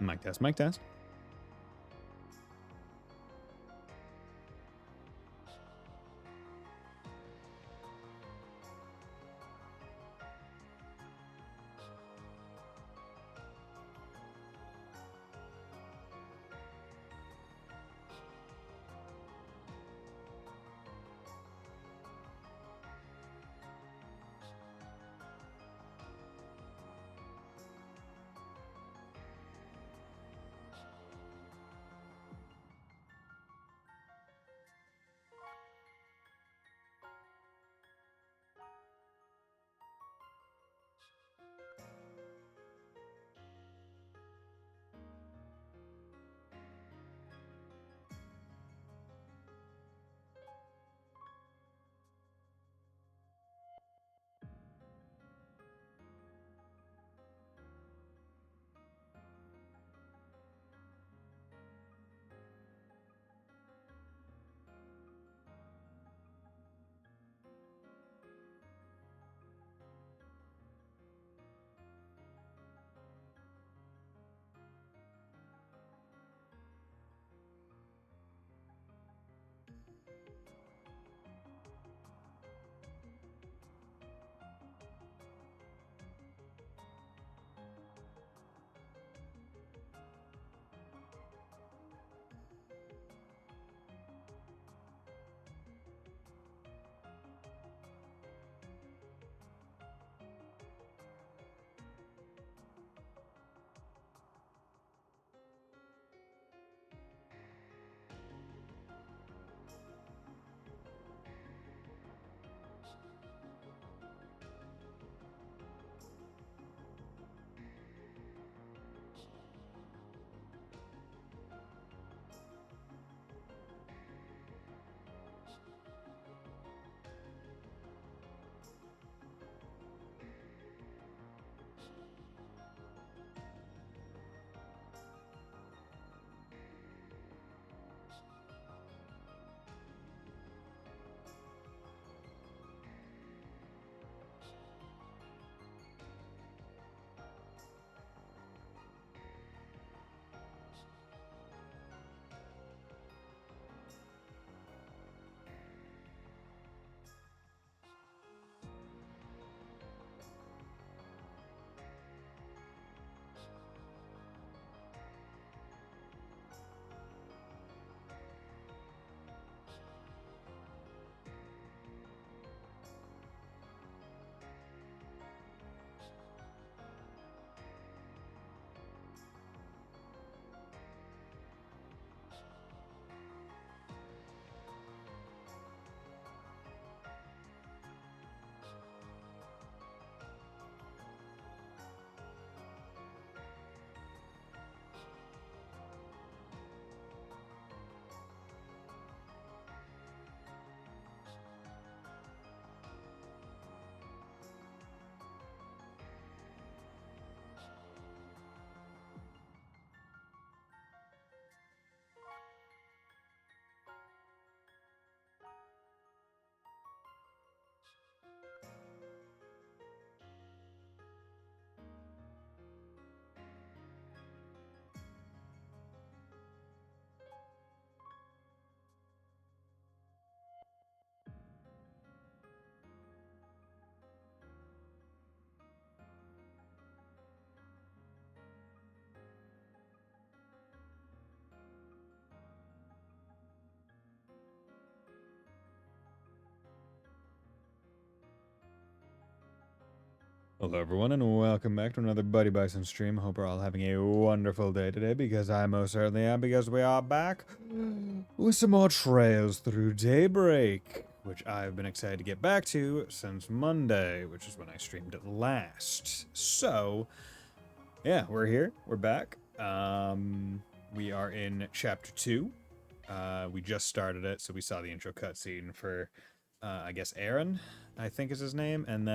Mic test, mic test. Hello everyone and welcome back to another Buddy Bison stream. Hope we're all having a wonderful day today because I most certainly am, because we are back with some more Trails Through Daybreak, which I've been excited to get back to since Monday, which is when I streamed it last. So, yeah, we're here. We're back. We are in Chapter 2. We just started it, so we saw the intro cutscene for, I guess, Aaron, I think is his name, and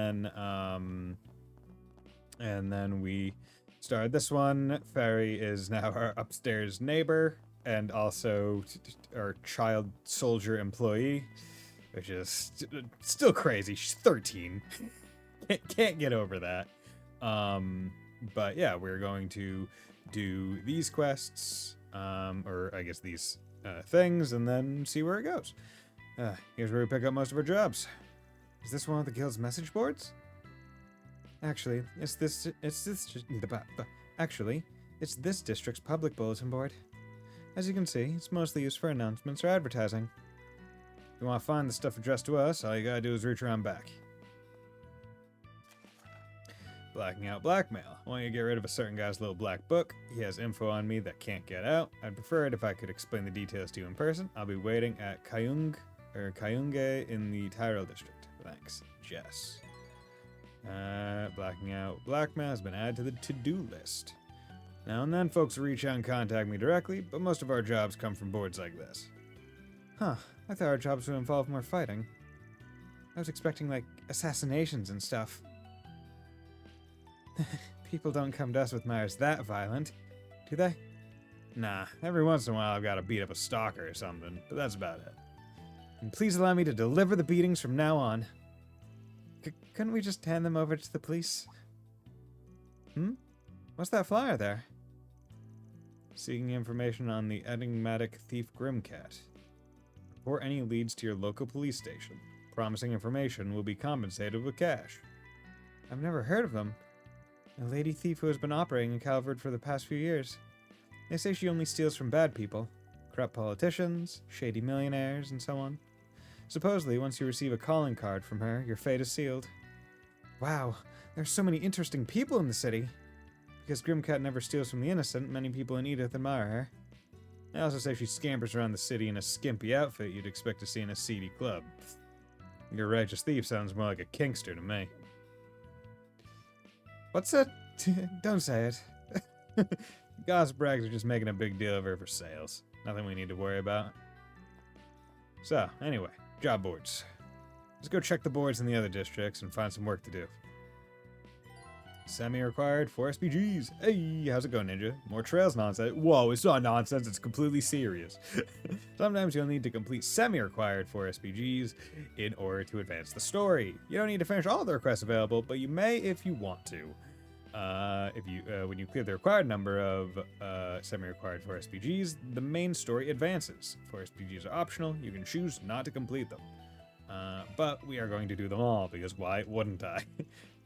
then we started this one. Fairy is now our upstairs neighbor and also our child soldier employee, which is still crazy. She's 13. Can't get over that. But yeah, we're going to do these quests, or I guess these things, and then see where it goes. Here's where we pick up most of our jobs. Is this one of the guild's message boards? Actually, it's this district's public bulletin board. As you can see, it's mostly used for announcements or advertising. If you want to find the stuff addressed to us, all you gotta do is reach around back. Blacking out blackmail. I want you to get rid of a certain guy's little black book. He has info on me that can't get out. I'd prefer it if I could explain the details to you in person. I'll be waiting at Kayunge in the Tyrell district. Thanks, Jess. Blacking out blackmail has been added to the to-do list. Now and then folks reach out and contact me directly, but most of our jobs come from boards like this. Huh, I thought our jobs would involve more fighting. I was expecting, like, assassinations and stuff. People don't come to us with matters that violent, do they? Nah, every once in a while I've got to beat up a stalker or something, but that's about it. And please allow me to deliver the beatings from now on. Couldn't we just hand them over to the police? What's that flyer there? Seeking information on the enigmatic thief Grimcat. Report any leads to your local police station. Promising information will be compensated with cash. I've never heard of them. A lady thief who has been operating in Calvert for the past few years. They say she only steals from bad people. Corrupt politicians, shady millionaires, and so on. Supposedly, once you receive a calling card from her, your fate is sealed. Wow, there's so many interesting people in the city. Because Grimcat never steals from the innocent, many people in Edith admire her. They also say she scampers around the city in a skimpy outfit you'd expect to see in a seedy club. Your righteous thief sounds more like a kinkster to me. What's that? Don't say it. Gossip brags are just making a big deal of her for sales. Nothing we need to worry about. So, anyway, job boards. Let's go check the boards in the other districts and find some work to do. Semi-required 4 SPGs. Hey, how's it going, Ninja? More trails nonsense. Whoa, it's not nonsense, it's completely serious. Sometimes you'll need to complete semi-required 4 SPGs in order to advance the story. You don't need to finish all the requests available, but you may if you want to. When you clear the required number of semi-required 4 SPGs, the main story advances. 4 SPGs are optional, you can choose not to complete them. But we are going to do them all, because why wouldn't I?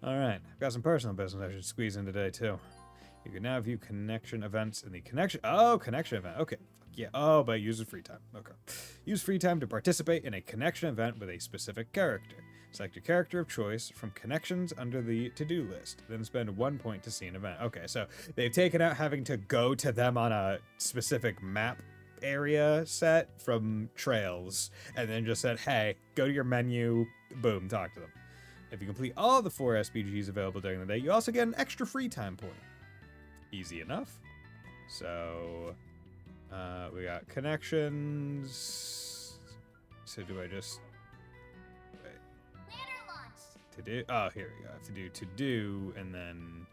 Alright, I've got some personal business I should squeeze in today, too. You can now view connection events in the connection event, okay. Yeah, oh, but use free time, okay. Use free time to participate in a connection event with a specific character. Select your character of choice from connections under the to-do list, then spend 1 point to see an event. Okay, so they've taken out having to go to them on a specific map area set from trails, and then just said, hey, go to your menu, boom, talk to them. If you complete all the 4 SPGs available during the day, you also get an extra free time point. Easy enough. So, we got connections. So do I just... Wait. To do... Oh, here we go. I have to do to do, and then...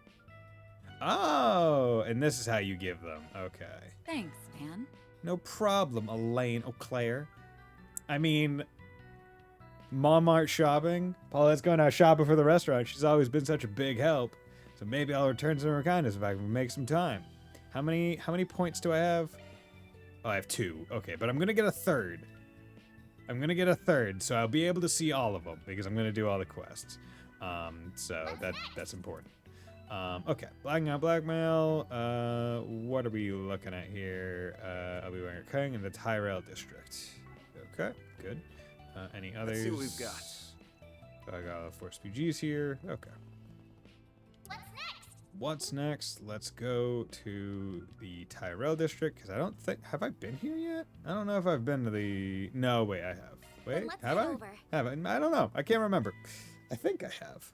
Oh! And this is how you give them. Okay. Thanks, man. No problem, Elaine O'Claire. I mean... Montmartre shopping. Paulette's going out shopping for the restaurant. She's always been such a big help. So maybe I'll return some of her kindness if I can make some time. How many points do I have? Oh, I have 2. Okay, but I'm gonna get a third. So I'll be able to see all of them because I'm gonna do all the quests. So that's important. Okay, blacking out blackmail. What are we looking at here? I'll be wearing a king in the Tyrell district. Okay, good. Any others? Let's see what we've got. So I got 4 SPGs here. Okay. What's next? Let's go to the Tyrell district, because I don't think... Have I been here yet? I don't know if I've been to the... No, wait, I have. Wait, have I? Have I? I don't know. I can't remember. I think I have.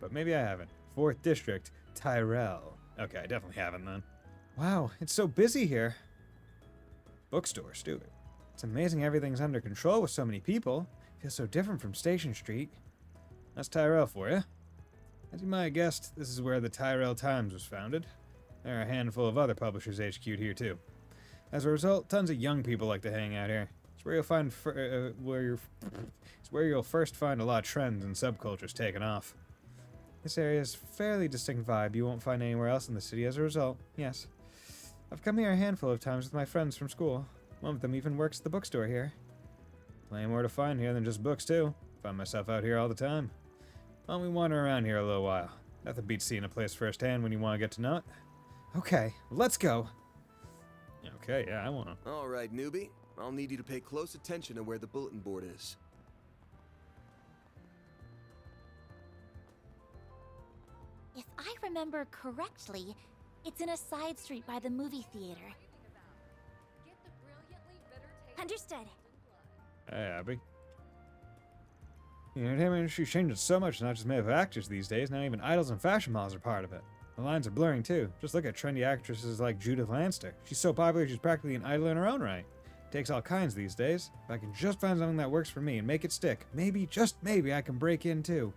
But maybe I haven't. 4th district, Tyrell. Okay, I definitely haven't then. Wow, it's so busy here. Bookstore, Stuart. It's amazing everything's under control with so many people. Feels so different from Station Street. That's Tyrell for you. As you might have guessed, this is where the Tyrell Times was founded. There are a handful of other publishers HQ'd here too. As a result, tons of young people like to hang out here. It's where you'll find it's where you'll first find a lot of trends and subcultures taking off. This area is fairly distinct vibe you won't find anywhere else in the city as a result. Yes. I've come here a handful of times with my friends from school. One of them even works at the bookstore here. Plenty more to find here than just books, too. Find myself out here all the time. Why don't we wander around here a little while? Nothing beats seeing a place firsthand when you want to get to know it. Okay, let's go. Okay, yeah, I wanna. Alright, newbie. I'll need you to pay close attention to where the bulletin board is. If I remember correctly, it's in a side street by the movie theater. Understood. Hey, Abby. The entertainment industry's changing so much, it's not just made of actors these days. Now even idols and fashion models are part of it. The lines are blurring too. Just look at trendy actresses like Judith Lanster. She's so popular, she's practically an idol in her own right. Takes all kinds these days. If I can just find something that works for me and make it stick, maybe, just maybe, I can break in too.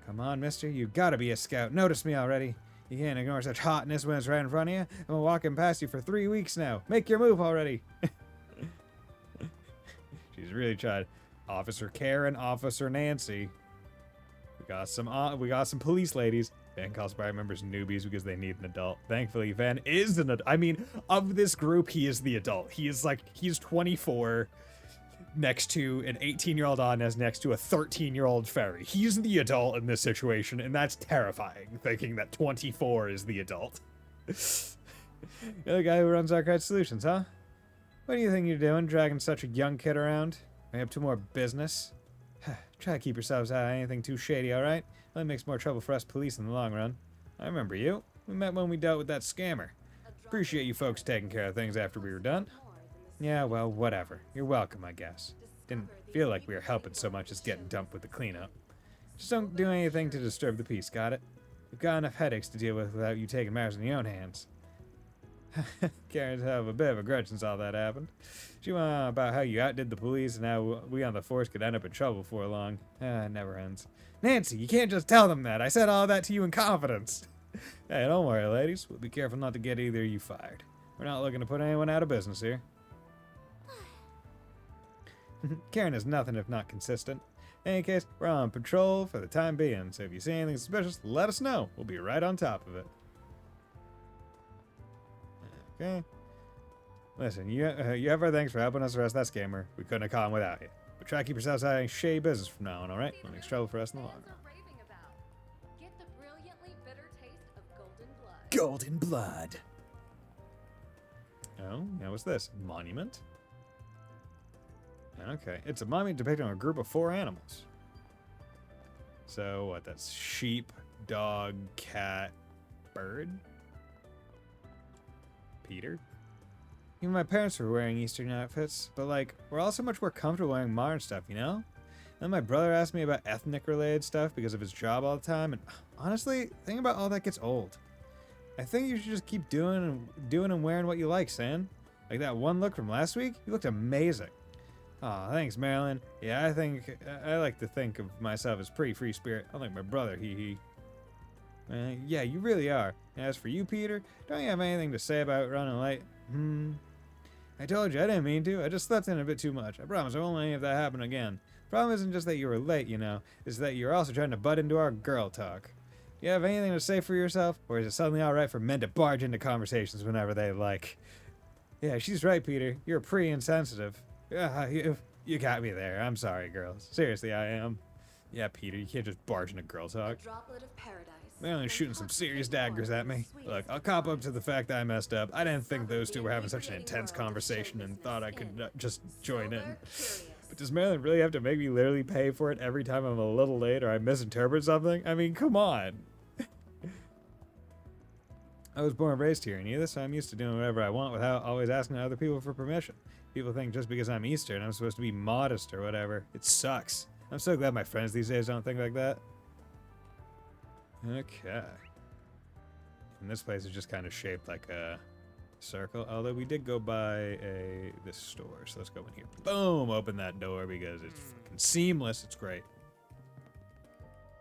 Come on, mister, you gotta be a scout. Notice me already. You can't ignore such hotness when it's right in front of you. I've been walking past you for 3 weeks now. Make your move already. She's really tried. Officer Karen, Officer Nancy. We got some police ladies. Van calls private members newbies because they need an adult. Thankfully, Van is an adult. I mean, of this group, he is the adult. He's 24 next to an 18-year-old Anez next to a 13-year-old Ferry. He's the adult in this situation, and that's terrifying, thinking that 24 is the adult. You're the guy who runs Arcade Solutions, huh? What do you think you're doing, dragging such a young kid around? Are you up to more business? Try to keep yourselves out of anything too shady, alright? Only makes more trouble for us police in the long run. I remember you. We met when we dealt with that scammer. Appreciate you folks taking care of things after we were done. Yeah, well, whatever. You're welcome, I guess. Didn't feel like we were helping so much as getting dumped with the cleanup. Just don't do anything to disturb the peace, got it? We've got enough headaches to deal with without you taking matters in your own hands. Karen's have a bit of a grudge since all that happened. She went on about how you outdid the police and how we on the force could end up in trouble before long. It never ends. Nancy, you can't just tell them that. I said all that to you in confidence. Hey, don't worry, ladies. We'll be careful not to get either of you fired. We're not looking to put anyone out of business here. Karen is nothing if not consistent. In any case, we're on patrol for the time being, so if you see anything suspicious, let us know. We'll be right on top of it. Okay. Listen, you have our thanks for helping us arrest that scammer. We couldn't have caught him without you. But try to keep yourselves out of any shady business from now on, alright? Won't make trouble for us in the long run. Get the brilliantly bitter taste of golden blood. Golden blood. Oh, now what's this? Monument? Okay, it's a monument depicting a group of 4 animals. So, what, that's sheep, dog, cat, bird? Peter? Even my parents were wearing Eastern outfits, but like, we're all so much more comfortable wearing modern stuff, you know? Then my brother asked me about ethnic-related stuff because of his job all the time, and honestly, thinking about all that gets old. I think you should just keep doing and wearing what you like, San. Like that one look from last week, you looked amazing. Aw, thanks, Marilyn. Yeah, I like to think of myself as pretty free spirit. Unlike my brother, he. Yeah, you really are. As for you, Peter, don't you have anything to say about running late? I told you, I didn't mean to. I just slept in a bit too much. I promise I won't let any of that happen again. Problem isn't just that you were late, you know. It's that you're also trying to butt into our girl talk. Do you have anything to say for yourself? Or is it suddenly alright for men to barge into conversations whenever they like? Yeah, she's right, Peter. You're pretty insensitive. You got me there. I'm sorry, girls. Seriously, I am. Yeah, Peter, you can't just barge into girl talk. Droplet of paradise. They're only shooting some serious daggers at me. Look, I'll cop up to the fact that I messed up. I didn't think those two were having such an intense conversation and thought I could just join in. But does Marilyn really have to make me literally pay for it every time I'm a little late or I misinterpret something? I mean, come on. I was born and raised here in either, so I'm used to doing whatever I want without always asking other people for permission. People think just because I'm Eastern, I'm supposed to be modest or whatever. It sucks. I'm so glad my friends these days don't think like that. Okay. And this place is just kind of shaped like a circle, although we did go by this store, so let's go in here. Boom! Open that door because it's freaking seamless. It's great.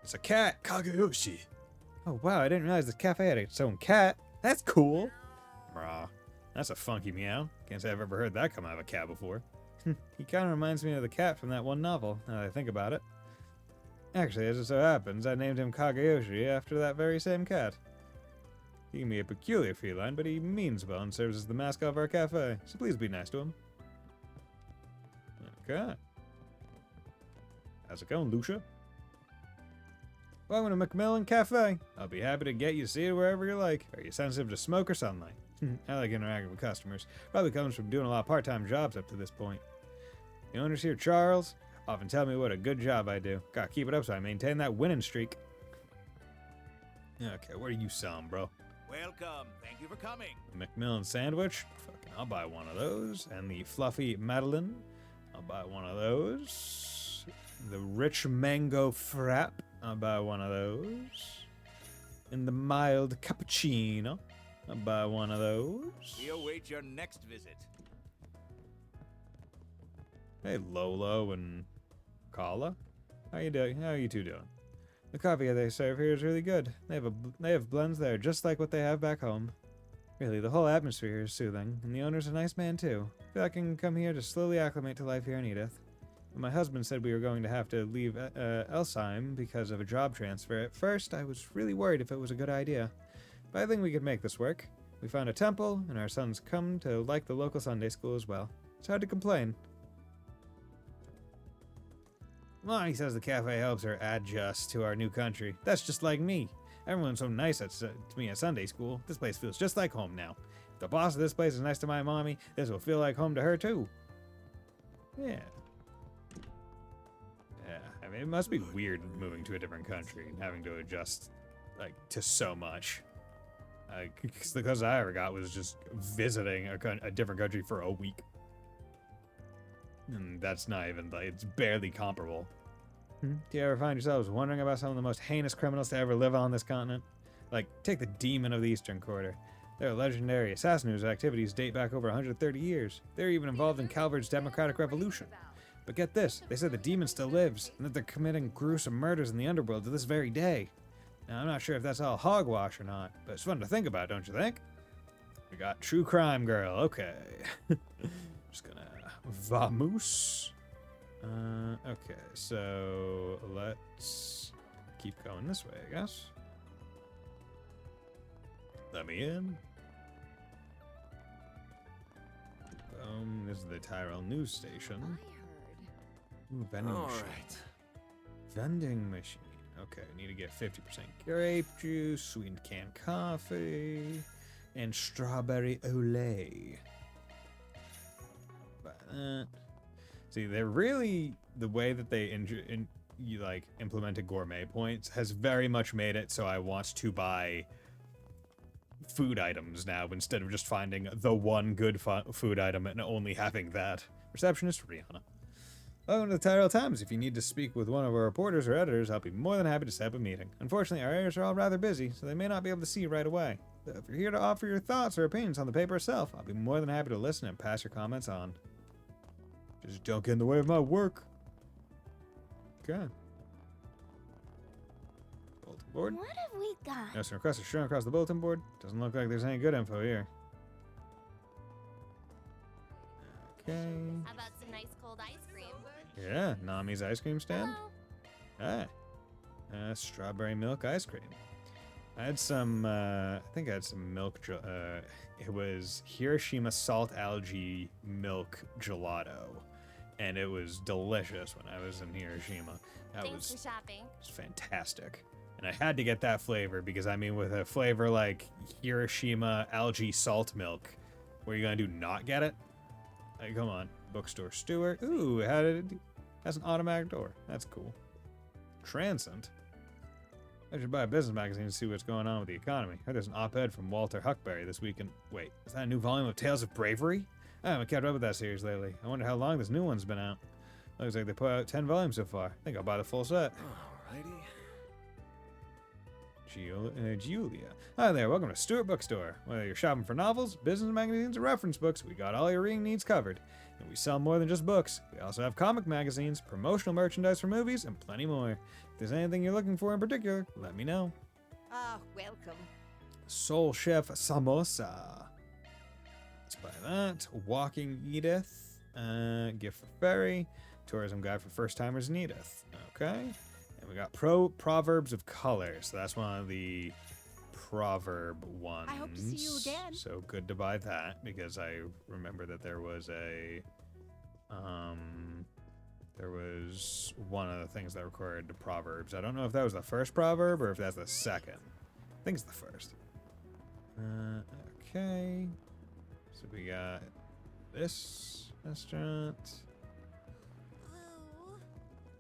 It's a cat! Kageyoshi! Oh wow, I didn't realize this cafe had its own cat. That's cool! Rah. That's a funky meow. Can't say I've ever heard that come out of a cat before. He kind of reminds me of the cat from that one novel, now that I think about it. Actually, as it so happens, I named him Kagayoshi after that very same cat. He can be a peculiar feline, but he means well and serves as the mascot of our cafe, so please be nice to him. Okay. How's it going, Lucia? Welcome to Macmillan Cafe. I'll be happy to get you seated wherever you like. Are you sensitive to smoke or sunlight? I like interacting with customers. Probably comes from doing a lot of part-time jobs up to this point. The owners here, Charles, often tell me what a good job I do. Gotta keep it up so I maintain that winning streak. Okay, what are you selling, bro? Welcome. Thank you for coming. The Macmillan sandwich. Fucking, I'll buy one of those. And the fluffy Madeleine. I'll buy one of those. The rich mango frap. I'll buy one of those. And the mild cappuccino. I'll buy one of those. We await your next visit. Hey, Lolo and Kala. How you doing? How are you two doing? The coffee they serve here is really good. They have blends there just like what they have back home. Really, the whole atmosphere here is soothing, and the owner's a nice man too. I feel I can come here to slowly acclimate to life here in Edith. When my husband said we were going to have to leave Elsheim because of a job transfer, at first I was really worried if it was a good idea. But I think we could make this work. We found a temple, and our sons come to like the local Sunday school as well. It's hard to complain. Lonnie says the cafe helps her adjust to our new country. That's just like me. Everyone's so nice to me at Sunday school. This place feels just like home now. If the boss of this place is nice to my mommy, this will feel like home to her too. Yeah. Yeah, I mean, it must be weird moving to a different country and having to adjust, like, to so much. Because the closest I ever got was just visiting a different country for a week. And that's not even, like, it's barely comparable. Do you ever find yourselves wondering about some of the most heinous criminals to ever live on this continent? Like, take the Demon of the Eastern Quarter. Their legendary assassin whose activities date back over 130 years. They're even involved in Calvert's democratic revolution. But get this, they said the demon still lives, and that they're committing gruesome murders in the underworld to this very day. Now, I'm not sure if that's all hogwash or not, but it's fun to think about, don't you think? We got True Crime Girl, okay. Just gonna... Vamoose. Okay, so let's keep going this way, I guess. Let me in. Boom, this is the Tyrell news station. Ooh, vending machine. Alright. Vending machine. Okay, need to get 50% grape juice, sweetened canned coffee, and strawberry Olay. Buy that. See, they're really, the way that they implemented gourmet points has very much made it so I want to buy food items now instead of just finding the one good food item and only having that. Receptionist Rihanna. Welcome to the Tyrell Times. If you need to speak with one of our reporters or editors, I'll be more than happy to set up a meeting. Unfortunately, our editors are all rather busy, so they may not be able to see you right away. But if you're here to offer your thoughts or opinions on the paper itself, I'll be more than happy to listen and pass your comments on. Just don't get in the way of my work. Okay. Bulletin board. What have we got? Notice an request is shown across the bulletin board. Doesn't look like there's any good info here. Okay. How about some nice cold ice cream? Yeah, Nami's ice cream stand. Hello. Ah. Strawberry milk ice cream. I had some, I think I had some milk, it was Hiroshima salt algae milk gelato. And it was delicious when I was in Hiroshima. Thanks for shopping. It was fantastic. And I had to get that flavor because, I mean, with a flavor like Hiroshima algae salt milk, what are you going to do, not get it? Hey, come on. Bookstore Stewart. Ooh, it has an automatic door. That's cool. Transcend. I should buy a business magazine to see what's going on with the economy. I heard there's an op-ed from Walter Huckberry this weekend. Wait, is that a new volume of Tales of Bravery? I haven't kept up with that series lately. I wonder how long this new one's been out. Looks like they put out 10 volumes so far. I think I'll buy the full set. Alrighty. Julia. Hi there, welcome to Stewart Bookstore. Whether you're shopping for novels, business magazines, or reference books, we got all your reading needs covered. And we sell more than just books. We also have comic magazines, promotional merchandise for movies, and plenty more. If there's anything you're looking for in particular, let me know. Ah, welcome. Soul Chef Samosa. Let's buy that. Walking Edith. Gift for Ferry. Tourism guide for first timers in Edith. Okay. And we got Proverbs of Color. So that's one of the proverb ones. I hope to see you again. So good to buy that, because I remember that there was one of the things that required the Proverbs. I don't know if that was the first proverb or if that's the second. I think it's the first. Okay. So we got this restaurant.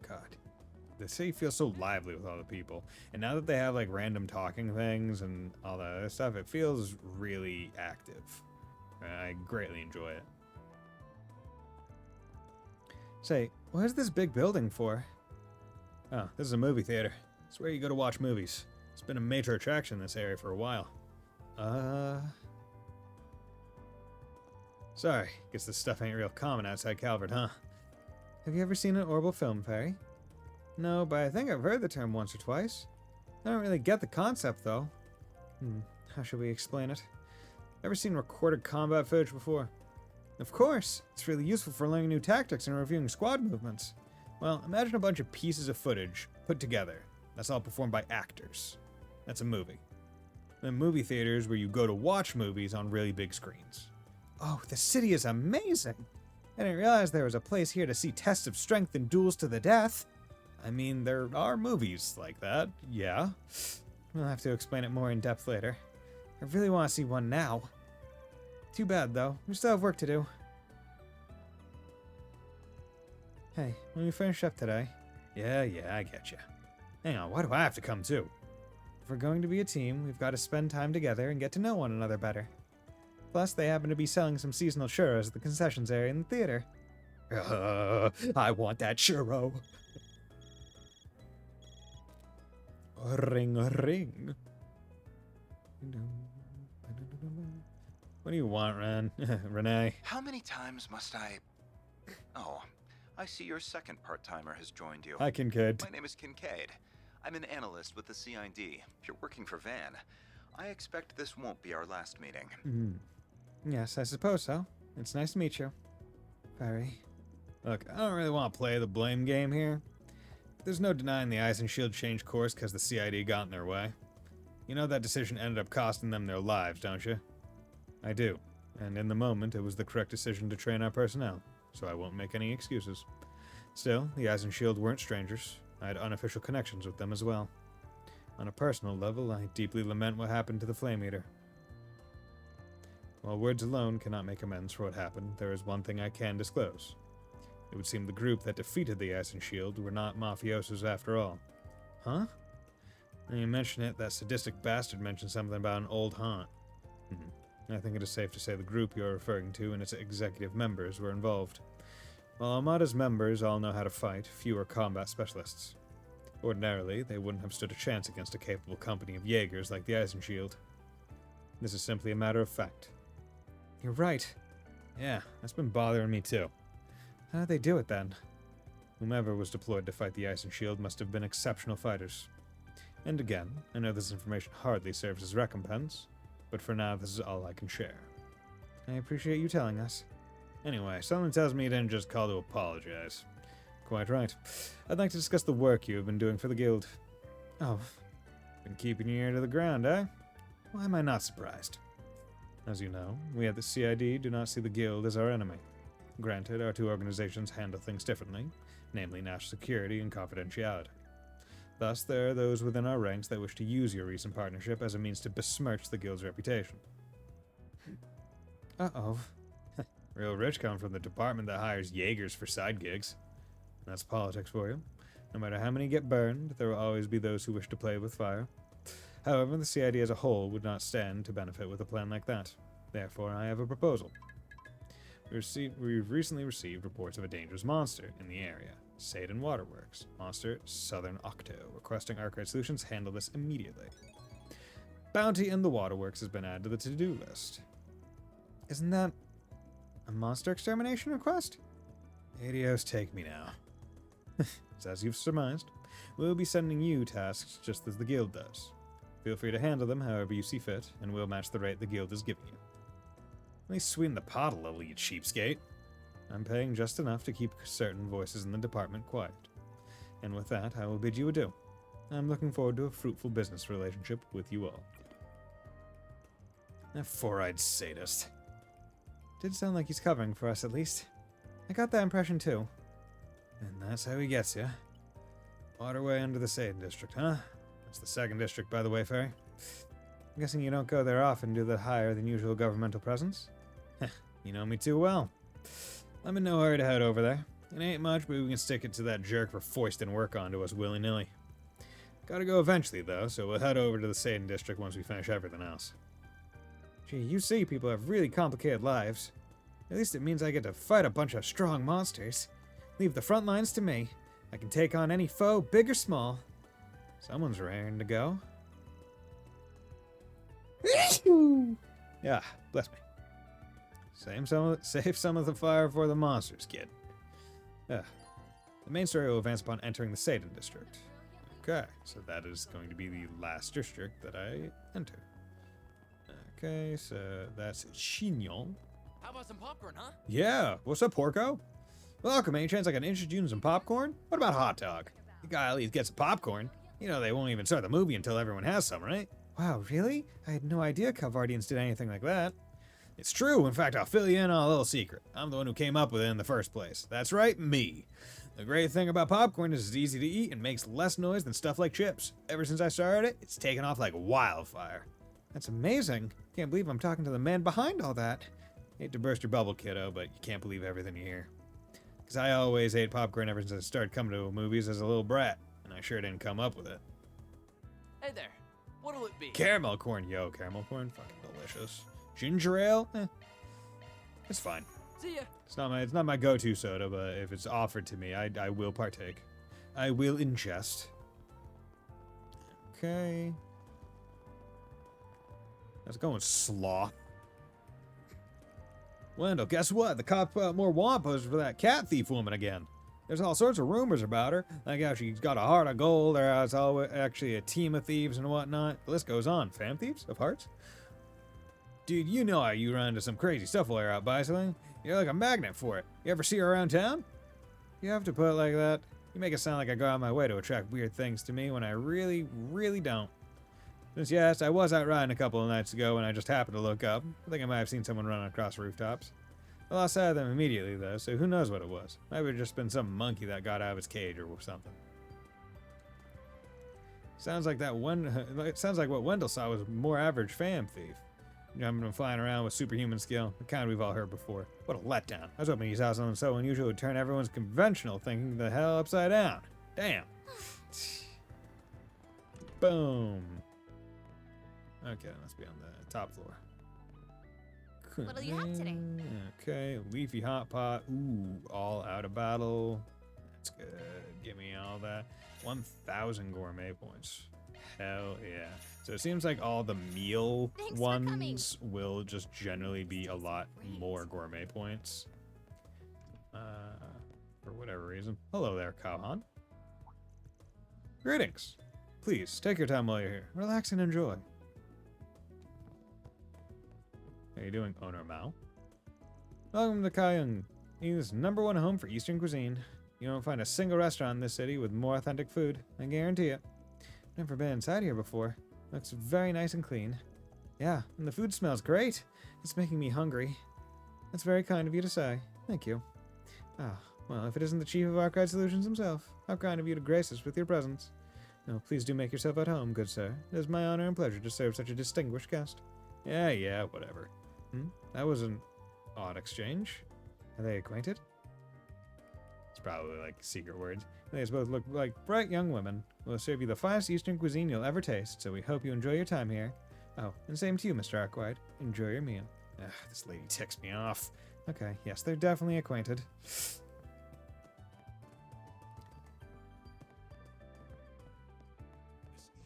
God. The city feels so lively with all the people. And now that they have like random talking things and all that other stuff, it feels really active. I greatly enjoy it. Say, what is this big building for? Oh, this is a movie theater. It's where you go to watch movies. It's been a major attraction in this area for a while. Sorry, guess this stuff ain't real common outside Calvert, huh? Have you ever seen an Orbital film, Fairy? No, but I think I've heard the term once or twice. I don't really get the concept, though. How should we explain it? Ever seen recorded combat footage before? Of course! It's really useful for learning new tactics and reviewing squad movements. Well, imagine a bunch of pieces of footage put together. That's all performed by actors. That's a movie. The movie theaters where you go to watch movies on really big screens. Oh, the city is amazing! I didn't realize there was a place here to see tests of strength and duels to the death. I mean, there are movies like that, yeah. We'll have to explain it more in depth later. I really want to see one now. Too bad, though. We still have work to do. Hey, when you finish up today? Yeah, I get you. Hang on, why do I have to come too? If we're going to be a team, we've got to spend time together and get to know one another better. Plus, they happen to be selling some seasonal churros at the concessions area in the theater. I want that churro. Ring, ring. What do you want, Ren? Renee? How many times must I... Oh, I see your second part-timer has joined you. Hi, Kincaid. My name is Kincaid. I'm an analyst with the CID. If you're working for Van, I expect this won't be our last meeting. Yes, I suppose so. It's nice to meet you. Barry. Look, I don't really want to play the blame game here. There's no denying the Ice and Shield changed course because the CID got in their way. You know that decision ended up costing them their lives, don't you? I do. And in the moment, it was the correct decision to train our personnel, so I won't make any excuses. Still, the Ice and Shield weren't strangers. I had unofficial connections with them as well. On a personal level, I deeply lament what happened to the Flame Eater. While words alone cannot make amends for what happened, there is one thing I can disclose. It would seem the group that defeated the Ice and Shield were not mafiosos after all. Huh? Now you mention it, that sadistic bastard mentioned something about an old haunt. I think it is safe to say the group you're referring to and its executive members were involved. While Armada's members all know how to fight, few are combat specialists. Ordinarily, they wouldn't have stood a chance against a capable company of Jaegers like the Ice and Shield. This is simply a matter of fact. You're right. Yeah, that's been bothering me too. How did they do it then? Whomever was deployed to fight the Ice and Shield must have been exceptional fighters. And again, I know this information hardly serves as recompense, but for now this is all I can share. I appreciate you telling us. Anyway, someone tells me you didn't just call to apologize. Quite right. I'd like to discuss the work you have been doing for the guild. Oh, been keeping your ear to the ground, eh? Why am I not surprised? As you know, we at the CID do not see the guild as our enemy. Granted, our two organizations handle things differently, namely national security and confidentiality. Thus, there are those within our ranks that wish to use your recent partnership as a means to besmirch the guild's reputation. Uh-oh. Real rich coming from the department that hires Jaegers for side gigs. That's politics for you. No matter how many get burned, there will always be those who wish to play with fire. However, the CID as a whole would not stand to benefit with a plan like that. Therefore, I have a proposal. We've recently received reports of a dangerous monster in the area. Satan Waterworks. Monster Southern Octo. Requesting Arcade Solutions handle this immediately. Bounty in the Waterworks has been added to the to-do list. Isn't that a monster extermination request? Adios, take me now. So as you've surmised, we'll be sending you tasks just as the guild does. Feel free to handle them however you see fit, and we'll match the rate the guild is giving you. At least sweeten the pot a little, you cheapskate. I'm paying just enough to keep certain voices in the department quiet. And with that, I will bid you adieu. I'm looking forward to a fruitful business relationship with you all. That four-eyed sadist. Did sound like he's covering for us, at least. I got that impression, too. And that's how he gets you. Waterway under the Satan District, huh? That's the second district, by the way, Fairy. I'm guessing you don't go there often due to the higher than usual governmental presence? You know me too well. I'm in no hurry to head over there. It ain't much, but we can stick it to that jerk for foisting work onto us willy-nilly. Gotta go eventually, though, so we'll head over to the Satan District once we finish everything else. Gee, you see people have really complicated lives. At least it means I get to fight a bunch of strong monsters. Leave the front lines to me. I can take on any foe, big or small. Someone's raring to go. Yeah, bless me. Save some of the fire for the monsters, kid. The main story will advance upon entering the Satan District. Okay, so that is going to be the last district that I enter. Okay, so that's Chignon. How about some popcorn, huh? Yeah, what's up, Porco? Welcome, any chance I can introduce you to some popcorn? What about hot dog? You gotta at least get some popcorn. You know they won't even start the movie until everyone has some, right? Wow, really? I had no idea Calvardians did anything like that. It's true. In fact, I'll fill you in on a little secret. I'm the one who came up with it in the first place. That's right, me. The great thing about popcorn is it's easy to eat and makes less noise than stuff like chips. Ever since I started it, it's taken off like wildfire. That's amazing. Can't believe I'm talking to the man behind all that. Hate to burst your bubble, kiddo, but you can't believe everything you hear. Because I always ate popcorn ever since I started coming to movies as a little brat, and I sure didn't come up with it. Hey there. What'll it be? Caramel corn, yo, caramel corn, fucking delicious. Ginger ale, it's fine. See ya. It's not my go-to soda, but if it's offered to me, I will partake. I will ingest. Okay. Let's go and slaw. Wendell, guess what? The cops put out more want posters for that cat thief woman again. There's all sorts of rumors about her, like how she's got a heart of gold, or how it's always actually a team of thieves and whatnot. The list goes on. Fam thieves of hearts? Dude, you know how you run into some crazy stuff while you're out bicycling. You're like a magnet for it. You ever see her around town? You have to put it like that. You make it sound like I go out of my way to attract weird things to me when I really, really don't. Since yes, I was out riding a couple of nights ago when I just happened to look up. I think I might have seen someone run across rooftops. I lost sight of them immediately though, so who knows what it was. Might have just been some monkey that got out of its cage or something. Sounds like it sounds like what Wendell saw was a more average fam thief. Jumping and flying around with superhuman skill, the kind we've all heard before. What a letdown. I was hoping he saw something so unusual would turn everyone's conventional thinking the hell upside down. Damn. Boom. Okay, let's be on the top floor. What'll you have today? Okay, leafy hot pot. Ooh, all out of battle. That's good. Give me all that. 1,000 gourmet points. Hell yeah. So it seems like all the meal Thanks ones will just generally be a lot more gourmet points. For whatever reason. Hello there, Cowhan. Greetings. Please, take your time while you're here. Relax and enjoy. How you doing, Owner Mao? Welcome to Kayung. It's #1 home for Eastern cuisine. You won't find a single restaurant in this city with more authentic food. I guarantee it. Never been inside here before. Looks very nice and clean. Yeah, and the food smells great. It's making me hungry. That's very kind of you to say. Thank you. Ah, well, if it isn't the Chief of Archive Solutions himself, how kind of you to grace us with your presence. No, please do make yourself at home, good sir. It is my honor and pleasure to serve such a distinguished guest. Yeah, whatever. That was an odd exchange. Are they acquainted? It's probably like secret words. They both look like bright young women. We'll serve you the finest Eastern cuisine you'll ever taste, so we hope you enjoy your time here. Oh, and same to you, Mr. Arkwide. Enjoy your meal. Ugh, this lady ticks me off. Okay, yes, they're definitely acquainted. This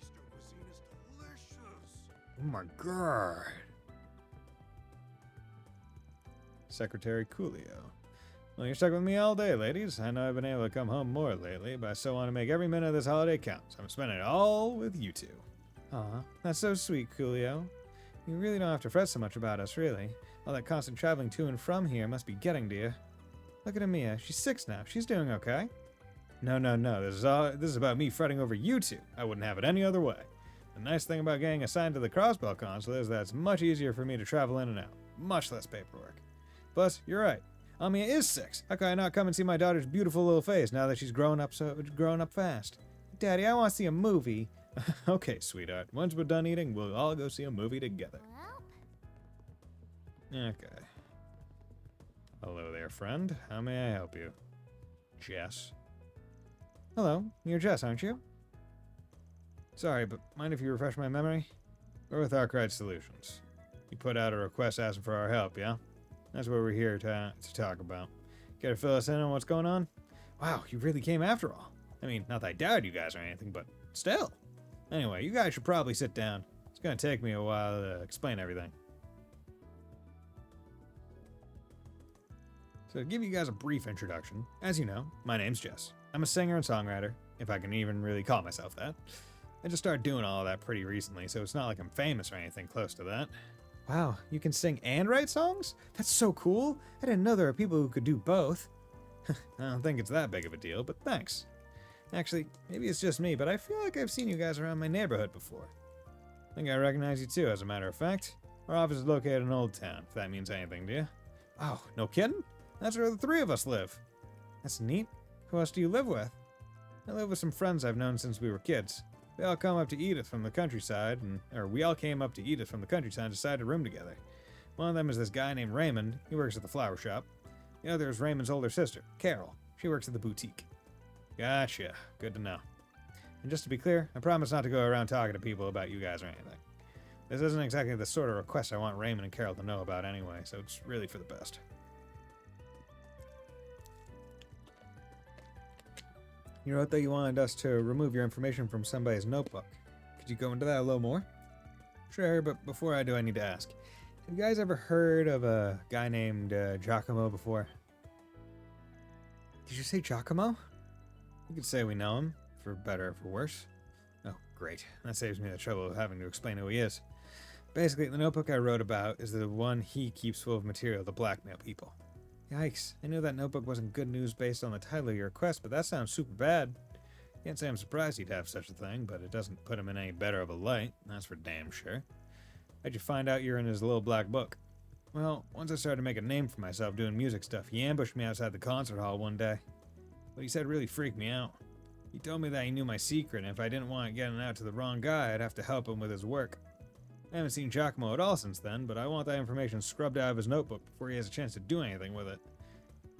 Eastern cuisine is delicious. Oh my god. Secretary Coolio. Well, you're stuck with me all day, ladies. I know I've been able to come home more lately, but I still want to make every minute of this holiday count, so I'm spending it all with you two. Aw, that's so sweet, Coolio. You really don't have to fret so much about us, really. All that constant traveling to and from here must be getting to you. Look at Amia. She's 6 now. She's doing okay. No, no, no. This is about me fretting over you two. I wouldn't have it any other way. The nice thing about getting assigned to the Crossbell Consulate is that it's much easier for me to travel in and out. Much less paperwork. Plus, you're right. Amiya is 6. How can I not come and see my daughter's beautiful little face now that she's grown up fast? Daddy, I want to see a movie. Okay, sweetheart. Once we're done eating, we'll all go see a movie together. Well, Okay. Hello there, friend. How may I help you? Jess. Hello, you're Jess, aren't you? Sorry, but mind if you refresh my memory? We're with Arkwright Solutions. You put out a request asking for our help, yeah? That's what we're here to talk about. Care to fill us in on what's going on? Wow, you really came after all. I mean, not that I doubted you guys or anything, but still. Anyway, you guys should probably sit down. It's gonna take me a while to explain everything. So to give you guys a brief introduction, as you know, my name's Jess. I'm a singer and songwriter, if I can even really call myself that. I just started doing all of that pretty recently, so it's not like I'm famous or anything close to that. Wow, you can sing and write songs? That's so cool. I didn't know there were people who could do both. I don't think it's that big of a deal, but thanks. Actually, maybe it's just me, but I feel like I've seen you guys around my neighborhood before. I think I recognize you too, as a matter of fact. Our office is located in Old Town, if that means anything to you. Oh, no kidding? That's where the 3 of us live. That's neat. Who else do you live with? I live with some friends I've known since we were kids. We all came up to Edith from the countryside and decided to room together. One of them is this guy named Raymond. He works at the flower shop. The other is Raymond's older sister, Carol. She works at the boutique. Gotcha. Good to know. And just to be clear, I promise not to go around talking to people about you guys or anything. This isn't exactly the sort of request I want Raymond and Carol to know about anyway, so it's really for the best. You wrote that you wanted us to remove your information from somebody's notebook. Could you go into that a little more? Sure, but before I do, I need to ask. Have you guys ever heard of a guy named Giacomo before? Did you say Giacomo? You could say we know him, for better or for worse. Oh, great. That saves me the trouble of having to explain who he is. Basically, the notebook I wrote about is the one he keeps full of material to blackmail people. Yikes, I knew that notebook wasn't good news based on the title of your request, but that sounds super bad. Can't say I'm surprised he'd have such a thing, but it doesn't put him in any better of a light, that's for damn sure. How'd you find out you're in his little black book? Well, once I started to make a name for myself doing music stuff, he ambushed me outside the concert hall one day. What he said really freaked me out. He told me that he knew my secret, and if I didn't want it getting out to the wrong guy, I'd have to help him with his work. I haven't seen Giacomo at all since then, but I want that information scrubbed out of his notebook before he has a chance to do anything with it.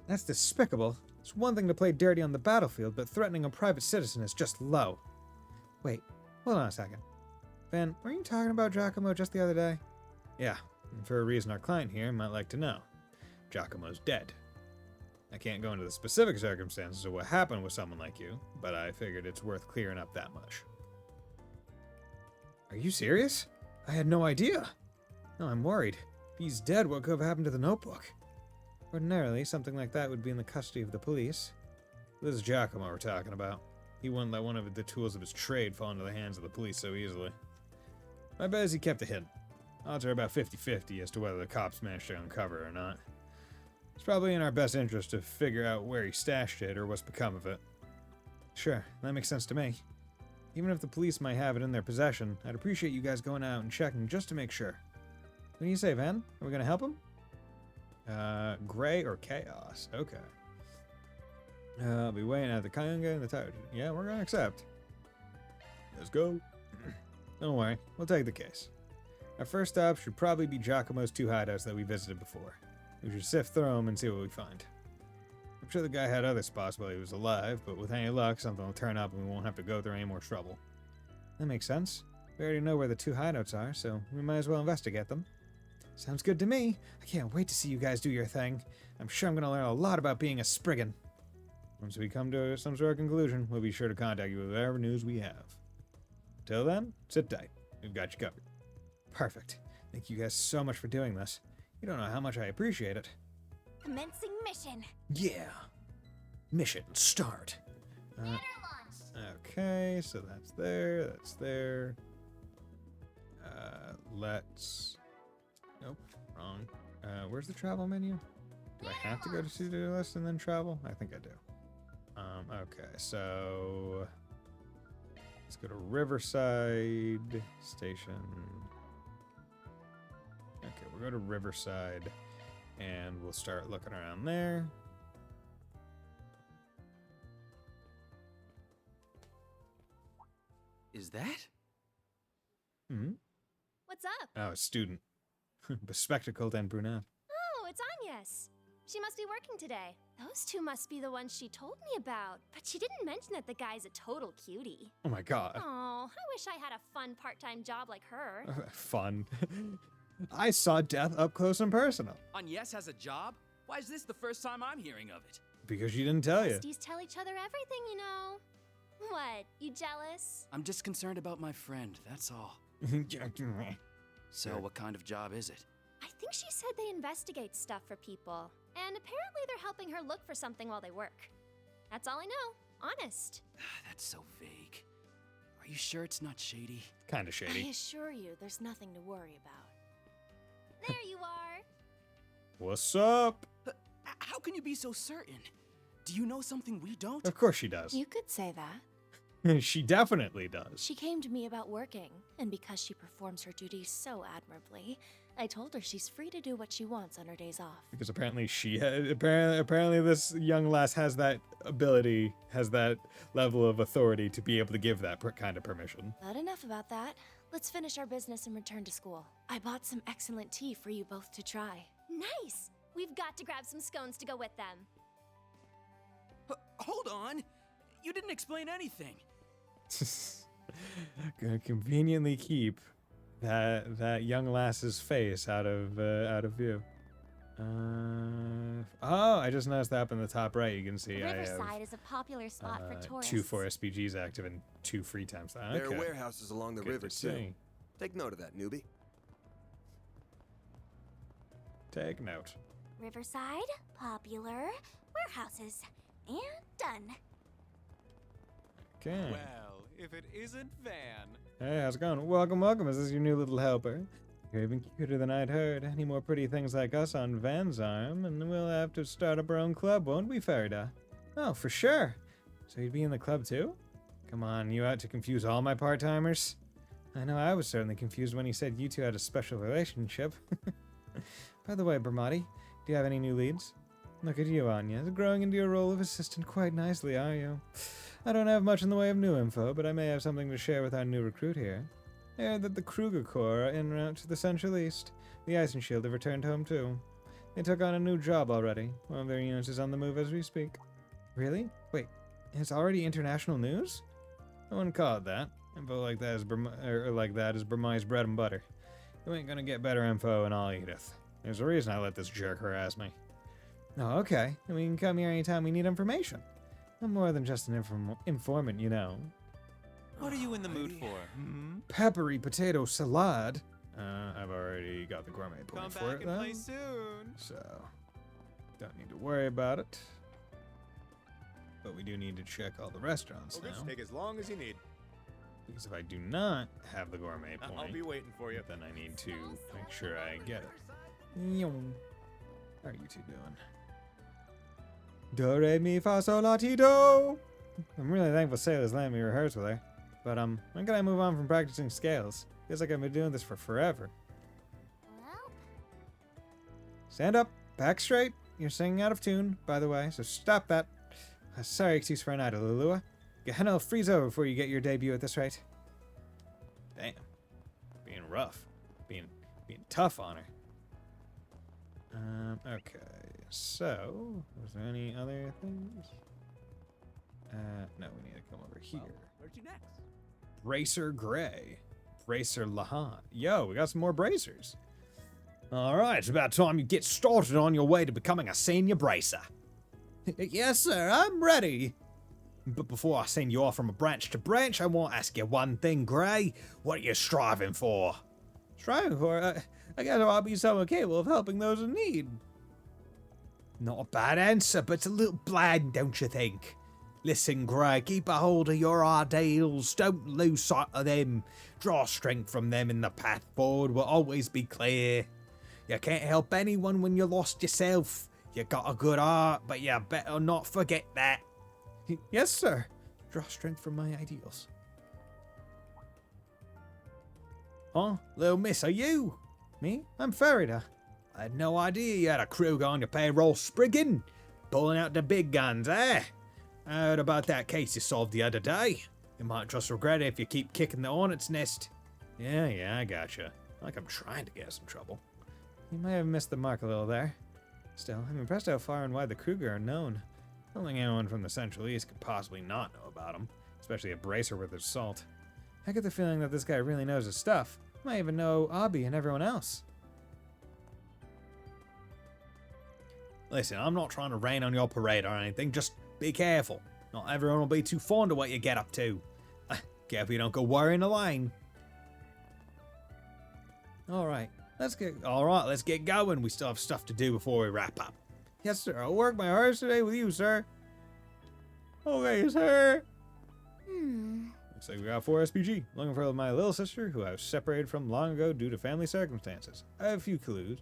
That's despicable. It's one thing to play dirty on the battlefield, but threatening a private citizen is just low. Wait, hold on a second. Van, were you talking about Giacomo just the other day? Yeah, and for a reason our client here might like to know. Giacomo's dead. I can't go into the specific circumstances of what happened with someone like you, but I figured it's worth clearing up that much. Are you serious? I had no idea. No, I'm worried. If he's dead, what could have happened to the notebook? Ordinarily, something like that would be in the custody of the police. This is Giacomo we're talking about. He wouldn't let one of the tools of his trade fall into the hands of the police so easily. My bet is he kept it hidden. Odds are about 50-50 as to whether the cops managed to uncover it or not. It's probably in our best interest to figure out where he stashed it or what's become of it. Sure, that makes sense to me. Even if the police might have it in their possession, I'd appreciate you guys going out and checking just to make sure. What do you say, Van? Are we gonna help him? Gray or Chaos? Okay. I'll be waiting at the Kayunga and the Tower. Yeah, we're gonna accept. Let's go. Don't worry, we'll take the case. Our first stop should probably be Giacomo's 2 hideouts that we visited before. We should sift through them and see what we find. I'm sure the guy had other spots while he was alive, but with any luck, something will turn up and we won't have to go through any more trouble. That makes sense. We already know where the 2 hideouts are, so we might as well investigate them. Sounds good to me. I can't wait to see you guys do your thing. I'm sure I'm going to learn a lot about being a Spriggan. Once we come to some sort of conclusion, we'll be sure to contact you with whatever news we have. Till then, sit tight. We've got you covered. Perfect. Thank you guys so much for doing this. You don't know how much I appreciate it. commencing mission. Yeah. Mission start. Banner launch. Okay, so that's there. That's there. Let's... Nope, wrong. Where's the travel menu? Do I have to go to to-do list and then travel? I think I do. Okay, so let's go to Riverside Station. Okay, we'll go to Riverside, and we'll start looking around there. Is that? Hmm. What's up? Oh, a student. Bespectacled and brunette. Oh, it's Agnes. She must be working today. Those two must be the ones she told me about. But she didn't mention that the guy's a total cutie. Oh my god. Oh, I wish I had a fun part-time job like her. Fun. I saw death up close and personal. Agnes has a job? Why is this the first time I'm hearing of it? Because she didn't tell you. Besties tell each other everything, you know. What, you jealous? I'm just concerned about my friend, that's all. So what kind of job is it? I think she said they investigate stuff for people. And apparently they're helping her look for something while they work. That's all I know, honest. That's so vague. Are you sure it's not shady? Kind of I shady. assure you, there's nothing to worry about. There you are. What's up? How can you be so certain? Do you know something we don't? Of course she does. You could say that. She definitely does. She came to me about working, and because she performs her duties so admirably, I told her she's free to do what she wants on her days off. Because apparently apparently this young lass has that ability, has that level of authority to be able to give that kind of permission. But enough about that. Let's finish our business and return to school. I bought some excellent tea for you both to try. Nice. We've got to grab some scones to go with them. Hold on! You didn't explain anything! Gonna conveniently keep that young lass's face out of view. Oh, I just noticed that up in the top right. You can see Riverside I have is a popular spot for tourists. 2 4SPGs active and 2 free times. Okay. There are warehouses along the Good river, to too. see. Take note of that, newbie. Take note. Riverside, popular, warehouses, and done. Okay. Well, if it isn't Van. Hey, how's it going? Welcome, welcome. Is this your new little helper? You're even cuter than I'd heard. Any more pretty things like us on Van's arm, and we'll have to start up our own club, won't we, Farida? Oh, for sure. So you'd be in the club too? Come on, you out to confuse all my part-timers? I know I was certainly confused when he said you two had a special relationship. By the way, Bermati, do you have any new leads? Look at you, Anya, growing into your role of assistant quite nicely, are you? I don't have much in the way of new info, but I may have something to share with our new recruit here. I heard that the Kruger Corps are en route to the Central East. The Ice and Shield have returned home too. They took on a new job already. One of their units is on the move as we speak. Really? Wait, it's already international news? I wouldn't call it that. Info like that is Bermai's bread and butter. You ain't gonna get better info and I'll eat it. There's a reason I let this jerk harass me. Oh, okay. And we can come here anytime we need information. I'm more than just an informant, you know. What are you in the mood for? Hmm? Peppery potato salad. I've already got the gourmet Come point for back it, and though. play soon. So, don't need to worry about it. But we do need to check all the restaurants Okay, now. just take as long as you need. Because if I do not have the gourmet point, I'll be waiting for you. then I need to make sure I get it. Yum. How are you two doing? Do, re, mi, fa, sol, la, ti, do. I'm really thankful Sailor's letting me rehearse with her. But, when can I move on from practicing scales? Feels like I've been doing this for forever. Well, Stand up, back straight. You're singing out of tune, by the way, so stop that. Sorry excuse for an idol, Lulua. Gehenna will freeze over before you get your debut at this rate. Damn. Being rough. Being tough on her. Okay. So, was there any other things? No, we need to come over here. Where'd you next? Bracer Gray. Bracer Lahan. Yo, we got some more bracers. Alright, it's about time you get started on your way to becoming a senior bracer. Yes, sir, I'm ready. But before I send you off from branch to branch, I want to ask you one thing, Gray. What are you striving for? Striving for? I guess I'll be someone capable of helping those in need. Not a bad answer, but it's a little bland, don't you think? Listen, Gray, keep a hold of your ideals. Don't lose sight of them. Draw strength from them, and the path forward will always be clear. You can't help anyone when you're lost yourself. You got a good heart, but you better not forget that. Yes, sir. Draw strength from my ideals. Huh? Little miss, are you? Me? I'm Farida. I had no idea you had a Kruger on your payroll, Spriggan. Pulling out the big guns, eh? I heard about that case you solved the other day. You might just regret it if you keep kicking the hornet's nest. Yeah, I gotcha. Like I'm trying to get us in trouble. You may have missed the mark a little there. Still, I'm impressed how far and wide the Kruger are known. I don't think anyone from the Central East could possibly not know about them, especially a bracer with his salt. I get the feeling that this guy really knows his stuff. He might even know Abby and everyone else. Listen, I'm not trying to rain on your parade or anything, just be careful. Not everyone will be too fond of what you get up to. Careful you don't go worrying the lane. Alright, let's get going. We still have stuff to do before we wrap up. Yes, sir, I'll work my hardest today with you, sir. Okay, sir. Looks like we got 4 SPG. Looking for my little sister, who I was separated from long ago due to family circumstances. I have few clues,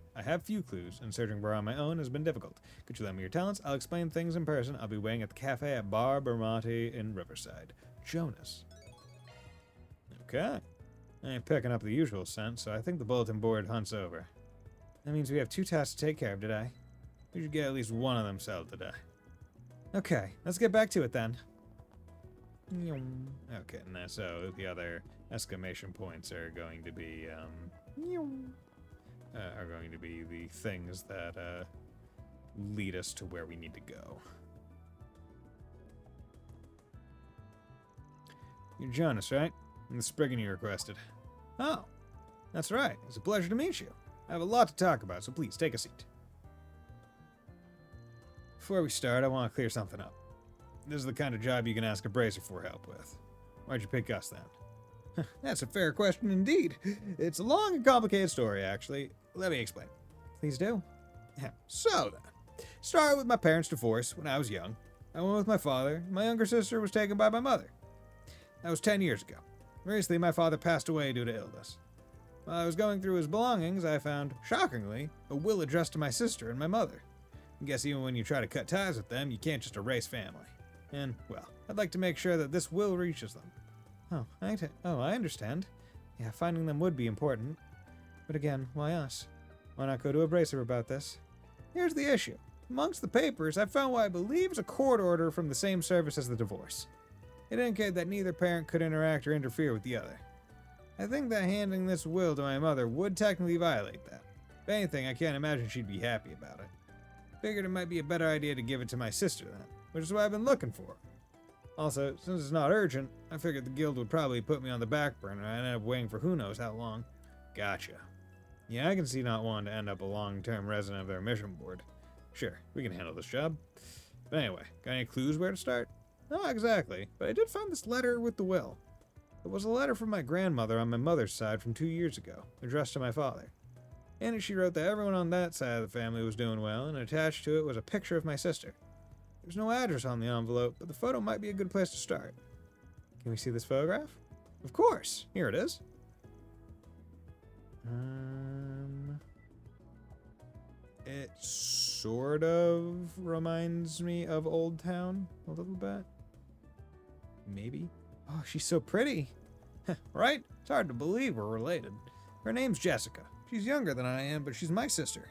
and searching for her on my own has been difficult. Could you lend me your talents? I'll explain things in person. I'll be waiting at the cafe at Bar Bermonti in Riverside. Jonas. Okay. I ain't picking up the usual scent, so I think the bulletin board hunt's over. That means we have 2 tasks to take care of today. We should get at least one of them settled today. Okay, let's get back to it then. Okay, now so the other exclamation points are going to be the things that lead us to where we need to go. You're Jonas, right? And the Spriggan you requested. Oh, that's right. It's a pleasure to meet you. I have a lot to talk about, so please take a seat. Before we start, I want to clear something up. This is the kind of job you can ask a bracer for help with. Why'd you pick us then? That's a fair question indeed. It's a long and complicated story, actually. Let me explain. Please do. So then, started with my parents' divorce when I was young. I went with my father. My younger sister was taken by my mother. That was 10 years ago. Recently, my father passed away due to illness. While I was going through his belongings, I found, shockingly, a will addressed to my sister and my mother. I guess even when you try to cut ties with them, you can't just erase family. And, well, I'd like to make sure that this will reaches them. I understand. Yeah, finding them would be important. But again, why us? Why not go to a bracer about this? Here's the issue. Amongst the papers, I found what I believe is a court order from the same service as the divorce. It indicated that neither parent could interact or interfere with the other. I think that handing this will to my mother would technically violate that. If anything, I can't imagine she'd be happy about it. Figured it might be a better idea to give it to my sister then, which is what I've been looking for. Also, since it's not urgent, I figured the guild would probably put me on the back burner and I'd end up waiting for who knows how long. Gotcha. Yeah, I can see not wanting to end up a long-term resident of their mission board. Sure, we can handle this job. But anyway, got any clues where to start? Not exactly, but I did find this letter with the will. It was a letter from my grandmother on my mother's side from 2 years ago, addressed to my father. In it she wrote that everyone on that side of the family was doing well, and attached to it was a picture of my sister. There's no address on the envelope, but the photo might be a good place to start. Can we see this photograph? Of course! Here it is. It sort of reminds me of Old Town a little bit. Maybe. Oh, she's so pretty. Right? It's hard to believe we're related. Her name's Jessica. She's younger than I am, but she's my sister.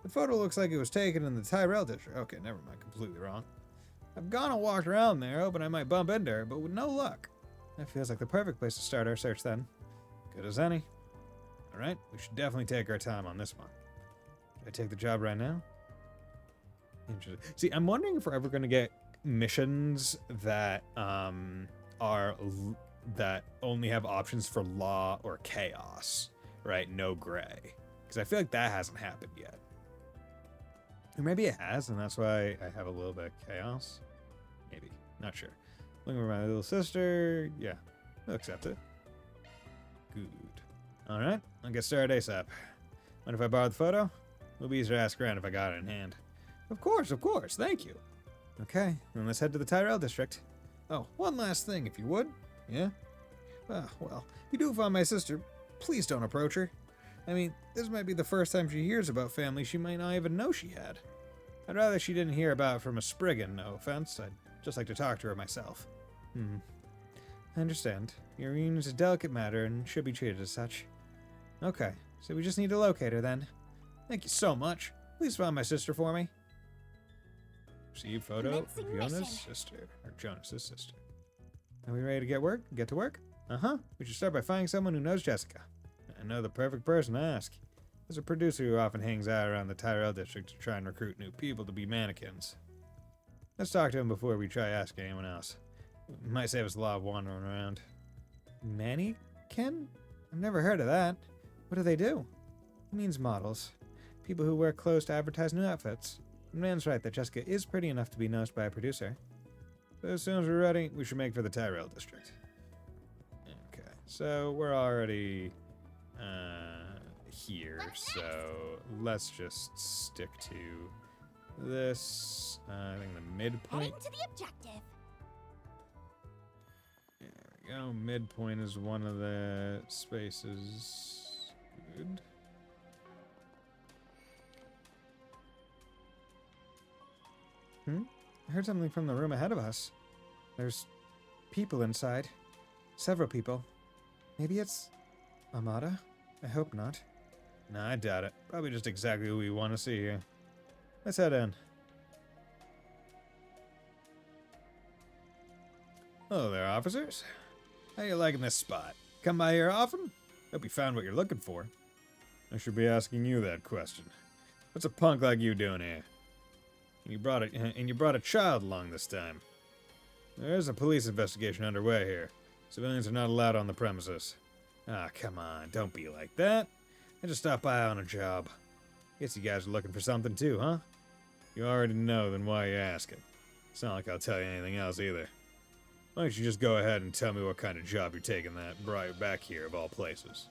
The photo looks like it was taken in the Tyrell district. Okay, never mind, completely wrong. I've gone and walked around there, hoping I might bump into her, but with no luck. That feels like the perfect place to start our search then. Good as any. Alright, we should definitely take our time on this one. Should I take the job right now? Interesting. See, I'm wondering if we're ever going to get missions that that only have options for law or chaos, right? No gray. Because I feel like that hasn't happened yet. Or maybe it has, and that's why I have a little bit of chaos. Maybe. Not sure. Looking for my little sister. Yeah. I'll accept it. Good. Alright. I'll get started ASAP. Mind if I borrow the photo? It'll be easier to ask around if I got it in hand. Of course. Thank you. Okay, then let's head to the Tyrell district. Oh, one last thing, if you would. Yeah? Well, if you do find my sister, please don't approach her. I mean, this might be the first time she hears about family she might not even know she had. I'd rather she didn't hear about it from a Spriggan, no offense. I'd just like to talk to her myself. I understand. Your reunion is a delicate matter and should be treated as such. Okay, so we just need to locate her then. Thank you so much. Please find my sister for me. Receive photo of Commencing Jonas' mission. sister. Or Jonas' sister. Are we ready to get to work? Uh-huh. We should start by finding someone who knows Jessica. I know the perfect person to ask. There's a producer who often hangs out around the Tyrell district to try and recruit new people to be mannequins. Let's talk to him before we try asking anyone else. It might save us a lot of wandering around. Mannequin? I've never heard of that. What do they do? It means models. People who wear clothes to advertise new outfits. The man's right that Jessica is pretty enough to be noticed by a producer. So as soon as we're ready, we should make for the Tyrell district. Okay, so we're already here, so let's just stick to this. I think the midpoint. Heading to the objective. There we go. Midpoint is one of the spaces. Good. I heard something from the room ahead of us. There's people inside. Several people. Maybe it's Amada? I hope not. Nah, I doubt it. Probably just exactly who we want to see here. Let's head in. Hello there, officers. How you liking this spot? Come by here often? Hope you found what you're looking for. I should be asking you that question. What's a punk like you doing here? And you brought a child along this time. There is a police investigation underway here. Civilians are not allowed on the premises. Ah, come on, don't be like that. I just stopped by on a job. Guess you guys are looking for something too, huh? You already know, then why are you asking? It's not like I'll tell you anything else either. Why don't you just go ahead and tell me what kind of job you're taking that brought you back here of all places?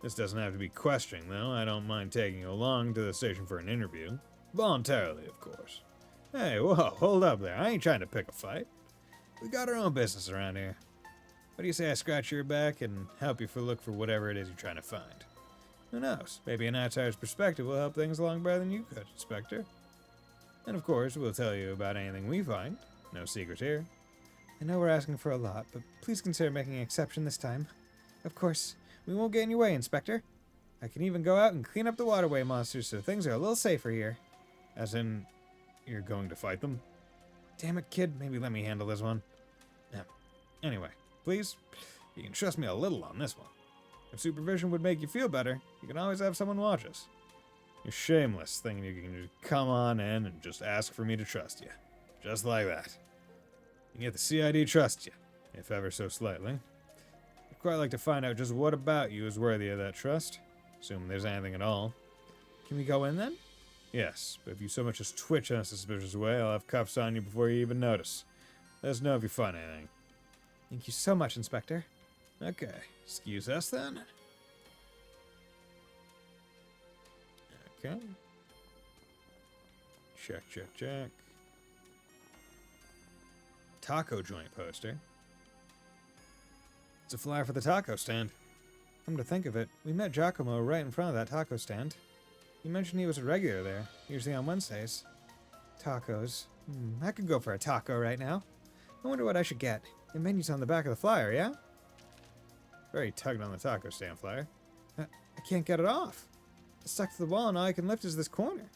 This doesn't have to be questioning, though. I don't mind taking you along to the station for an interview. Voluntarily, of course. Hey, whoa, hold up there. I ain't trying to pick a fight. We got our own business around here. What do you say I scratch your back and help you look for whatever it is you're trying to find? Who knows? Maybe an outsider's perspective will help things along better than you could, Inspector. And of course, we'll tell you about anything we find. No secrets here. I know we're asking for a lot, but please consider making an exception this time. Of course, we won't get in your way, Inspector. I can even go out and clean up the waterway monsters so things are a little safer here. As in, you're going to fight them? Damn it, kid. Maybe let me handle this one. Yeah. Anyway, please, you can trust me a little on this one. If supervision would make you feel better, you can always have someone watch us. You're shameless, thinking you can just come on in and just ask for me to trust you. Just like that. And yet the CID trusts you, if ever so slightly. I'd quite like to find out just what about you is worthy of that trust. Assuming there's anything at all. Can we go in then? Yes, but if you so much as twitch in a suspicious way, I'll have cuffs on you before you even notice. Let us know if you find anything. Thank you so much, Inspector. Okay, excuse us then. Okay. Check. Taco joint poster. It's a flyer for the taco stand. Come to think of it, we met Giacomo right in front of that taco stand. He mentioned he was a regular there, usually on Wednesdays. Tacos. I could go for a taco right now. I wonder what I should get. The menu's on the back of the flyer, yeah? Very tugged on the taco stand flyer. I can't get it off. It's stuck to the wall and all I can lift is this corner.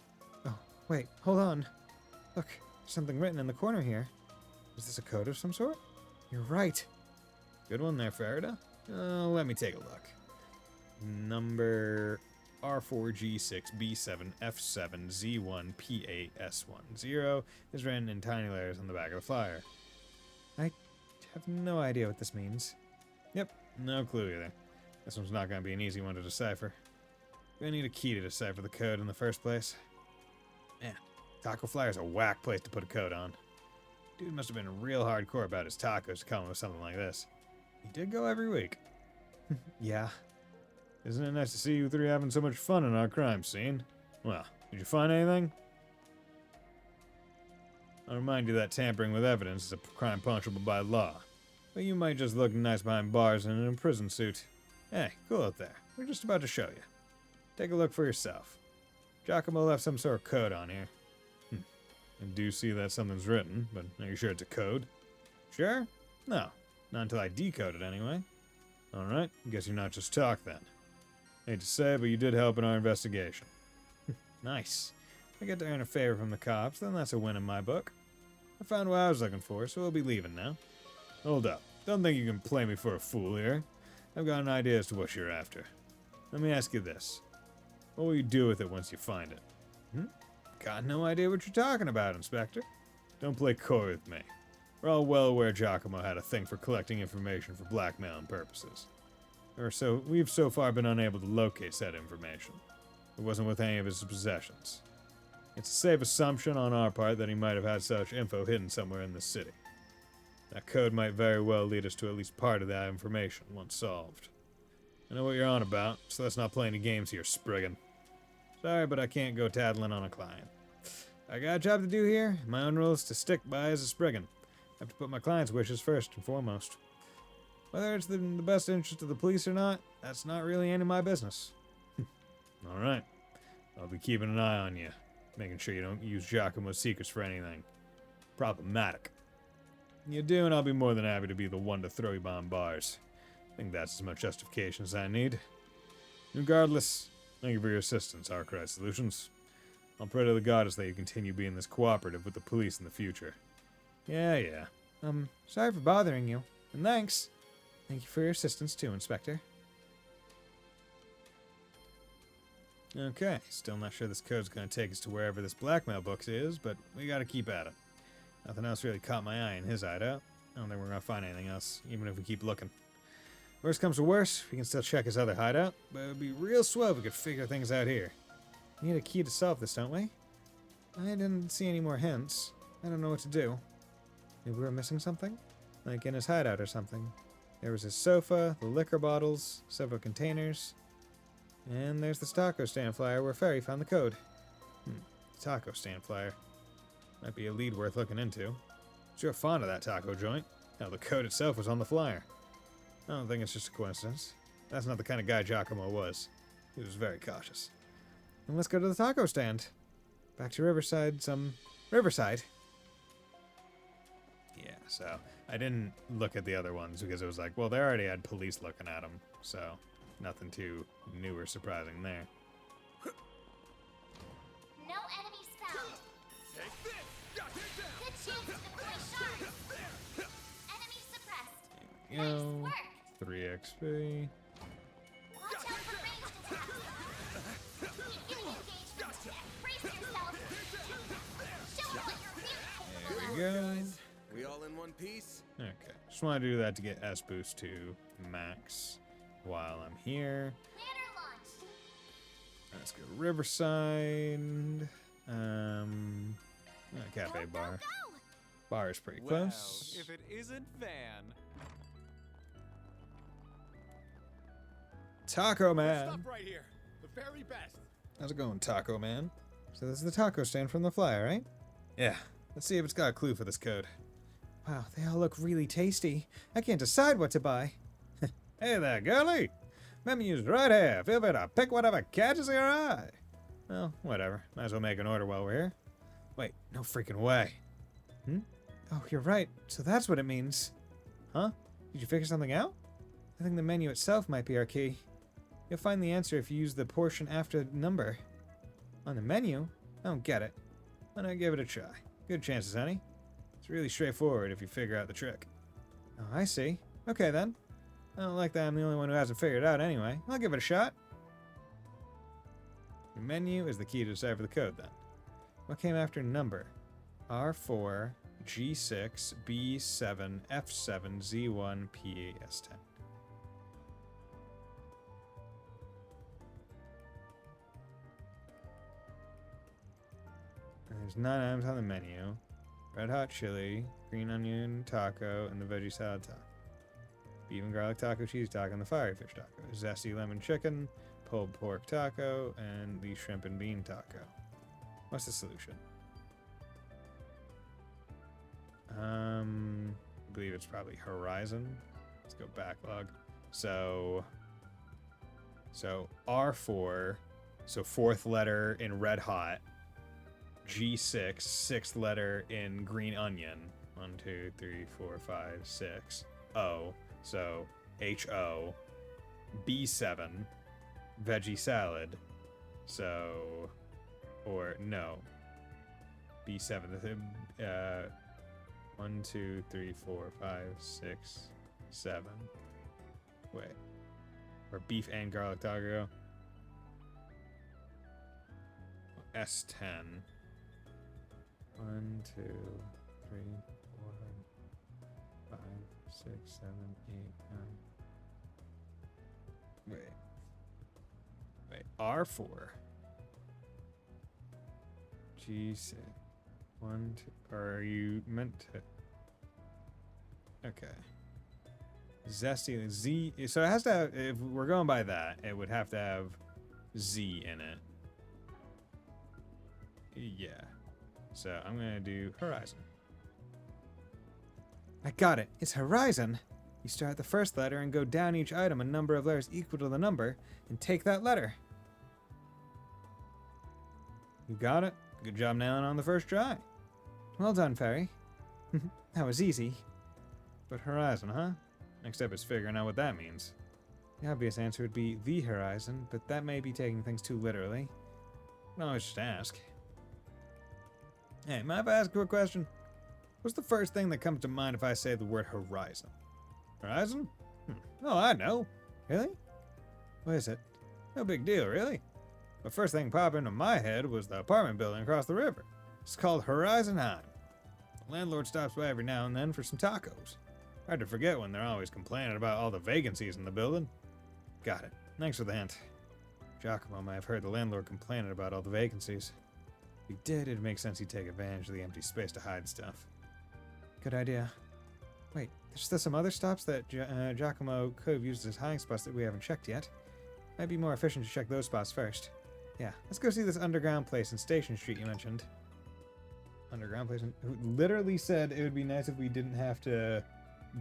Oh, wait, hold on. Look, there's something written in the corner here. Is this a code of some sort? You're right. Good one there, Farida. Let me take a look. Number R4G6B7F7Z1PAS10 is written in tiny letters on the back of the flyer. I have no idea what this means. Yep, no clue either. This one's not going to be an easy one to decipher. We need a key to decipher the code in the first place. Man, taco flyer's a whack place to put a code on. Dude must have been real hardcore about his tacos to come up with something like this. He did go every week. Yeah. Isn't it nice to see you three having so much fun in our crime scene? Well, did you find anything? I'll remind you that tampering with evidence is a crime punishable by law. But you might just look nice behind bars and in a prison suit. Hey, cool out there. We're just about to show you. Take a look for yourself. Giacomo left some sort of code on here. I do see that something's written, but are you sure it's a code? Sure? No. Not until I decode it, anyway. Alright, guess you're not just talk, then. Hate to say, but you did help in our investigation. Nice. I get to earn a favor from the cops, then that's a win in my book. I found what I was looking for, so we'll be leaving now. Hold up. Don't think you can play me for a fool here. I've got an idea as to what you're after. Let me ask you this. What will you do with it once you find it? Got no idea what you're talking about, Inspector. Don't play coy with me. We're all well aware Giacomo had a thing for collecting information for blackmailing purposes. We've so far been unable to locate said information. It wasn't with any of his possessions. It's a safe assumption on our part that he might have had such info hidden somewhere in the city. That code might very well lead us to at least part of that information once solved. I know what you're on about, so let's not play any games here, Spriggan. Sorry, but I can't go tattling on a client. I got a job to do here. My own rules to stick by as a Spriggan. I have to put my client's wishes first and foremost. Whether it's in the best interest of the police or not, that's not really any of my business. Alright. I'll be keeping an eye on you, making sure you don't use Giacomo's secrets for anything problematic. You do, and I'll be more than happy to be the one to throw you behind bars. I think that's as much justification as I need. Regardless, thank you for your assistance, Arkwright Solutions. I'll pray to the goddess that you continue being this cooperative with the police in the future. Yeah. Sorry for bothering you, and thanks. Thank you for your assistance too, Inspector. Okay, still not sure this code's gonna take us to wherever this blackmail book is, but we gotta keep at it. Nothing else really caught my eye in his hideout. I don't think we're gonna find anything else, even if we keep looking. Worst comes to worst, we can still check his other hideout, but it would be real swell if we could figure things out here. We need a key to solve this, don't we? I didn't see any more hints. I don't know what to do. Maybe we're missing something? Like in his hideout or something. There was his sofa, the liquor bottles, several containers, and there's the taco stand flyer where Ferry found the code. Taco stand flyer. Might be a lead worth looking into. Sure fond of that taco joint. Hell, the code itself was on the flyer. I don't think it's just a coincidence. That's not the kind of guy Giacomo was. He was very cautious. And let's go to the taco stand. Back to Riverside, Riverside. Yeah, so I didn't look at the other ones because it was like, well, they already had police looking at them, so nothing too new or surprising there. No enemies found. Take this! Got him down! Good chance to deploy sharks. Enemy suppressed. There we go. Nice work. 3 XP. Watch out for ranged attacks. Keep getting engagement. Brace yourself. Show them what you're really There we go. We all in one piece? Okay, just want to do that to get S boost to max while I'm here. Banner launch. Let's go Riverside. Cafe bar. Go. Bar is pretty Well, close. if it isn't Van. Taco Man. Stop right here. The very best. How's it going, Taco Man? So this is the taco stand from the flyer, right? Yeah. Let's see if it's got a clue for this code. Wow, they all look really tasty. I can't decide what to buy. Hey there, girlie. Menu's right here. Feel free to pick whatever catches your eye. Well, whatever. Might as well make an order while we're here. Wait, no freaking way. Oh, you're right. So that's what it means. Huh? Did you figure something out? I think the menu itself might be our key. You'll find the answer if you use the portion after number. On the menu? I don't get it. Why not give it a try? Good chances, honey. It's really straightforward if you figure out the trick. Oh, I see. Okay, then. I don't like that I'm the only one who hasn't figured it out anyway. I'll give it a shot. Your menu is the key to decipher the code, then. What came after number? R4, G6, B7, F7, Z1, P8, S10. There's 9 items on the menu. Red hot chili, green onion taco, and the veggie salad taco. Beef and garlic taco, cheese taco, and the fiery fish taco. Zesty lemon chicken, pulled pork taco, and the shrimp and bean taco. What's the solution? I believe it's probably Horizon. Let's go backlog. So R4, so 4th letter in red hot. G6, sixth letter in green onion. 1, 2, 3, 4, 5, 6. O. So H-O. B7. Veggie salad. So, or no. B7. 1, 2, 3, 4, 5, 6, 7. Wait. Or beef and garlic taco. S10. 1, 2, 3, 4, 5, 6, 7, 8, 9. Wait. R4. G6. 1, 2. Are you meant to? Okay. Zesty Z. So it has to have, if we're going by that, it would have to have Z in it. Yeah. So I'm going to do Horizon. I got it. It's Horizon. You start the first letter and go down each item a number of letters equal to the number and take that letter. You got it. Good job nailing on the first try. Well done, Fairy. That was easy. But Horizon, huh? Next step is figuring out what that means. The obvious answer would be the horizon, but that may be taking things too literally. You can always just ask. Hey, mind if I ask you a question? What's the first thing that comes to mind if I say the word horizon? Horizon? Oh, I know. Really? What is it? No big deal, really. The first thing popped into my head was the apartment building across the river. It's called Horizon High. The landlord stops by every now and then for some tacos. Hard to forget when they're always complaining about all the vacancies in the building. Got it. Thanks for the hint. Giacomo may have heard the landlord complaining about all the vacancies. If he did, it'd make sense he'd take advantage of the empty space to hide stuff. Good idea. Wait, there's still some other stops that Giacomo could have used as hiding spots that we haven't checked yet. Might be more efficient to check those spots first. Yeah, let's go see this underground place in Station Street you mentioned. Underground place? Who literally said it would be nice if we didn't have to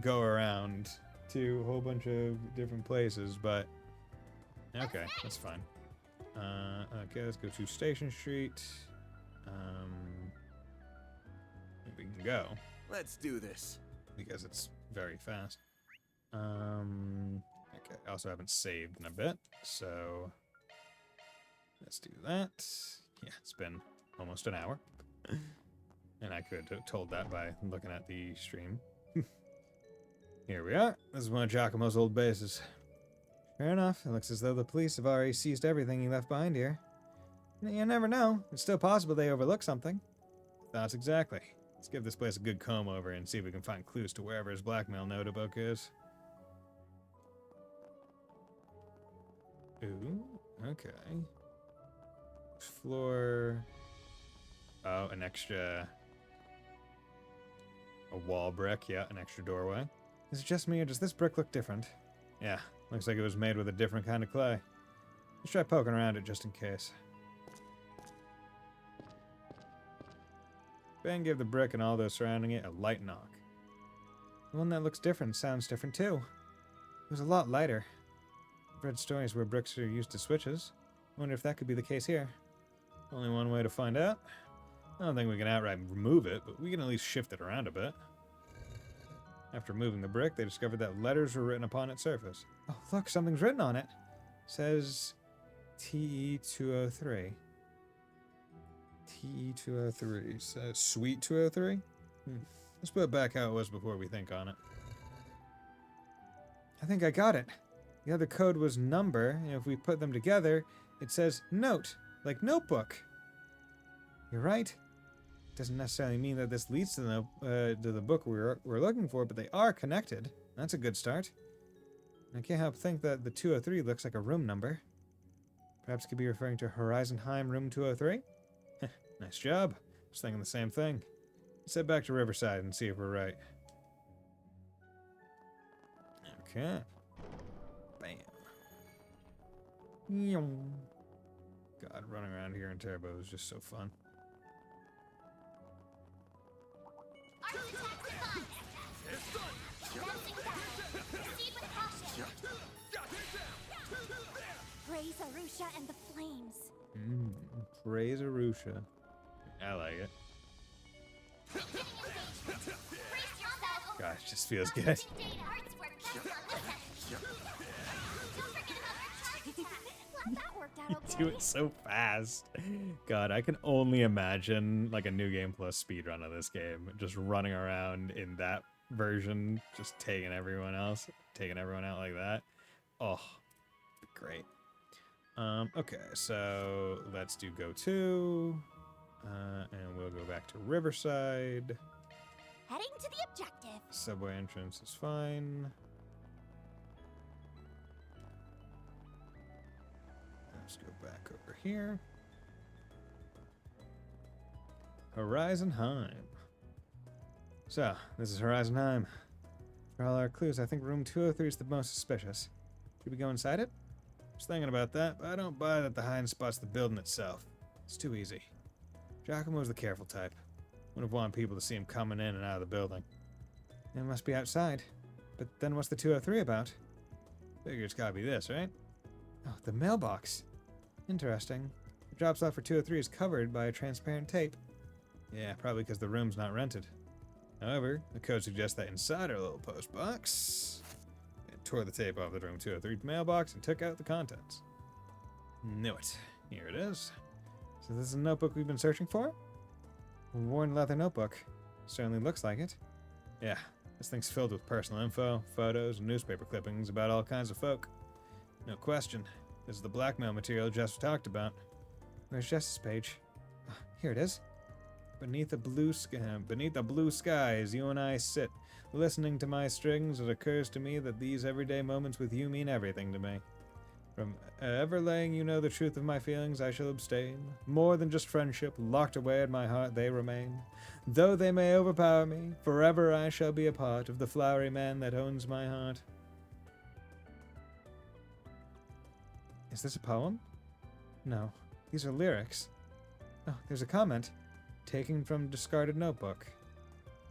go around to a whole bunch of different places, but okay, that's fine. Okay, let's go to Station Street. We can go. Let's do this. Because it's very fast. Okay, I also haven't saved in a bit, so let's do that. Yeah, it's been almost an hour. And I could have told that by looking at the stream. Here we are. This is one of Giacomo's old bases. Fair enough. It looks as though the police have already seized everything he left behind here. You never know. It's still possible they overlooked something. Thoughts exactly. Let's give this place a good comb over and see if we can find clues to wherever his blackmail notebook is. Ooh, okay. Floor. Oh, an extra. A wall brick, yeah, an extra doorway. Is it just me, or does this brick look different? Yeah, looks like it was made with a different kind of clay. Let's try poking around it just in case. Ben gave the brick and all those surrounding it a light knock. The one that looks different sounds different too. It was a lot lighter. I've read stories where bricks are used as switches. I wonder if that could be the case here. Only one way to find out. I don't think we can outright remove it, but we can at least shift it around a bit. After moving the brick, they discovered that letters were written upon its surface. Oh, look, something's written on it. It says TE203. TE203. Says Sweet 203? Let's put it back how it was before we think on it. I think I got it. The other code was number, and if we put them together, it says note, like notebook. You're right. Doesn't necessarily mean that this leads to the book we're looking for, but they are connected. That's a good start. I can't help think that the 203 looks like a room number. Perhaps it could be referring to Horizonheim room 203? Nice job. I was thinking the same thing. Let's head back to Riverside and see if we're right. Okay. Bam. God, running around here in Turbo is just so fun. Praise Arusha and the flames. Praise Arusha I like it. Beginning engagement. Brace yourself. Gosh, just feels good. Data. Arts work best on this end. Don't forget about our charge attack. Glad that worked out okay. Do it so fast. God, I can only imagine like a New Game Plus speedrun of this game. Just running around in that version, just taking everyone out like that. Oh, great. Okay, so let's do go to, and we'll go back to Riverside. Heading to the objective. Subway entrance is fine. Let's go back over here. Horizonheim. So, this is Horizonheim. For all our clues, I think room 203 is the most suspicious. Should we go inside it? I was thinking about that, but I don't buy that the hind spot's the building itself. It's too easy. Giacomo's the careful type. Wouldn't have wanted people to see him coming in and out of the building. It must be outside. But then what's the 203 about? Figure it's gotta be this, right? Oh, the mailbox. Interesting. The drop slot for 203 is covered by a transparent tape. Yeah, probably because the room's not rented. However, the code suggests that inside our little post box, it tore the tape off the room 203 mailbox and took out the contents. Knew it. Here it is. So this is a notebook we've been searching for? A worn leather notebook. Certainly looks like it. Yeah, this thing's filled with personal info, photos, and newspaper clippings about all kinds of folk. No question. This is the blackmail material Jess talked about. Where's Jess's page? Here it is. Beneath the blue skies, you and I sit. Listening to my strings, it occurs to me that these everyday moments with you mean everything to me. From ever letting you know the truth of my feelings, I shall abstain. More than just friendship, locked away in my heart they remain. Though they may overpower me, forever I shall be a part of the flowery man that owns my heart. Is this a poem? No, these are lyrics. Oh, there's a comment. Taken from discarded notebook.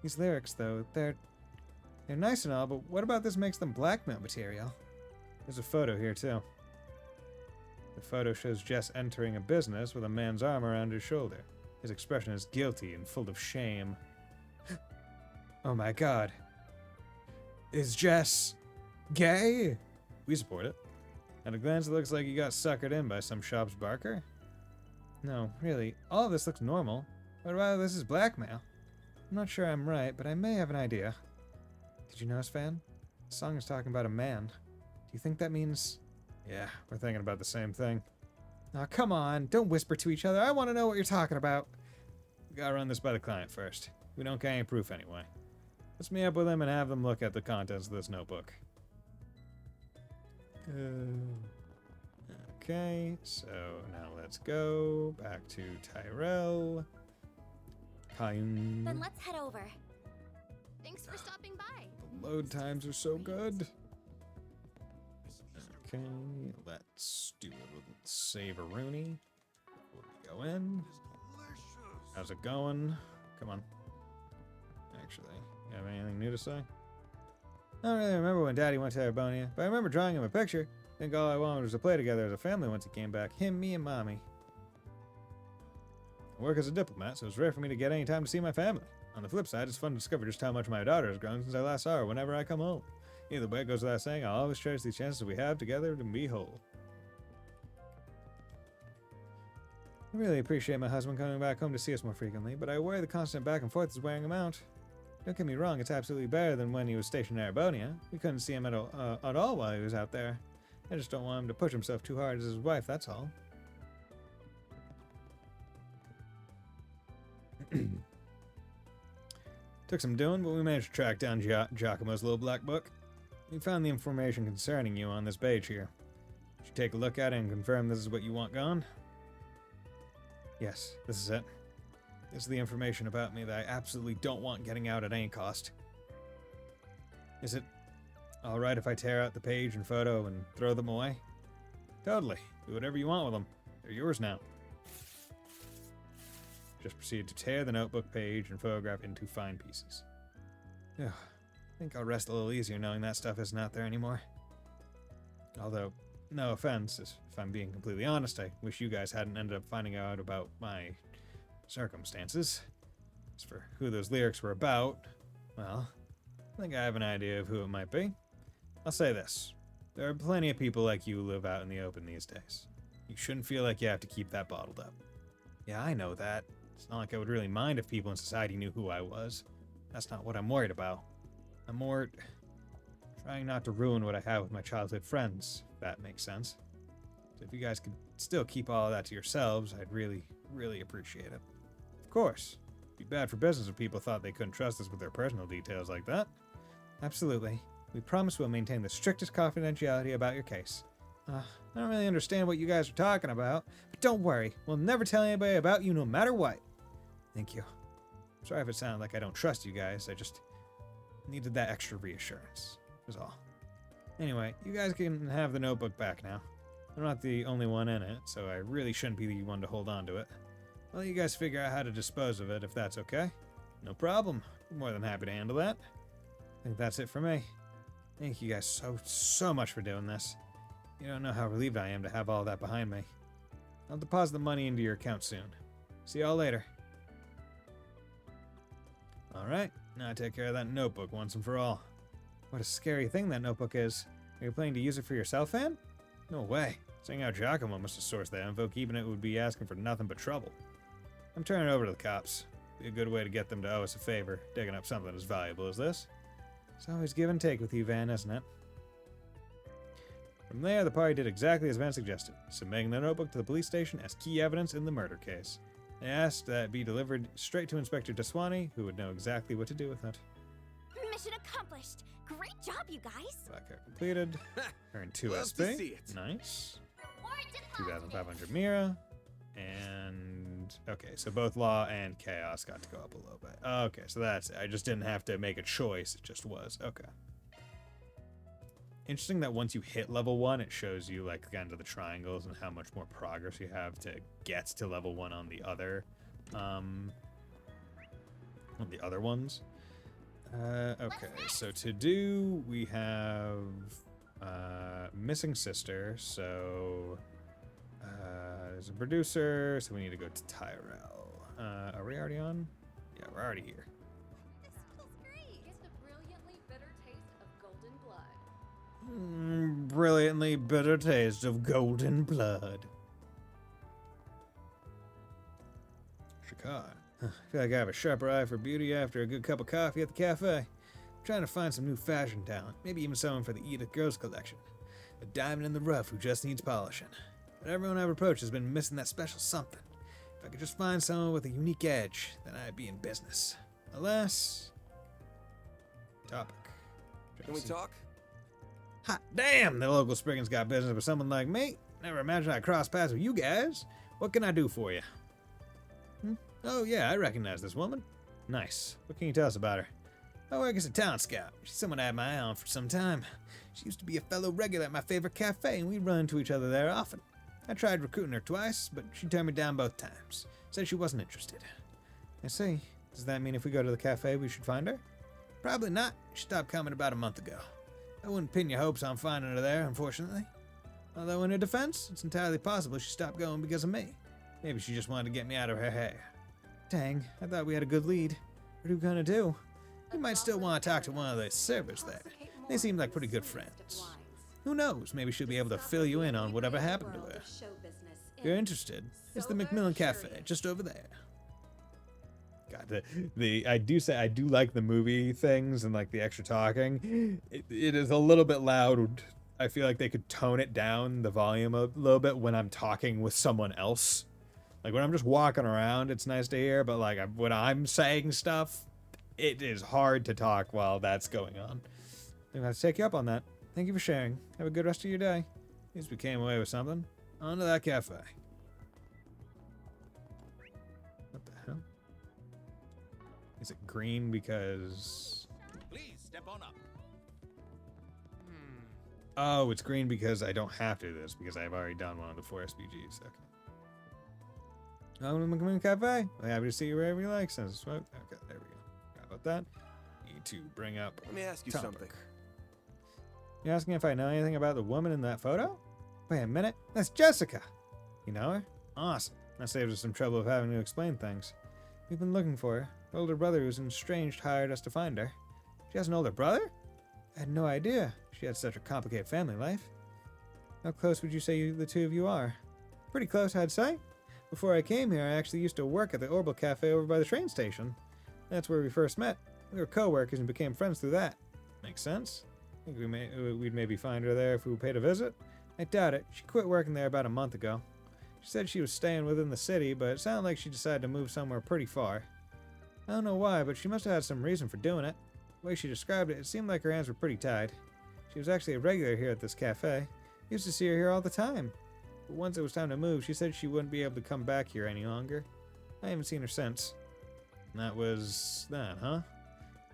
These lyrics, though, they're nice and all, but what about this makes them blackmail material? There's a photo here, too. The photo shows Jess entering a business with a man's arm around his shoulder. His expression is guilty and full of shame. Oh my god. Is Jess gay? We support it. At a glance, it looks like you got suckered in by some shop's barker. No, really, all of this looks normal. But rather, this is blackmail. I'm not sure I'm right, but I may have an idea. Did you notice, Van? The song is talking about a man. Do you think that means... Yeah, we're thinking about the same thing. Aw, come on, don't whisper to each other. I want to know what you're talking about. We gotta run this by the client first. We don't get any proof anyway. Let's meet up with them and have them look at the contents of this notebook. Okay, so now let's go back to Tyrell. Then let's head over. Thanks for stopping by. The load times are so good. Okay, let's do a little save-a-rooney before we go in. How's it going? Come on. Actually, you have anything new to say? I don't really remember when Daddy went to Arbonia, but I remember drawing him a picture. I think all I wanted was to play together as a family once he came back. Him, me, and Mommy. I work as a diplomat, so it's rare for me to get any time to see my family. On the flip side, it's fun to discover just how much my daughter has grown since I last saw her whenever I come home. Either way, it goes without saying, I'll always cherish these chances we have together to be whole. I really appreciate my husband coming back home to see us more frequently, but I worry the constant back and forth is wearing him out. Don't get me wrong, it's absolutely better than when he was stationed in Arbonia. We couldn't see him at all while he was out there. I just don't want him to push himself too hard as his wife, that's all. Took some doing, but we managed to track down Giacomo's little black book. We found the information concerning you on this page here. Should you take a look at it and confirm this is what you want gone? Yes, this is it. This is the information about me that I absolutely don't want getting out at any cost. Is it alright if I tear out the page and photo and throw them away? Totally. Do whatever you want with them. They're yours now. Just proceed to tear the notebook page and photograph into fine pieces. Ugh, I think I'll rest a little easier knowing that stuff isn't out there anymore. Although, no offense, if I'm being completely honest, I wish you guys hadn't ended up finding out about my circumstances. As for who those lyrics were about, well, I think I have an idea of who it might be. I'll say this. There are plenty of people like you who live out in the open these days. You shouldn't feel like you have to keep that bottled up. Yeah, I know that. It's not like I would really mind if people in society knew who I was. That's not what I'm worried about. I'm more trying not to ruin what I have with my childhood friends, if that makes sense. So if you guys could still keep all of that to yourselves, I'd really, really appreciate it. Of course, it'd be bad for business if people thought they couldn't trust us with their personal details like that. Absolutely. We promise we'll maintain the strictest confidentiality about your case. I don't really understand what you guys are talking about, but don't worry, we'll never tell anybody about you no matter what. Thank you. Sorry if it sounded like I don't trust you guys, I just needed that extra reassurance, was all. Anyway, you guys can have the notebook back now. I'm not the only one in it, so I really shouldn't be the one to hold on to it. I'll let you guys figure out how to dispose of it if that's okay. No problem. I'm more than happy to handle that. I think that's it for me. Thank you guys so much for doing this. You don't know how relieved I am to have all that behind me. I'll deposit the money into your account soon. See y'all later. Alright, now take care of that notebook once and for all. What a scary thing that notebook is. Are you planning to use it for yourself, Anne? No way. Seeing how Giacomo must have sourced that info, keeping it would be asking for nothing but trouble. I'm turning it over to the cops. Be a good way to get them to owe us a favor, digging up something as valuable as this. It's always give and take with you, Van, isn't it? From there, the party did exactly as Van suggested, submitting the notebook to the police station as key evidence in the murder case. They asked that it be delivered straight to Inspector Daswani, who would know exactly what to do with it. Mission accomplished. Great job, you guys. Black card completed. Earned 2 Love SP. to see it. Nice. Reward deposited. 2,500 Mira. And okay, so both Law and Chaos got to go up a little bit. Okay, so that's it. I just didn't have to make a choice. It just was. Okay. Interesting that once you hit level 1, it shows you like kind of the triangles and how much more progress you have to get to level 1 on the other ones. Okay, so to do, we have missing sister, so there's a producer, so we need to go to Tyrell. Are we already on? Yeah, we're already here. This feels great. Get the brilliantly bitter taste of golden blood. Brilliantly bitter taste of golden blood. Shakar. I feel like I have a sharper eye for beauty after a good cup of coffee at the cafe. I'm trying to find some new fashion talent, maybe even someone for the Edith Girls collection. A diamond in the rough who just needs polishing. But everyone I've approached has been missing that special something. If I could just find someone with a unique edge, then I'd be in business. Alas... Topic. Can we talk? Hot damn, the local Spriggans got business with someone like me. Never imagined I'd cross paths with you guys. What can I do for you? Oh yeah, I recognize this woman. Nice. What can you tell us about her? I work as a talent scout. She's someone I had my eye on for some time. She used to be a fellow regular at my favorite cafe, and we'd run into each other there often. I tried recruiting her twice, but she turned me down both times. Said she wasn't interested. I see. Does that mean if we go to the cafe, we should find her? Probably not. She stopped coming about a month ago. I wouldn't pin your hopes on finding her there, unfortunately. Although in her defense, it's entirely possible she stopped going because of me. Maybe she just wanted to get me out of her hair. Dang, I thought we had a good lead. What are we gonna do? We might still want to talk to one of the servers there. They seem like pretty good friends. Who knows, maybe she'll be able to fill you in on whatever happened to her. If you're interested, it's the Macmillan Cafe, just over there. God, I do like the movie things and like the extra talking. It is a little bit loud. I feel like they could tone it down, the volume a little bit when I'm talking with someone else. Like when I'm just walking around, it's nice to hear, but like when I'm saying stuff, it is hard to talk while that's going on. I'm gonna take you up on that. Thank you for sharing. Have a good rest of your day. At least we came away with something. On to that cafe. What the hell? Is it green because... Please step on up. Oh, it's green because I don't have to do this because I've already done one of the 4 SPGs. Okay. Welcome to the Macmillan Cafe. I'm happy to see you wherever you like. Since smoke. Okay, there we go. Got about that. Need to bring up. Let me ask you topic. something. You asking if I know anything about the woman in that photo? Wait a minute. That's Jessica. You know her? Awesome. That saves us some trouble of having to explain things. We've been looking for her. Her older brother, who's estranged, hired us to find her. She has an older brother? I had no idea she had such a complicated family life. How close would you say the two of you are? Pretty close, I'd say. Before I came here, I actually used to work at the Orbital Cafe over by the train station. That's where we first met. We were co-workers and became friends through that. Makes sense. I think we'd maybe find her there if we paid a visit. I doubt it. She quit working there about a month ago. She said she was staying within the city, but it sounded like she decided to move somewhere pretty far. I don't know why, but she must have had some reason for doing it. The way she described it, it seemed like her hands were pretty tied. She was actually a regular here at this cafe. Used to see her here all the time. But once it was time to move, she said she wouldn't be able to come back here any longer. I haven't seen her since. And that was that, huh?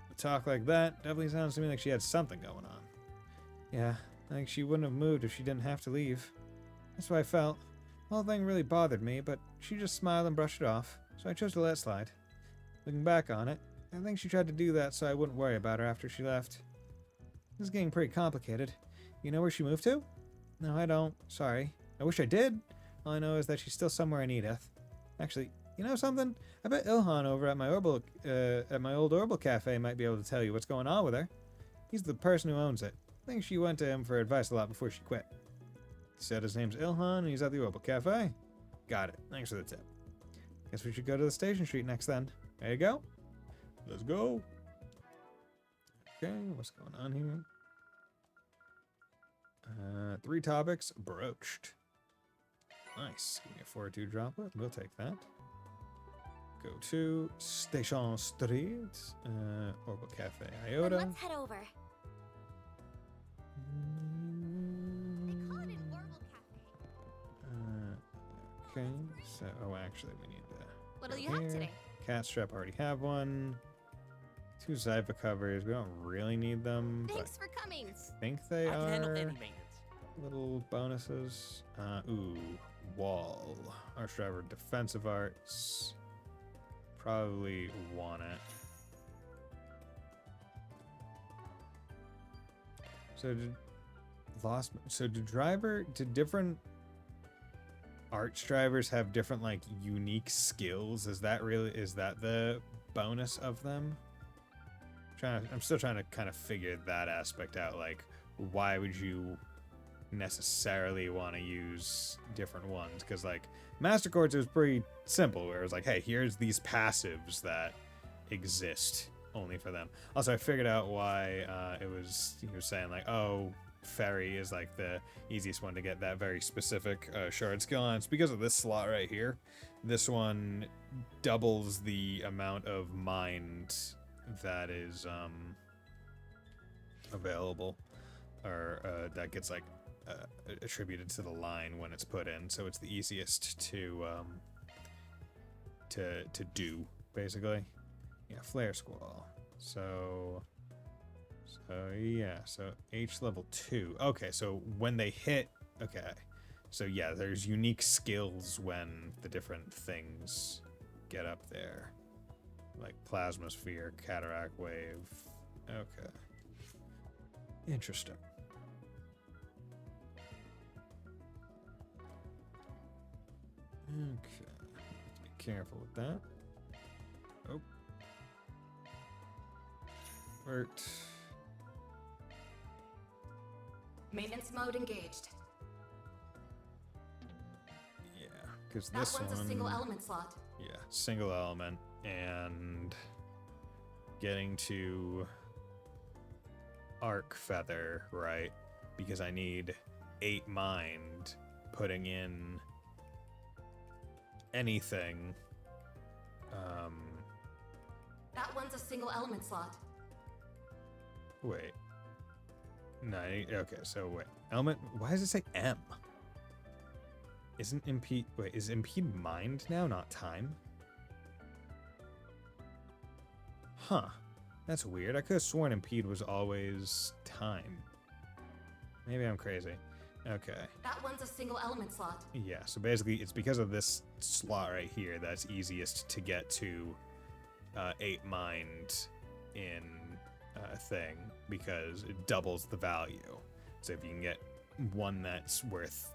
A talk like that definitely sounds to me like she had something going on. Yeah, I think she wouldn't have moved if she didn't have to leave. That's what I felt. The whole thing really bothered me, but she just smiled and brushed it off, so I chose to let it slide. Looking back on it, I think she tried to do that so I wouldn't worry about her after she left. This is getting pretty complicated. You know where she moved to? No, I don't. Sorry. I wish I did. All I know is that she's still somewhere in Edith. Actually, you know something? I bet Ilhan over at my old Orbital Cafe might be able to tell you what's going on with her. He's the person who owns it. I think she went to him for advice a lot before she quit. He said his name's Ilhan and he's at the Orbital Cafe. Got it. Thanks for the tip. Guess we should go to the station street next then. There you go. Let's go. Okay, what's going on here? 3 topics broached. Nice. Give me a fortitude droplet. We'll take that. Go to Station Street. Orbital Cafe Iota. Then let's head over. They call it an Orbital Cafe. Okay, so, oh, actually, we need to. What'll go you have here. today? Cat strap, already have one. 2 Zypha covers, we don't really need them, Thanks but for coming. I think they I can handle are any maintenance. little bonuses. Ooh, wall. Arch driver, defensive arts. Probably want it. So did different arch drivers have different like unique skills? Is that the bonus of them? I'm still trying to kind of figure that aspect out. Like, why would you necessarily want to use different ones? Because like Master Chords, it was pretty simple, where it was like, hey, here's these passives that exist only for them. Also, I figured out why he was saying like, oh, Ferry is like the easiest one to get that very specific shard skill on. It's because of this slot right here. This one doubles the amount of mind that is available, or that gets like attributed to the line when it's put in. So it's the easiest to do, basically. Yeah, Flare Squall. So yeah, so H level 2. Okay, so when they hit, okay. So yeah, there's unique skills when the different things get up there. Like Plasma Sphere, Cataract Wave. Okay. Interesting. Okay. Let's be careful with that. Oh. Alert. Maintenance mode engaged. Yeah, because That this one's one. a single element slot. Yeah, single element, and getting to Arc Feather, right? Because I need 8 mind, putting in anything. That one's a single element slot. Wait. No, okay, so wait. Element, why does it say M? Isn't impede, wait, is impede mind now, not time? Huh. That's weird. I could have sworn impede was always time. Maybe I'm crazy. Okay. That one's a single element slot. Yeah, so basically it's because of this slot right here that's easiest to get to 8 mind in a thing, because it doubles the value. So if you can get one that's worth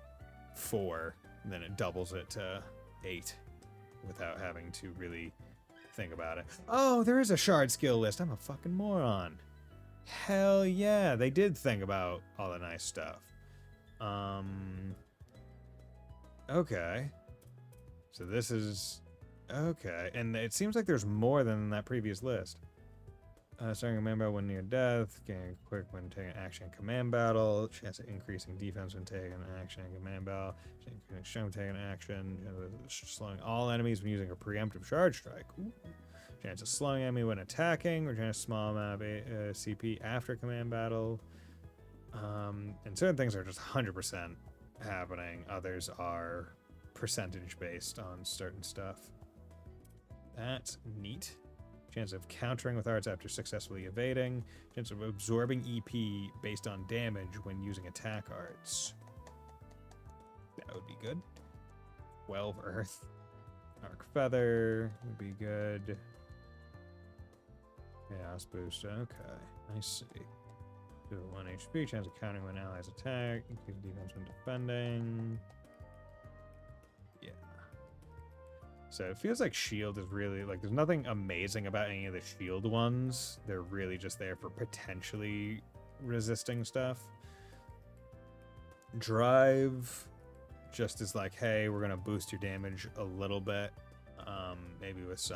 4, then it doubles it to 8 without having to really think about it. Oh, there is a shard skill list. I'm a fucking moron. Hell yeah, they did think about all the nice stuff. Okay. So this is... Okay, and it seems like there's more than that previous list. Starting command battle when near death, getting quick when taking action in command battle, chance of increasing defense when taking action in command battle, strength when taking action, slowing all enemies when using a preemptive charge strike. Ooh. Chance of slowing enemy when attacking, return a small amount of CP after command battle. And certain things are just 100% happening, others are percentage based on certain stuff. That's neat. Chance of countering with arts after successfully evading. Chance of absorbing EP based on damage when using attack arts. That would be good. 12 Earth. Arc Feather would be good. Chaos Boost. Okay, I see. Do 1 HP. Chance of countering when allies attack. Increase defense when defending. Yeah. So it feels like shield is really, like, there's nothing amazing about any of the shield ones. They're really just there for potentially resisting stuff. Drive just is like, hey, we're gonna boost your damage a little bit. Maybe with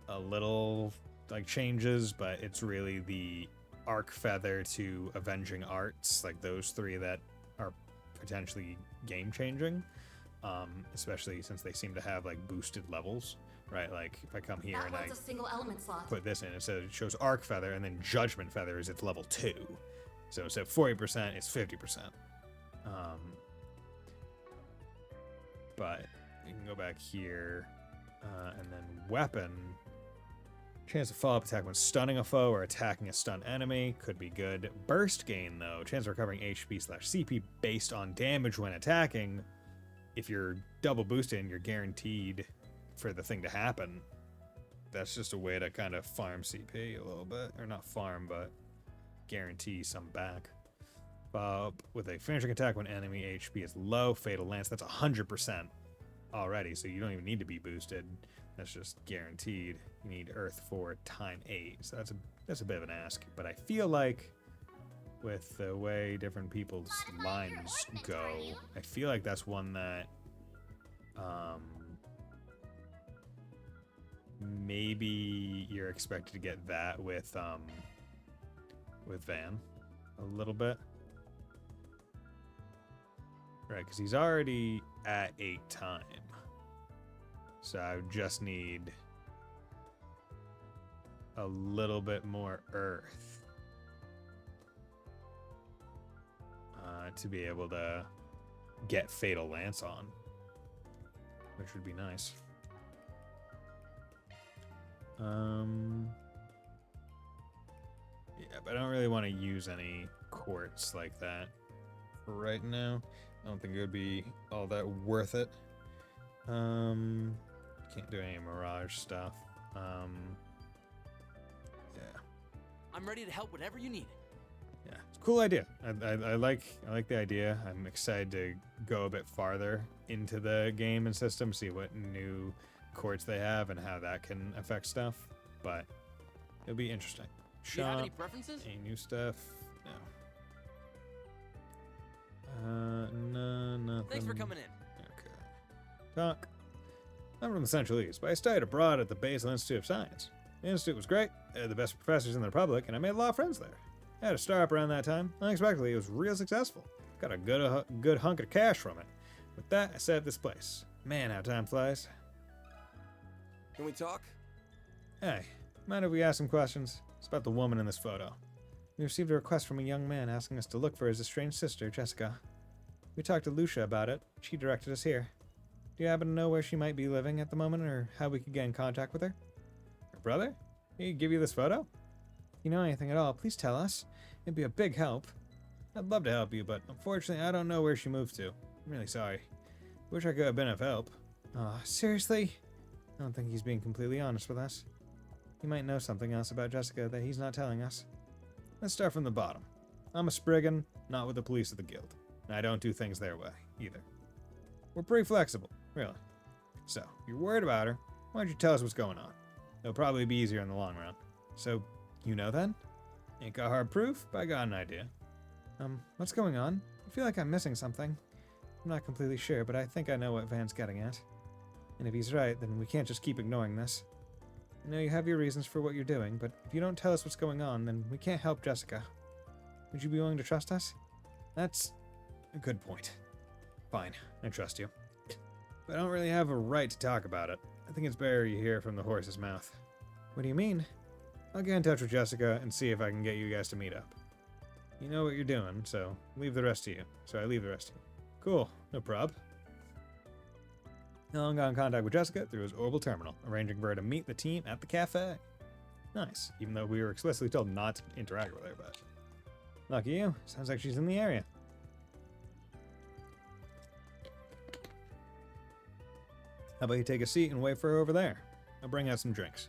a little like changes, but it's really the Arc Feather to Avenging Arts, like those three that are potentially game changing. Especially since they seem to have like boosted levels, right? Like if I come here and I a single element slot. put this in, it says it shows Arc Feather, and then Judgment Feather is its level 2. So instead of 40%, it's 50%. But you can go back here, and then Weapon. Chance of follow-up attack when stunning a foe or attacking a stunned enemy could be good. Burst gain though, chance of recovering HP/CP based on damage when attacking. If you're double boosted and you're guaranteed for the thing to happen, that's just a way to kind of farm CP a little bit. Or not farm, but guarantee some back. With a finishing attack when enemy HP is low, Fatal Lance, that's 100% already, so you don't even need to be boosted. That's just guaranteed. You need Earth 4 × 8, so that's a bit of an ask. But I feel like with the way different people's lines go, I feel like that's one that maybe you're expected to get that with Van a little bit, right? Because he's already at 8 time, so I just need a little bit more Earth to be able to get Fatal Lance on, which would be nice. Yeah, but I don't really want to use any quartz like that for right now. I don't think it would be all that worth it. Can't do any Mirage stuff. Yeah. I'm ready to help whatever you need. Yeah, it's a cool idea. I like the idea. I'm excited to go a bit farther into the game and system, see what new quartz they have and how that can affect stuff. But it'll be interesting. Do you have any Shop, preferences? any new stuff? No. No, nothing. Thanks for coming in. Okay. Talk. I'm from the Central East, but I studied abroad at the Bison Institute of Science. The institute was great. They had the best professors in the Republic, and I made a lot of friends there. I had a startup around that time. Unexpectedly, it was real successful. Got a good hunk of cash from it. With that, I set up this place. Man, how time flies. Can we talk? Hey, mind if we ask some questions? It's about the woman in this photo. We received a request from a young man asking us to look for his estranged sister, Jessica. We talked to Lucia about it. She directed us here. Do you happen to know where she might be living at the moment, or how we could get in contact with her? Her brother? He give you this photo? If you know anything at all, please tell us. It'd be a big help. I'd love to help you, but unfortunately, I don't know where she moved to. I'm really sorry. Wish I could have been of help. Seriously? I don't think he's being completely honest with us. He might know something else about Jessica that he's not telling us. Let's start from the bottom. I'm a Spriggan, not with the police of the guild. And I don't do things their way, either. We're pretty flexible, really. So, if you're worried about her, why don't you tell us what's going on? It'll probably be easier in the long run. So, you know then? Ain't got hard proof, but I got an idea. What's going on? I feel like I'm missing something. I'm not completely sure, but I think I know what Van's getting at. And if he's right, then we can't just keep ignoring this. I know you have your reasons for what you're doing, but if you don't tell us what's going on, then we can't help Jessica. Would you be willing to trust us? That's a good point. Fine, I trust you. But I don't really have a right to talk about it. I think it's better you hear from the horse's mouth. What do you mean? I'll get in touch with Jessica and see if I can get you guys to meet up. You know what you're doing, so leave the rest to you. So I leave the rest to you. Cool, no prob. Alan got in contact with Jessica through his orbital terminal, arranging for her to meet the team at the cafe. Nice, even though we were explicitly told not to interact with her, but... Lucky you, sounds like she's in the area. How about you take a seat and wait for her over there? I'll bring out some drinks.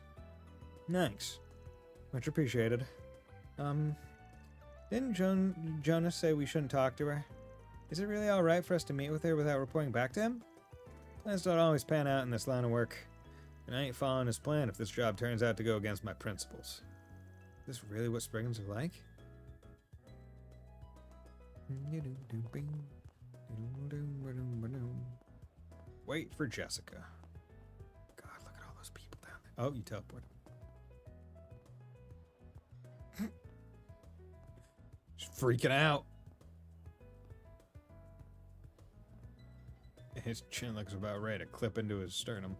Nice. Much appreciated. Didn't Jonas say we shouldn't talk to her? Is it really alright for us to meet with her without reporting back to him? Plans don't always pan out in this line of work, and I ain't following his plan if this job turns out to go against my principles. Is this really what Spriggans are like? Wait for Jessica. God, look at all those people down there. Oh, you teleported. She's freaking out. His chin looks about ready to clip into his sternum.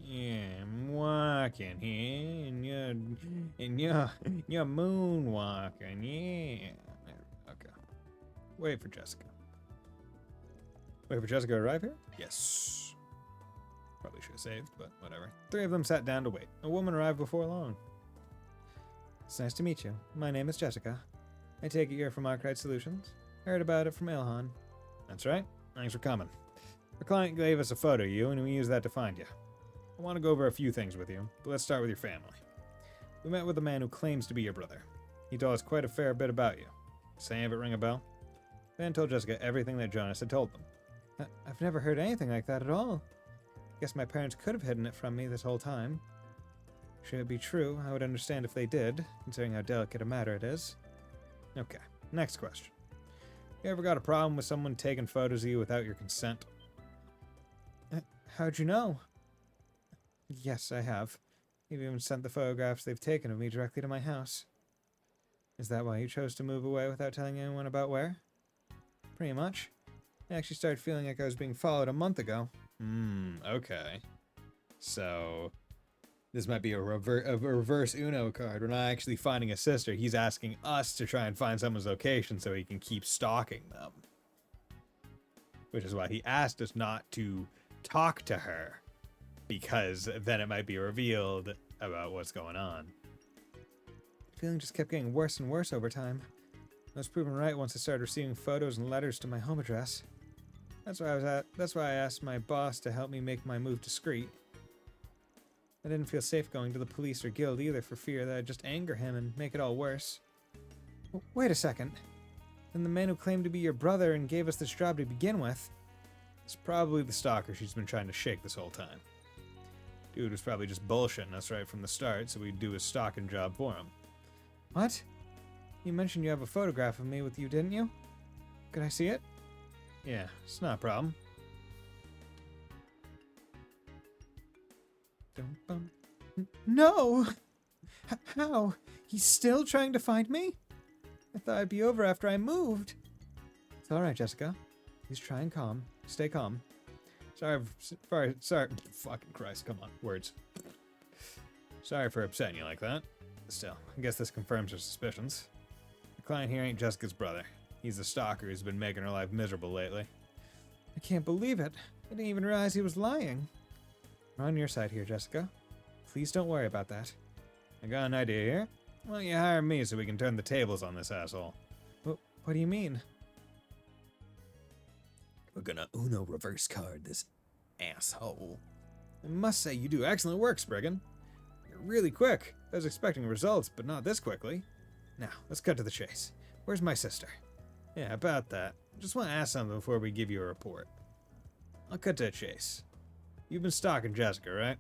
Yeah, I'm walking here, and you're moonwalking, yeah. Okay. Wait for Jessica. Wait for Jessica to arrive here? Yes. Probably should have saved, but whatever. Three of them sat down to wait. A woman arrived before long. It's nice to meet you. My name is Jessica. I take it you're from Arkwright Solutions. Heard about it from Ilhan. That's right. Thanks for coming. Our client gave us a photo of you, and we used that to find you. I want to go over a few things with you, but let's start with your family. We met with a man who claims to be your brother. He told us quite a fair bit about you. Does any of it ring a bell? Van told Jessica everything that Jonas had told them. I've never heard anything like that at all. Guess my parents could have hidden it from me this whole time. Should it be true, I would understand if they did, considering how delicate a matter it is. Okay, next question. You ever got a problem with someone taking photos of you without your consent? How'd you know? Yes, I have. You've even sent the photographs they've taken of me directly to my house. Is that why you chose to move away without telling anyone about where? Pretty much. I actually started feeling like I was being followed a month ago. Okay. So, this might be a reverse Uno card. We're not actually finding a sister. He's asking us to try and find someone's location so he can keep stalking them. Which is why he asked us not to talk to her. Because then it might be revealed about what's going on. The feeling just kept getting worse and worse over time. I was proven right once I started receiving photos and letters to my home address. That's why I asked my boss to help me make my move discreet. I didn't feel safe going to the police or guild either for fear that I'd just anger him and make it all worse. Wait a second. Then the man who claimed to be your brother and gave us this job to begin with is probably the stalker she's been trying to shake this whole time. Dude was probably just bullshitting us right from the start so we'd do his stalking job for him. What? You mentioned you have a photograph of me with you, didn't you? Could I see it? Yeah, it's not a problem. No! How? He's still trying to find me? I thought I'd be over after I moved. It's alright, Jessica. Please try and calm. Stay calm. Sorry. Fucking Christ, come on. Words. Sorry for upsetting you like that. Still, I guess this confirms her suspicions. The client here ain't Jessica's brother. He's the stalker who's been making her life miserable lately. I can't believe it. I didn't even realize he was lying. We're on your side here, Jessica. Please don't worry about that. I got an idea here. Why don't you hire me so we can turn the tables on this asshole? What do you mean? We're gonna Uno reverse card this asshole. I must say you do excellent work, Spriggan. You're really quick. I was expecting results, but not this quickly. Now, let's cut to the chase. Where's my sister? Yeah, about that. Just want to ask something before we give you a report. I'll cut to the chase. You've been stalking Jessica, right?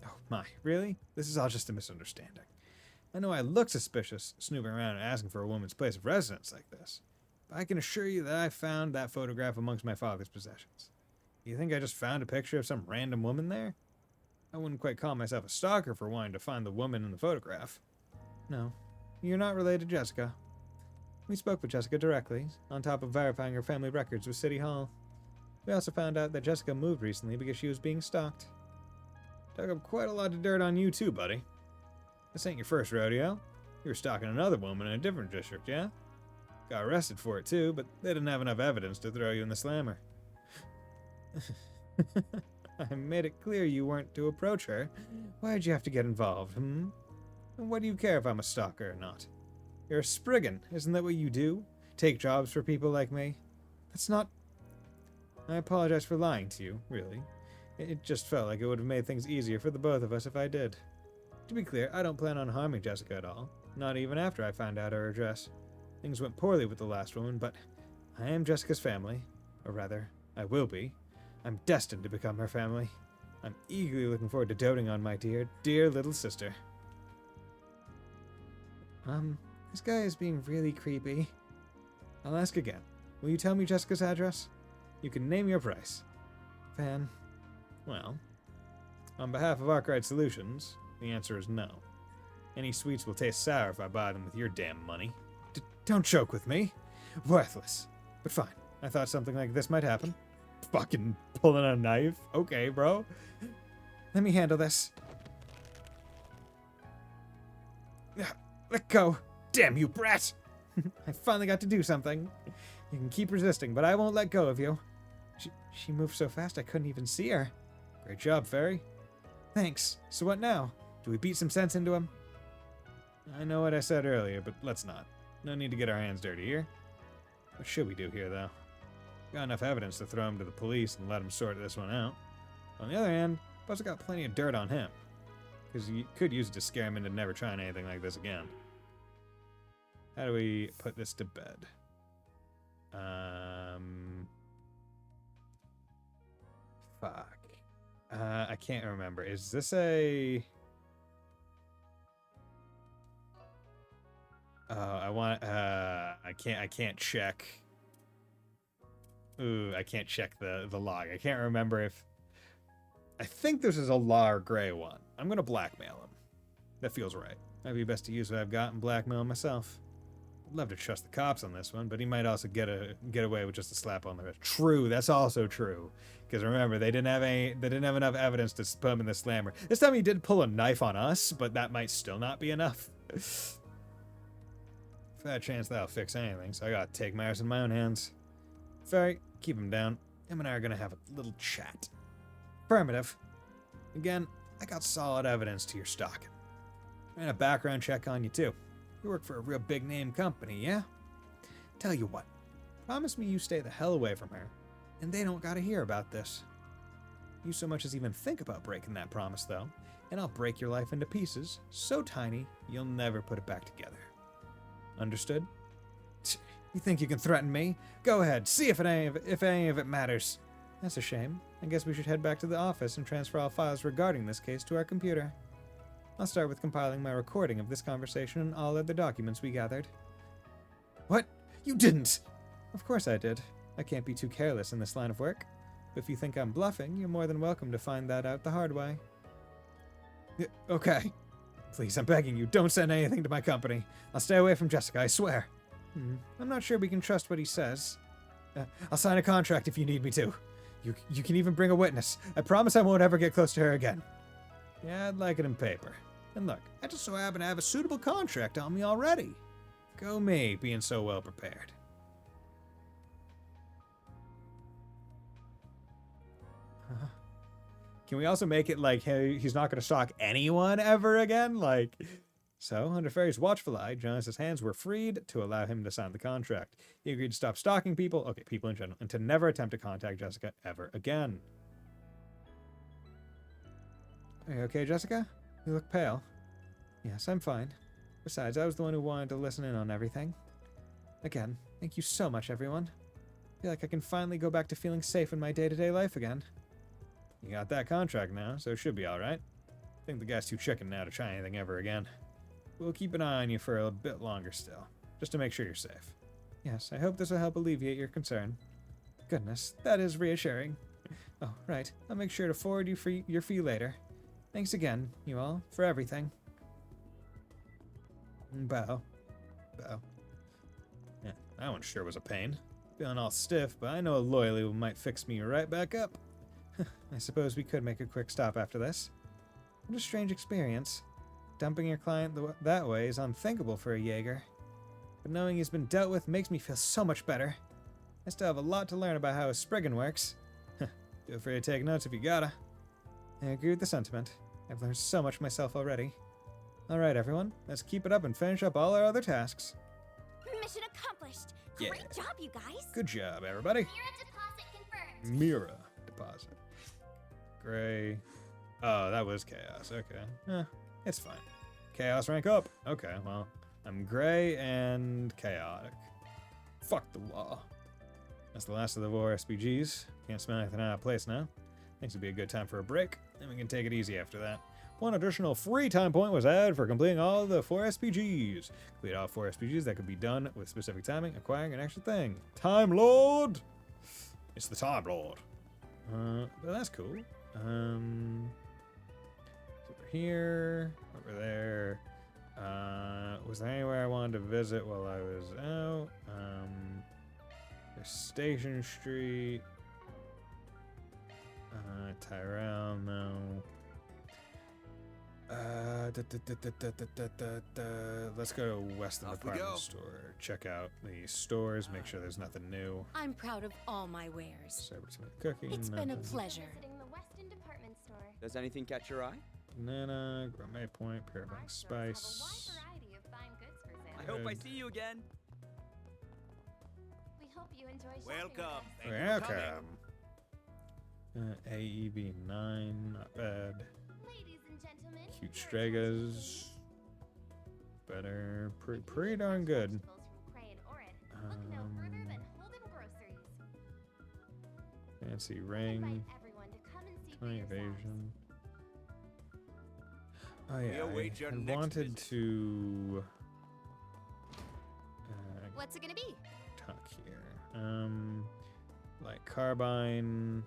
Oh my, really? This is all just a misunderstanding. I know I look suspicious snooping around and asking for a woman's place of residence like this, but I can assure you that I found that photograph amongst my father's possessions. You think I just found a picture of some random woman there? I wouldn't quite call myself a stalker for wanting to find the woman in the photograph. No, you're not related to Jessica. We spoke with Jessica directly, on top of verifying her family records with City Hall. We also found out that Jessica moved recently because she was being stalked. Dug up quite a lot of dirt on you too, buddy. This ain't your first rodeo. You were stalking another woman in a different district, yeah? Got arrested for it too, but they didn't have enough evidence to throw you in the slammer. I made it clear you weren't to approach her. Why'd you have to get involved, And what do you care if I'm a stalker or not? You're a Spriggan, isn't that what you do? Take jobs for people like me? That's not... I apologize for lying to you, really. It just felt like it would have made things easier for the both of us if I did. To be clear, I don't plan on harming Jessica at all. Not even after I found out her address. Things went poorly with the last woman, but I am Jessica's family. Or rather, I will be. I'm destined to become her family. I'm eagerly looking forward to doting on my dear, dear little sister. This guy is being really creepy. I'll ask again. Will you tell me Jessica's address? You can name your price. Van. Well, on behalf of Arkwright Solutions, the answer is no. Any sweets will taste sour if I buy them with your damn money. Don't joke with me. Worthless. But fine. I thought something like this might happen. Fucking pulling a knife? Okay, bro. Let me handle this. Let go. Damn you, brat! I finally got to do something. You can keep resisting, but I won't let go of you. She moved so fast I couldn't even see her. Great job, Fairy. Thanks. So what now? Do we beat some sense into him? I know what I said earlier, but let's not. No need to get our hands dirty here. What should we do here, though? Got enough evidence to throw him to the police and let him sort this one out. On the other hand, Buzz got plenty of dirt on him. Because you could use it to scare him into never trying anything like this again. How do we put this to bed? Fuck. I can't remember. Is this a... I can't check. Ooh, I can't check the log. I can't remember if... I think this is a law or gray one. I'm gonna blackmail him. That feels right. Might be best to use what I've got and blackmail him myself. I'd love to trust the cops on this one, but he might also get away with just a slap on the wrist. True, that's also true. Because remember, they didn't have enough evidence to put him in the slammer. This time he did pull a knife on us, but that might still not be enough. Fat chance that'll fix anything, so I gotta take matters in my own hands. Fairy, keep him down. Him and I are gonna have a little chat. Affirmative. Again, I got solid evidence to your stalking. Ran a background check on you too. You work for a real big name company, yeah? Tell you what, promise me you stay the hell away from her, and they don't gotta hear about this. You so much as even think about breaking that promise though, and I'll break your life into pieces so tiny you'll never put it back together. Understood? You think you can threaten me? Go ahead, see if any of it matters. That's a shame. I guess we should head back to the office and transfer all files regarding this case to our computer. I'll start with compiling my recording of this conversation and all other documents we gathered. What? You didn't! Of course I did. I can't be too careless in this line of work. But if you think I'm bluffing, you're more than welcome to find that out the hard way. Okay. Please, I'm begging you, don't send anything to my company. I'll stay away from Jessica, I swear. I'm not sure we can trust what he says. I'll sign a contract if you need me to. You can even bring a witness. I promise I won't ever get close to her again. Yeah, I'd like it in paper. And look, I just so happen to have a suitable contract on me already. Go me, being so well prepared. Can we also make it like, hey, he's not going to stalk anyone ever again? Like, so, under Fairy's watchful eye, Jonas's hands were freed to allow him to sign the contract. He agreed to stop stalking people, people in general, and to never attempt to contact Jessica ever again. Are you okay, Jessica? You look pale. Yes, I'm fine. Besides, I was the one who wanted to listen in on everything. Again, thank you so much, everyone. feel like I can finally go back to feeling safe in my day-to-day life again. You got that contract now, so it should be alright. I think the guy's too chicken now to try anything ever again. We'll keep an eye on you for a bit longer still, just to make sure you're safe. Yes, I hope this will help alleviate your concern. Goodness, that is reassuring. Oh, right. I'll make sure to forward you your fee later. Thanks again, you all, for everything. Bow. Bow. Yeah, that one sure was a pain. Feeling all stiff, but I know a loyally might fix me right back up. I suppose we could make a quick stop after this. What a strange experience. Dumping your client that way is unthinkable for a Jaeger. But knowing he's been dealt with makes me feel so much better. I still have a lot to learn about how a Spriggan works. Feel free to take notes if you gotta. I agree with the sentiment. I've learned so much myself already. Alright everyone, let's keep it up and finish up all our other tasks. Mission accomplished. Yeah. Great job, you guys. Good job, everybody. Mira deposit confirmed. Mira deposit. Gray. Oh, that was chaos. Okay. It's fine. Chaos rank up. Okay, well, I'm gray and chaotic. Fuck the law. That's the last of the 4 SPGs. Can't smell anything out of place now. Thinks it'd be a good time for a break, then we can take it easy after that. One additional free time point was added for completing all the 4 SPGs. Complete all 4 SPGs that could be done with specific timing, acquiring an extra thing. Time Lord! It's the Time Lord. Well, that's cool. Over here, over there. Was there anywhere I wanted to visit while I was out? There's Station Street. Tyrell, no. Let's go to Weston Off we Department go. Store. Check out the stores, make sure there's nothing new. I'm proud of all my wares. Cybertonic cooking. It's been a nothing. pleasure. Visiting the Weston department store. Does anything catch your eye? Banana, gourmet point, Our parabank stores spice. have a wide variety of fine goods for sale. I hope I Good. see you again. We hope you enjoy shopping with Welcome. us. Thank you for coming. Welcome. AEB 9, not bad. Ladies and gentlemen, Cute your attention, Stregas. Better. Pretty darn good. vegetables from Cray and Orin. Look no further than Holden Groceries. Fancy We ring. invite everyone to come and see for 20 yourselves. evasion. Oh We yeah, await your I next wanted visit. to What's it gonna be? talk here. Like carbine.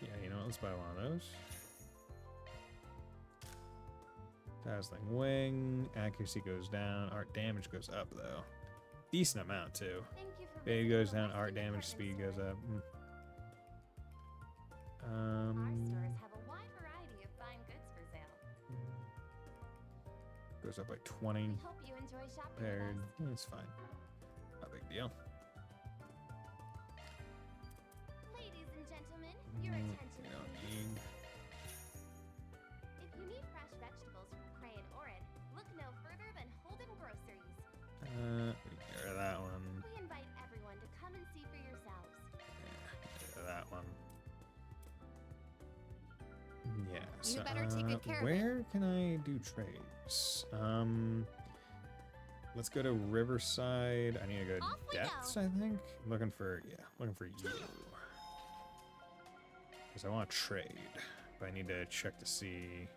Yeah, you know what? Let's buy one of those. Dazzling wing. Accuracy goes down. Art damage goes up though. Decent amount too. Thank you for Speed visiting goes the down. Weston Art damage. department Speed store. goes up. Our stores have a wide variety of fine goods for sale. Goes up by 20. We hope you enjoy shopping Paired. with us. It's fine. Not a big deal. Ladies and gentlemen, your Mm, attention you don't please. need. If you need fresh vegetables from Cray and Orin, look no further than Holden Groceries. We can get rid of that one. We invite everyone to come and see for yourselves. Get rid of that one. Yeah. You better take good care of it. Where can I do trades? Let's go to Riverside. I need to go Off to we Depths, go. I think. Looking for you. Because I want to trade. But I need to check to see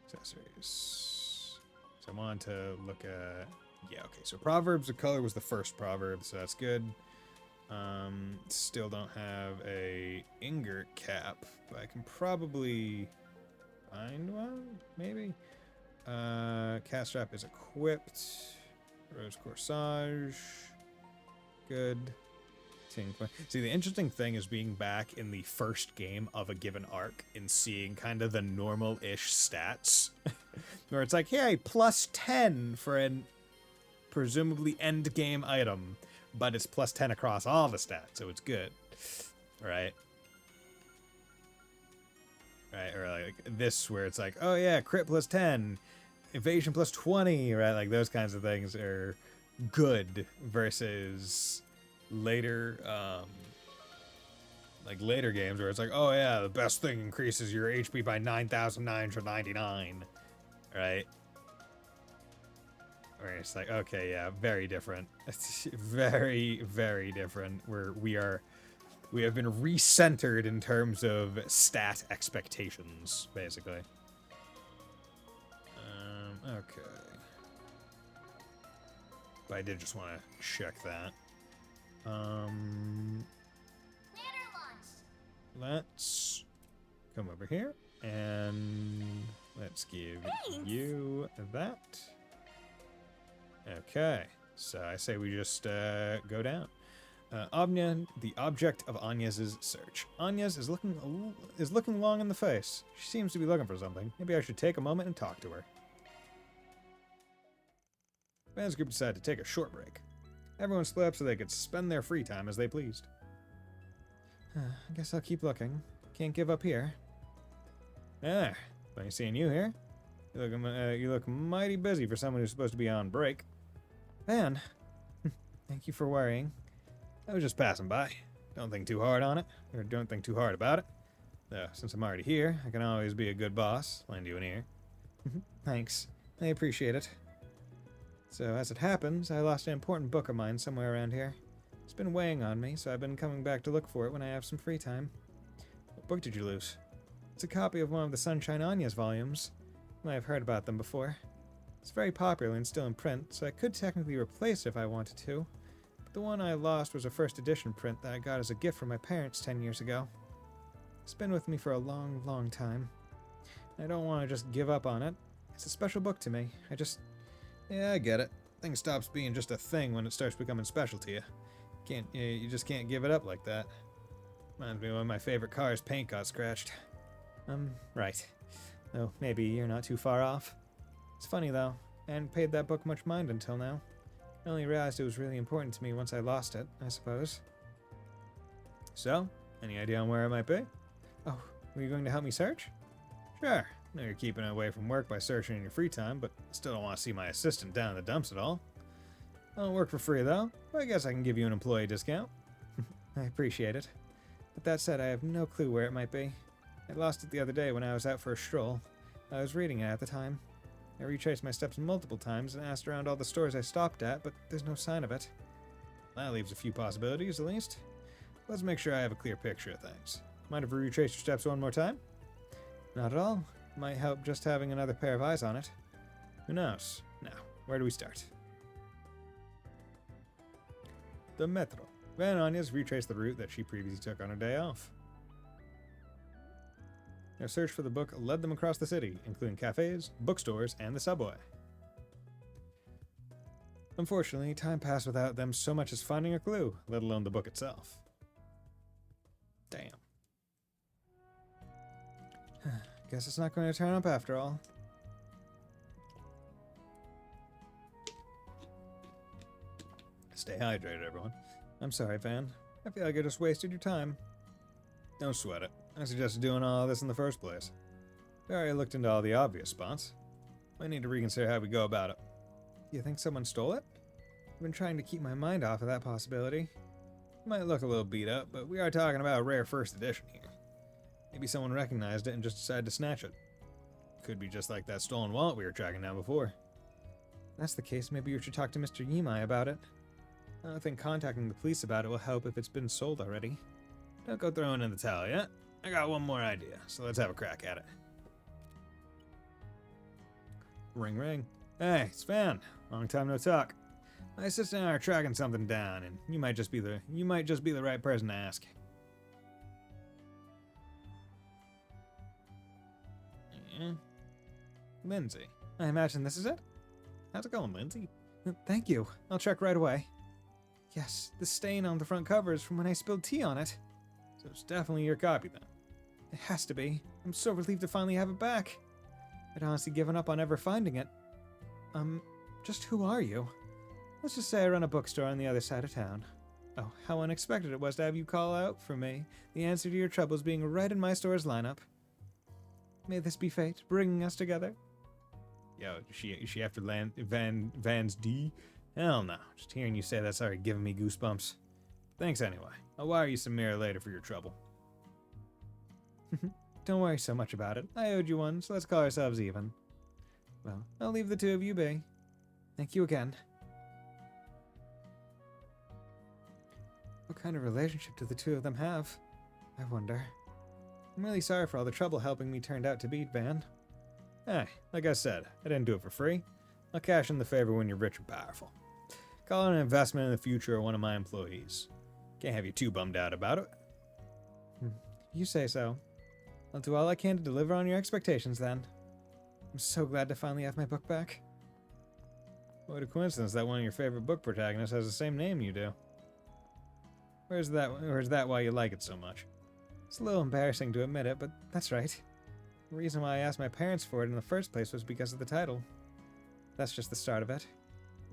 accessories. So I wanted to look at, yeah, okay. So Proverbs of Color was the first proverb, so that's good. Still don't have a Ingert cap, but I can probably find one, maybe. Cat strap is equipped. Rose corsage, good. See, the interesting thing is being back in the first game of a given arc and seeing kind of the normal-ish stats, where it's like, hey, plus 10 for an presumably end game item, but it's plus 10 across all the stats, so it's good, right? Right, or like this, where it's like, oh yeah, crit plus 10, evasion plus 20, right? Like those kinds of things are good versus later, like later games where it's like, oh yeah, the best thing increases your HP by 9,999, right? Where it's like, okay, yeah, very different. It's very, very different. We have been recentered in terms of stat expectations, basically. Okay. But I did just want to check that. Planner launch. Let's come over here and let's give you that. Okay, so I say we just go down. Anya, the object of Anya's search. Anya's is looking long in the face. She seems to be looking for something. Maybe I should take a moment and talk to her. Van's group decided to take a short break. Everyone split up so they could spend their free time as they pleased. I guess I'll keep looking. Can't give up here. Ah, funny seeing you here. You look mighty busy for someone who's supposed to be on break. Van, thank you for worrying. I was just passing by. Don't think too hard on it, or don't think too hard about it. Since I'm already here, I can always be a good boss. Lend you an ear. Thanks. I appreciate it. So, as it happens, I lost an important book of mine somewhere around here. It's been weighing on me, so I've been coming back to look for it when I have some free time. What book did you lose? It's a copy of one of the Sunshine Anya's volumes. You might have heard about them before. It's very popular and still in print, so I could technically replace it if I wanted to. But the one I lost was a first edition print that I got as a gift from my parents 10 years ago. It's been with me for a long, long time. I don't want to just give up on it. It's a special book to me. Yeah, I get it. Thing stops being just a thing when it starts becoming special to you. You just can't give it up like that. Reminds me of when my favorite car's paint got scratched. Right. Oh, maybe you're not too far off. It's funny though, I hadn't paid that book much mind until now. I only realized it was really important to me once I lost it, I suppose. So, any idea on where it might be? Oh, were you going to help me search? Sure. I know you're keeping away from work by searching in your free time, but I still don't want to see my assistant down in the dumps at all. I don't work for free though, but I guess I can give you an employee discount. I appreciate it. But that said, I have no clue where it might be. I lost it the other day when I was out for a stroll. I was reading it at the time. I retraced my steps multiple times and asked around all the stores I stopped at, but there's no sign of it. That leaves a few possibilities, at least. Let's make sure I have a clear picture of things. Mind if we retrace your steps one more time? Not at all. Might help just having another pair of eyes on it. Who knows? Now, where do we start? The metro. Van Anya's retraced the route that she previously took on her day off. Their search for the book led them across the city, including cafes, bookstores, and the subway. Unfortunately, time passed without them so much as finding a clue, let alone the book itself. Damn. Guess it's not going to turn up after all. Stay hydrated, everyone. I'm sorry, Van. I feel like I just wasted your time. Don't sweat it. I suggested doing all this in the first place. We already looked into all the obvious spots. Might need to reconsider how we go about it. Do you think someone stole it? I've been trying to keep my mind off of that possibility. It might look a little beat up, but we are talking about a rare first edition here. Maybe someone recognized it and just decided to snatch it. Could be just like that stolen wallet we were tracking down before. If that's the case, maybe you should talk to Mr. Yimai about it. I don't think contacting the police about it will help if it's been sold already. Don't go throwing in the towel yet. I got one more idea, so let's have a crack at it. Ring ring. Hey, it's Van. Long time no talk. My assistant and I are tracking something down, and you might just be the right person to ask. Yeah. Lindsay. I imagine this is it? How's it going, Lindsay? Thank you. I'll check right away. Yes, the stain on the front cover is from when I spilled tea on it. So it's definitely your copy then. It has to be. I'm so relieved to finally have it back. I'd honestly given up on ever finding it. Just who are you? Let's just say I run a bookstore on the other side of town. Oh, how unexpected it was to have you call out for me, the answer to your troubles being right in my store's lineup. May this be fate, bringing us together. Yo, is she after Van's D? Hell no. Just hearing you say that's already giving me goosebumps. Thanks anyway. I'll wire you some mirror later for your trouble. Don't worry so much about it. I owed you one, so let's call ourselves even. Well, I'll leave the two of you be. Thank you again. What kind of relationship do the two of them have? I wonder. I'm really sorry for all the trouble helping me turned out to beat Van. Hey, like I said, I didn't do it for free. I'll cash in the favor when you're rich and powerful. Call it an investment in the future of one of my employees. Can't have you too bummed out about it. You say so. I'll do all I can to deliver on your expectations then. I'm so glad to finally have my book back. What a coincidence that one of your favorite book protagonists has the same name you do. Or is that why you like it so much? It's a little embarrassing to admit it, but that's right. The reason why I asked my parents for it in the first place was because of the title. That's just the start of it.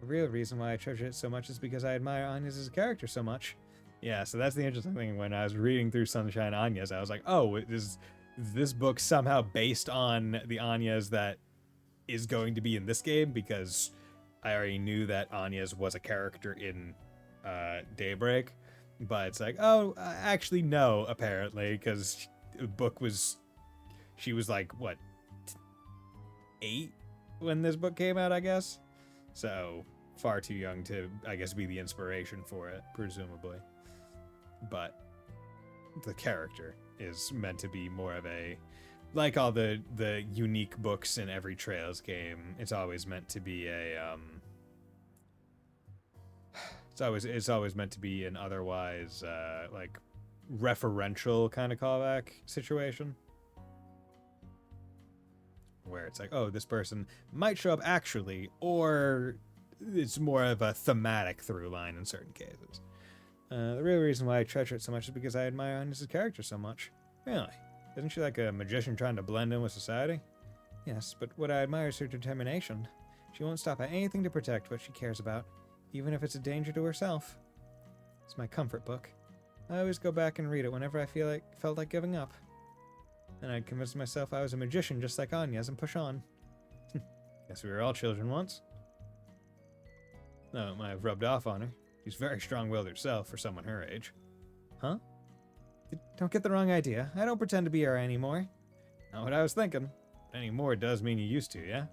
The real reason why I treasure it so much is because I admire Anya's as a character so much. Yeah, so that's the interesting thing. When I was reading through Sunshine Anya's, I was like, oh, is this book somehow based on the Anya's that is going to be in this game? Because I already knew that Anya's was a character in Daybreak. But it's like, oh, actually, no, apparently, because the book was... She was like, what, 8 when this book came out, I guess? So, far too young to, I guess, be the inspiration for it, presumably. But the character is meant to be more of a... Like all the unique books in every Trails game, it's always meant to be a... It's always meant to be an otherwise, like, referential kind of callback situation. Where it's like, oh, this person might show up actually, or it's more of a thematic through line in certain cases. The real reason why I treasure it so much is because I admire Anya's character so much. Really? Isn't she like a magician trying to blend in with society? Yes, but what I admire is her determination. She won't stop at anything to protect what she cares about, even if it's a danger to herself. It's my comfort book. I always go back and read it whenever I felt like giving up. And I'd convince myself I was a magician just like Anya's and push on. Guess we were all children once. No, it might have rubbed off on her. She's very strong-willed herself for someone her age. Huh? Don't get the wrong idea. I don't pretend to be her anymore. Not what I was thinking. Anymore does mean you used to, yeah?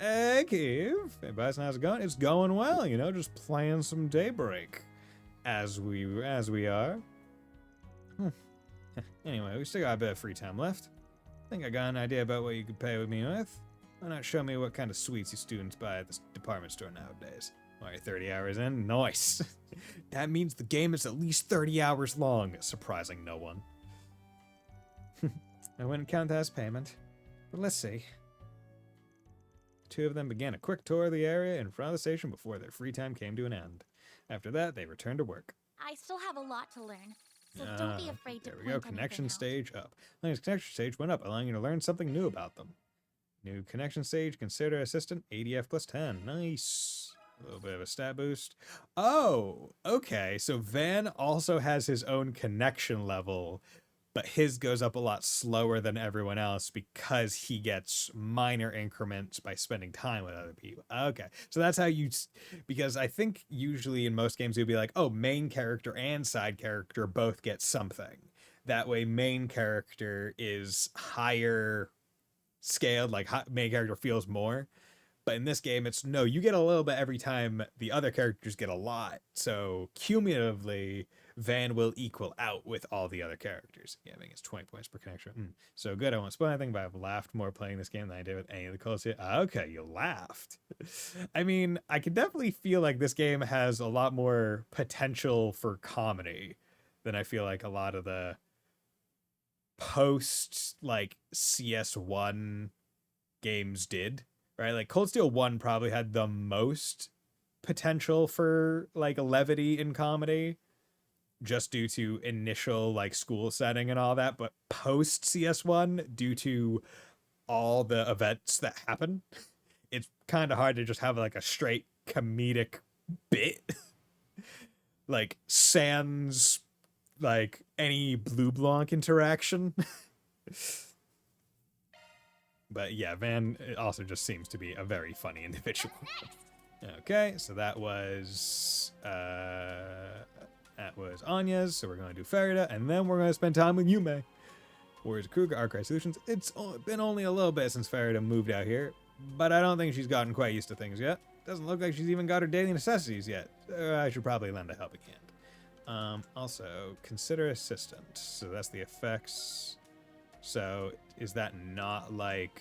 Hey, Kev. Hey, Bison, how's it going? It's going well, you know, just playing some Daybreak. As we are. Anyway, we still got a bit of free time left. Think I got an idea about what you could pay with me with. Why not show me what kind of sweets you students buy at this department store nowadays? Alright, 30 hours in? Nice! That means the game is at least 30 hours long, surprising no one. I wouldn't count that as payment. But let's see. The two of them began a quick tour of the area in front of the station before their free time came to an end. After that, they returned to work. I still have a lot to learn, so don't be afraid to There point we go, anything connection out. stage up. Lanya's connection stage went up, allowing you to learn something new about them. New connection stage, consider assistant, ADF plus 10. Nice. A little bit of a stat boost. Oh, okay. So Van also has his own connection level, but his goes up a lot slower than everyone else because he gets minor increments by spending time with other people. Okay. So that's how you... Because I think usually in most games it would be like, oh, main character and side character both get something. That way main character is higher scaled, like main character feels more. But in this game, it's no, you get a little bit every time the other characters get a lot. So cumulatively, Van will equal out with all the other characters. Yeah, I think it's 20 points per connection. So good, I won't spoil anything, but I've laughed more playing this game than I did with any of the calls here. Okay, you laughed. I mean, I can definitely feel like this game has a lot more potential for comedy than I feel like a lot of the post, like, CS1 games did. Right, like Cold Steel 1 probably had the most potential for like levity in comedy, just due to initial like school setting and all that. But post CS1, due to all the events that happen, it's kind of hard to just have like a straight comedic bit, like sans like any Blue Blanc interaction. But yeah, Van also just seems to be a very funny individual. Okay, so that was Anya's. So we're going to do Farida, and then we're going to spend time with Yume. Warriors of Kruger, Archive Solutions. It's been only a little bit since Farida moved out here, but I don't think she's gotten quite used to things yet. Doesn't look like she's even got her daily necessities yet. I should probably lend a helping hand. Also, consider assistant. So that's the effects. So is that not like...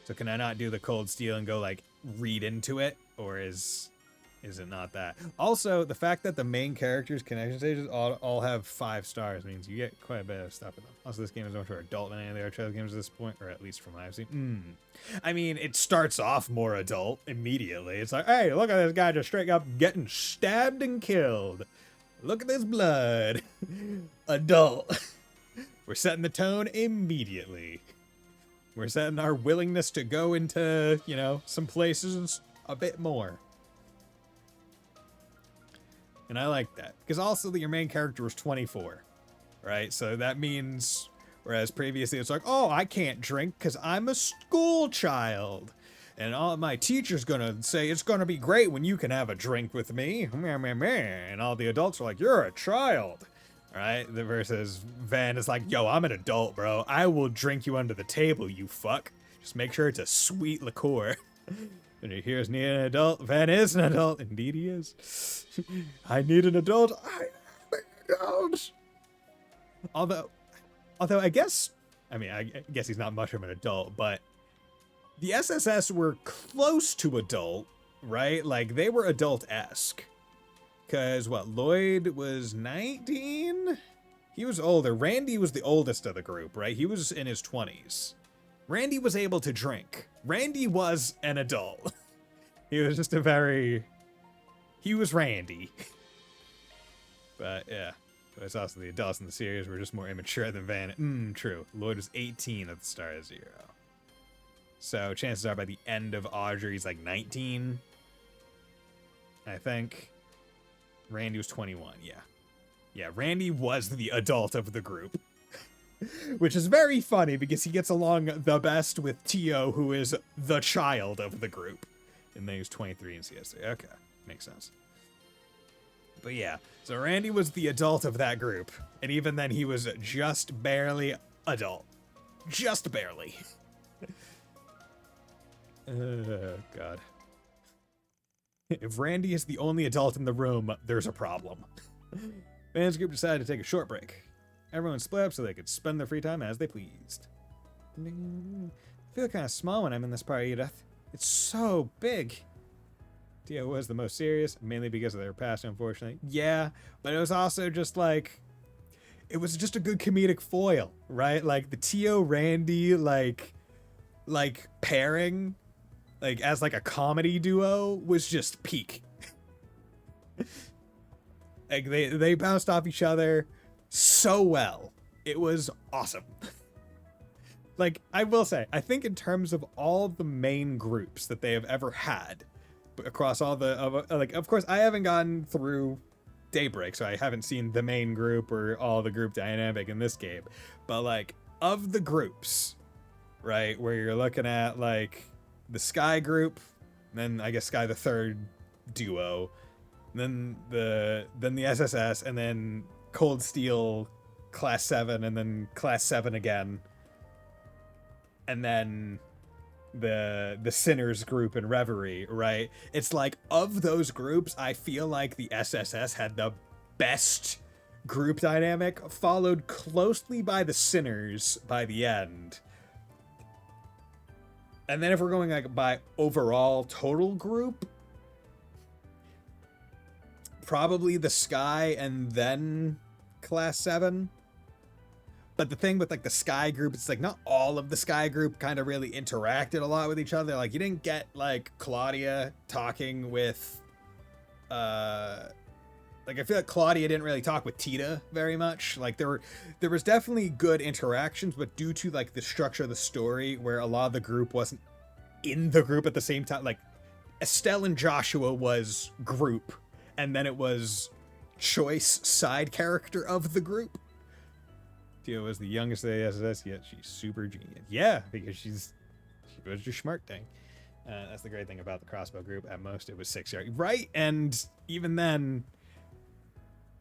So can I not do the cold steel and go like read into it? Or is it not that? Also, the fact that the main characters' connection stages all have 5 stars means you get quite a bit of stuff in them. Also, this game is much more adult than any of the other Trails games at this point, or at least from what I've seen. I mean, it starts off more adult immediately. It's like, hey, look at this guy just straight up getting stabbed and killed. Look at this blood. Adult. We're setting the tone immediately. We're setting our willingness to go into, you know, some places a bit more. And I like that. Because also your main character was 24, right? So that means, whereas previously it's like, oh, I can't drink because I'm a school child. And all my teacher's going to say, it's going to be great when you can have a drink with me. And all the adults are like, you're a child, right? Versus Van is like, yo, I'm an adult, bro. I will drink you under the table, you fuck. Just make sure it's a sweet liqueur. And he hears need an adult. Van is an adult. Indeed he is. I need an adult. I am an adult. Although I guess, I mean, I guess he's not much of an adult, but the SSS were close to adult, right? Like, they were adult-esque. Because, what, Lloyd was 19? He was older. Randy was the oldest of the group, right? He was in his 20s. Randy was able to drink. Randy was an adult. He was just he was Randy. But, yeah. But it's also the adults in the series were just more immature than Van. True. Lloyd was 18 at the start of Zero. So, chances are by the end of Audrey, he's like 19. I think. Randy was 21, yeah. Yeah, Randy was the adult of the group. Which is very funny because he gets along the best with Tio, who is the child of the group. And then he was 23 in CS3. Okay, makes sense. But yeah, so Randy was the adult of that group. And even then he was just barely adult. Just barely. God. If Randy is the only adult in the room, there's a problem. Van's group decided to take a short break. Everyone split up so they could spend their free time as they pleased. I feel kind of small when I'm in this part, Edith. It's so big. Tio was the most serious, mainly because of their past, unfortunately. Yeah, but it was also just like... It was just a good comedic foil, right? Like, the Tio-Randy, like pairing, like, as, like, a comedy duo was just peak. Like, they bounced off each other so well. It was awesome. Like, I will say, I think in terms of all the main groups that they have ever had, across all the, like, of course, I haven't gotten through Daybreak, so I haven't seen the main group or all the group dynamic in this game. But, like, of the groups, right, where you're looking at, like, the Sky group, then I guess Sky the Third duo, then the SSS, and then Cold Steel Class 7, and then Class 7 again, and then the Sinners group in Reverie, right? It's like, of those groups, I feel like the SSS had the best group dynamic, followed closely by the Sinners by the end. And then if we're going like by overall total group, probably the Sky and then Class 7. But the thing with like the Sky group, it's like not all of the Sky group kind of really interacted a lot with each other. Like you didn't get like Claudia talking with, like I feel like Claudia didn't really talk with Tita very much. Like there was definitely good interactions, but due to like the structure of the story where a lot of the group wasn't in the group at the same time, like Estelle and Joshua was group, and then it was choice side character of the group. Tia was the youngest of the SSS, yet she's super genius. Yeah, because she was just smart thing. That's the great thing about the crossbow group. At most, it was 6 yards. Right? And even then,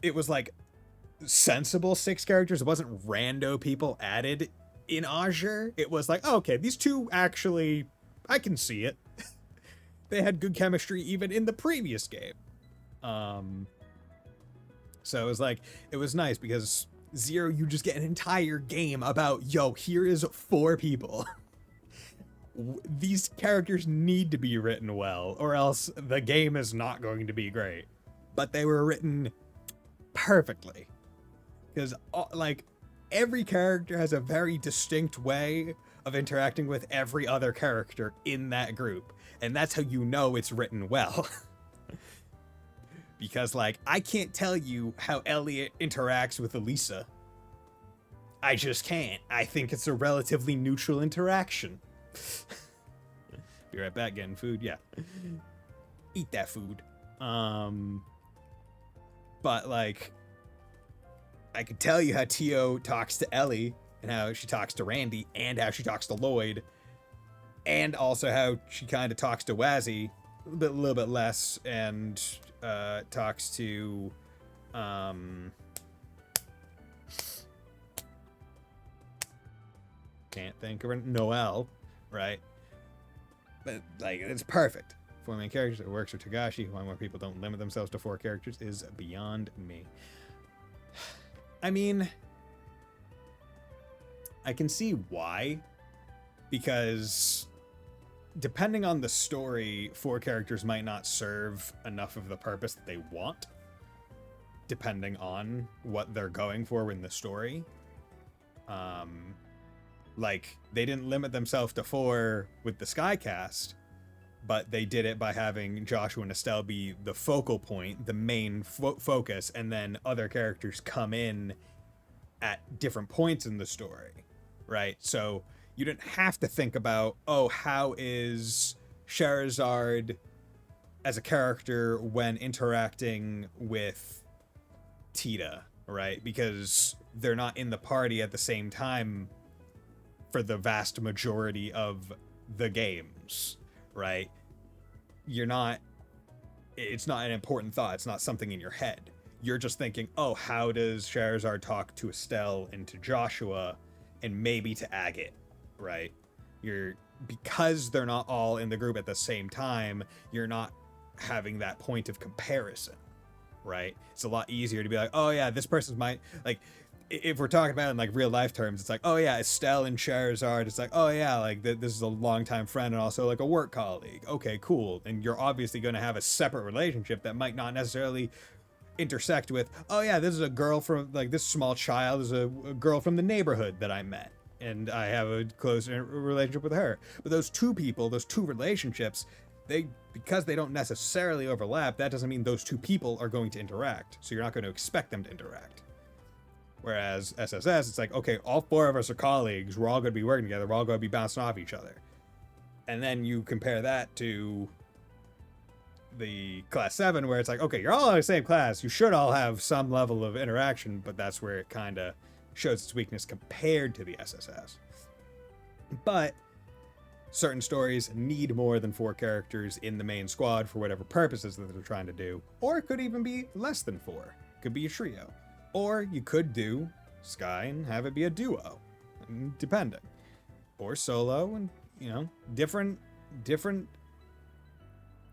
it was like sensible 6 characters. It wasn't rando people added in Azure. It was like, oh, okay, these two actually, I can see it. they had good chemistry even in the previous game. So it was nice because Zero, you just get an entire game about, yo, here is 4 people. These characters need to be written well, or else the game is not going to be great. But they were written perfectly. Because, like, every character has a very distinct way of interacting with every other character in that group. And that's how you know it's written well. Because, like, I can't tell you how Elliot interacts with Elisa. I just can't. I think it's a relatively neutral interaction. Be right back getting food, yeah. Eat that food. But, like, I could tell you how Tio talks to Ellie, and how she talks to Randy, and how she talks to Lloyd, and also how she kind of talks to Wazzy, a little bit less, and talks to can't think of it, Noelle, right? But like, it's perfect. 4 main characters, it works for Togashi. Why more people don't limit themselves to 4 characters is beyond me. I mean, I can see why, because depending on the story, 4 characters might not serve enough of the purpose that they want, depending on what they're going for in the story. Like, they didn't limit themselves to 4 with the Skycast, but they did it by having Joshua and Estelle be the focal point, the main focus, and then other characters come in at different points in the story, right? So you didn't have to think about, oh, how is Scheherazade as a character when interacting with Tita, right? Because they're not in the party at the same time for the vast majority of the games, right? It's not an important thought. It's not something in your head. You're just thinking, oh, how does Scheherazade talk to Estelle and to Joshua and maybe to Agate, right? Because they're not all in the group at the same time, you're not having that point of comparison, right? It's a lot easier to be like, oh yeah, this person's like, if we're talking about it in like real life terms, it's like, oh yeah, Estelle and Scheherazade, it's like, oh yeah, like this is a longtime friend and also like a work colleague. Okay, cool. And you're obviously going to have a separate relationship that might not necessarily intersect with, oh yeah, this is a girl from, like, this small child is a girl from the neighborhood that I met, and I have a close relationship with her. But those 2 people, those 2 relationships, because they don't necessarily overlap, that doesn't mean those 2 people are going to interact. So you're not going to expect them to interact. Whereas SSS, it's like, okay, all 4 of us are colleagues. We're all going to be working together. We're all going to be bouncing off each other. And then you compare that to the class 7, where it's like, okay, you're all in the same class. You should all have some level of interaction, but that's where it kind of shows its weakness compared to the SSS. But certain stories need more than 4 characters in the main squad for whatever purposes that they're trying to do. Or it could even be less than 4. It could be a trio. Or you could do Sky and have it be a duo, depending. Or solo, and, you know, different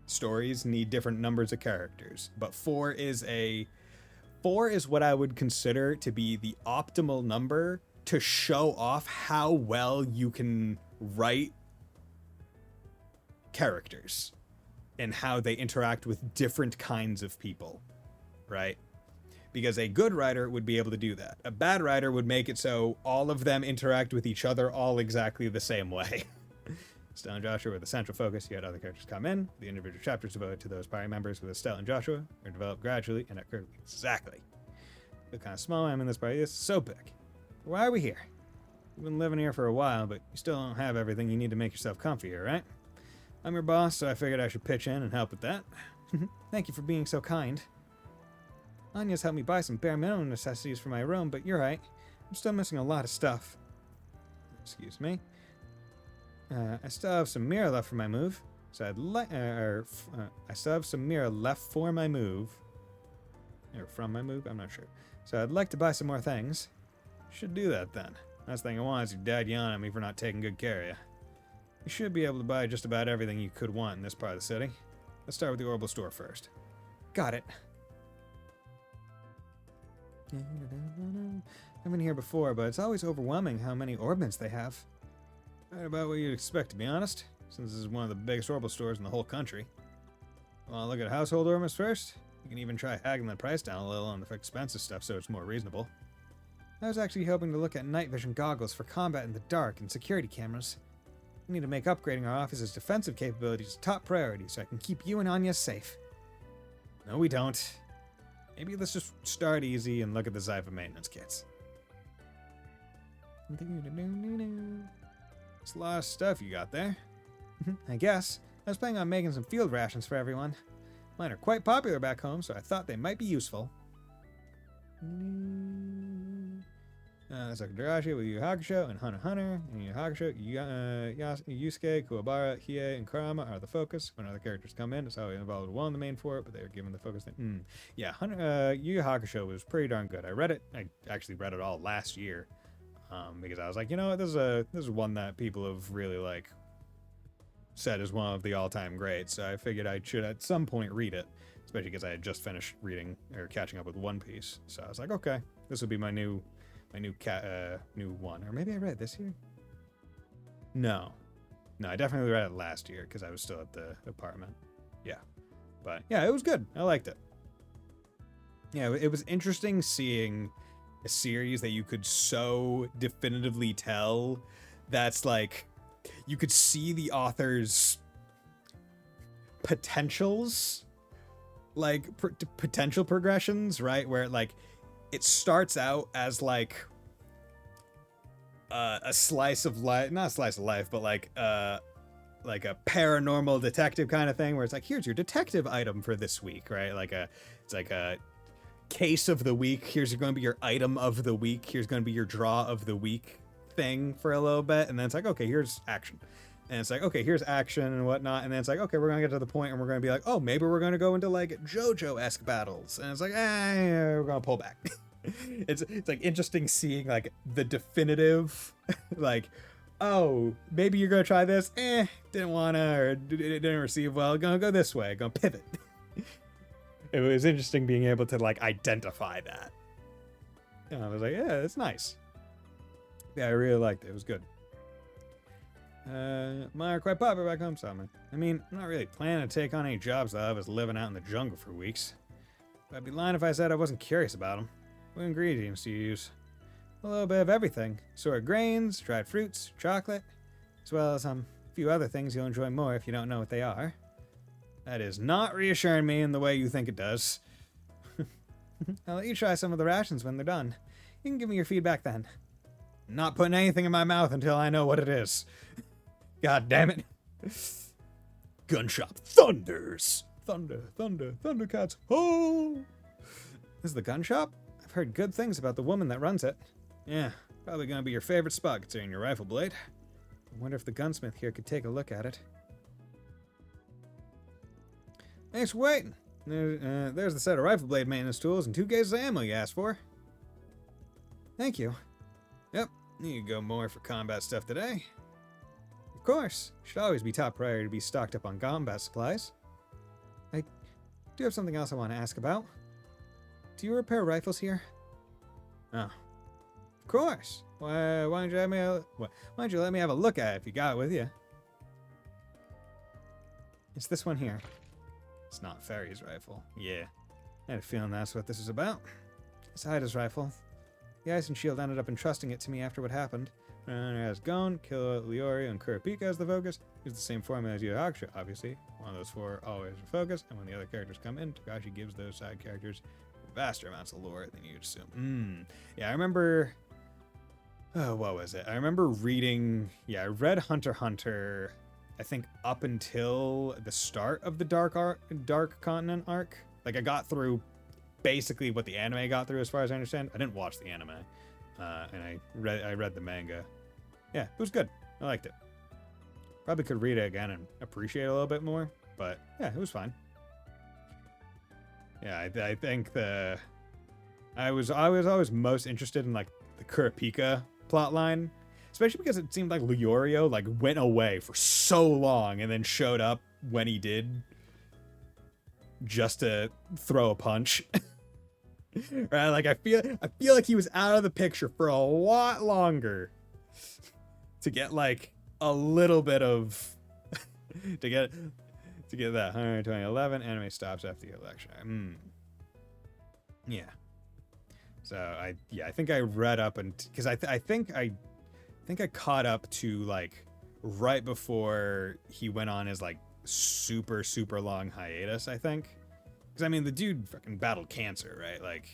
stories need different numbers of characters. But 4 is what I would consider to be the optimal number to show off how well you can write characters and how they interact with different kinds of people, right? Because a good writer would be able to do that. A bad writer would make it so all of them interact with each other all exactly the same way. Estelle and Joshua were the central focus. You had other characters come in. The individual chapters devoted to those party members with Estelle and Joshua are developed gradually and occurred exactly. Look kind of small. I'm in this party. This is so big. Why are we here? You've been living here for a while, but you still don't have everything you need to make yourself comfy here, right? I'm your boss, so I figured I should pitch in and help with that. Thank you for being so kind. Anya's helped me buy some bare minimum necessities for my room, but you're right. I'm still missing a lot of stuff. Excuse me. I still have some mirror left for my move, so I still have some mirror left for my move. Or from my move, I'm not sure. So I'd like to buy some more things. Should do that then. Last thing I want is your dad yelling at me for not taking good care of you. You should be able to buy just about everything you could want in this part of the city. Let's start with the Orbital store first. Got it. I've been here before, but it's always overwhelming how many orbments they have. Right about what you'd expect, to be honest, since this is one of the biggest Orbital stores in the whole country. Want to look at household orbments first? You can even try haggling the price down a little on the expensive stuff so it's more reasonable. I was actually hoping to look at night vision goggles for combat in the dark and security cameras. We need to make upgrading our office's defensive capabilities a top priority so I can keep you and Anya safe. No, we don't. Maybe let's just start easy and look at the Zypher maintenance kits. It's a lot of stuff you got there. I guess. I was planning on making some field rations for everyone. Mine are quite popular back home, so I thought they might be useful. Sakurashi with Yu Hakusho and Hunter x Hunter. And Yu Hakusho, Yusuke, Kuwabara, Hiei, and Karama are the focus. When other characters come in, it's always involved one in the main fort, but they're given the focus thing. Yeah, Yu Yu Hakusho was pretty darn good. I read it. I actually read it all last year. Because I was like, you know what, this is one that people have really like said is one of the all-time greats. So I figured I should at some point read it, especially because I had just finished reading or catching up with One Piece. So I was like, okay, this would be my new one. Or maybe I read it this year. No, I definitely read it last year because I was still at the apartment. Yeah, but yeah, it was good. I liked it. Yeah, it was interesting seeing a series that you could so definitively tell that's like you could see the author's potentials, like potential progressions, right? Where like it starts out as like a slice of life, not a slice of life, but like a paranormal detective kind of thing where it's like, here's your detective item for this week, right? It's like a case of the week. Here's going to be your item of the week. Here's going to be your draw of the week thing for a little bit. And then it's like, okay, here's action. And it's like, okay, here's action and whatnot. And then it's like, okay, we're going to get to the point and we're going to be like, oh, maybe we're going to go into like JoJo-esque battles. And it's like, we're going to pull back. It's like interesting seeing like the definitive, like, oh, maybe you're going to try this. Didn't want to, or didn't receive well. Going to go this way. Going to pivot. It was interesting being able to like identify that. And I was like, yeah, it's nice. Yeah, I really liked it. It was good. Mine are quite popular back home, Salmon. I mean, I'm not really planning to take on any jobs though. I was living out in the jungle for weeks. But I'd be lying if I said I wasn't curious about them. What ingredients do you use? A little bit of everything. Assorted grains, dried fruits, chocolate, as well as a few other things you'll enjoy more if you don't know what they are. That is not reassuring me in the way you think it does. I'll let you try some of the rations when they're done. You can give me your feedback then. I'm not putting anything in my mouth until I know what it is. God damn it. Gun shop thunders. Thundercats. Oh! This is the gun shop? I've heard good things about the woman that runs it. Yeah, probably gonna be your favorite spot considering your rifle blade. I wonder if the gunsmith here could take a look at it. Thanks for waiting. There's the set of rifle blade maintenance tools and 2 cases of ammo you asked for. Thank you. Yep, need to go more for combat stuff today. Of course, should always be top priority to be stocked up on combat supplies. I do have something else I want to ask about. Do you repair rifles here? Oh, of course. Why don't you let me have a look at it if you got it with you? It's this one here. It's not Ferry's rifle. Yeah. I had a feeling that's what this is about. It's Ida's rifle. The Ice and Shield ended up entrusting it to me after what happened. Runner has Gon, Killa, Leori, and Kurapika as the focus. Use the same formula as Yu Hakusho, obviously. One of those 4 always a focus, and when the other characters come in, Takashi gives those side characters vaster amounts of lore than you'd assume. Yeah, I remember... Oh, what was it? I remember reading... Yeah, I read Hunter x Hunter... I think up until the start of the Dark Continent arc. Like, I got through basically what the anime got through as far as I understand. I didn't watch the anime. And I read the manga. Yeah, it was good. I liked it. Probably could read it again and appreciate it a little bit more. But, yeah, it was fine. Yeah, I think I was always most interested in, like, the Kurapika plotline. Especially because it seemed like Leorio, like, went away for so long and then showed up when he did just to throw a punch. Right? Like, I feel like he was out of the picture for a lot longer to get, like, a little bit of... to get that 12011 anime stops after the election. Yeah. So I think I read up and because I think I caught up to like right before he went on his like super long hiatus. I think because I mean the dude fucking battled cancer, right? Like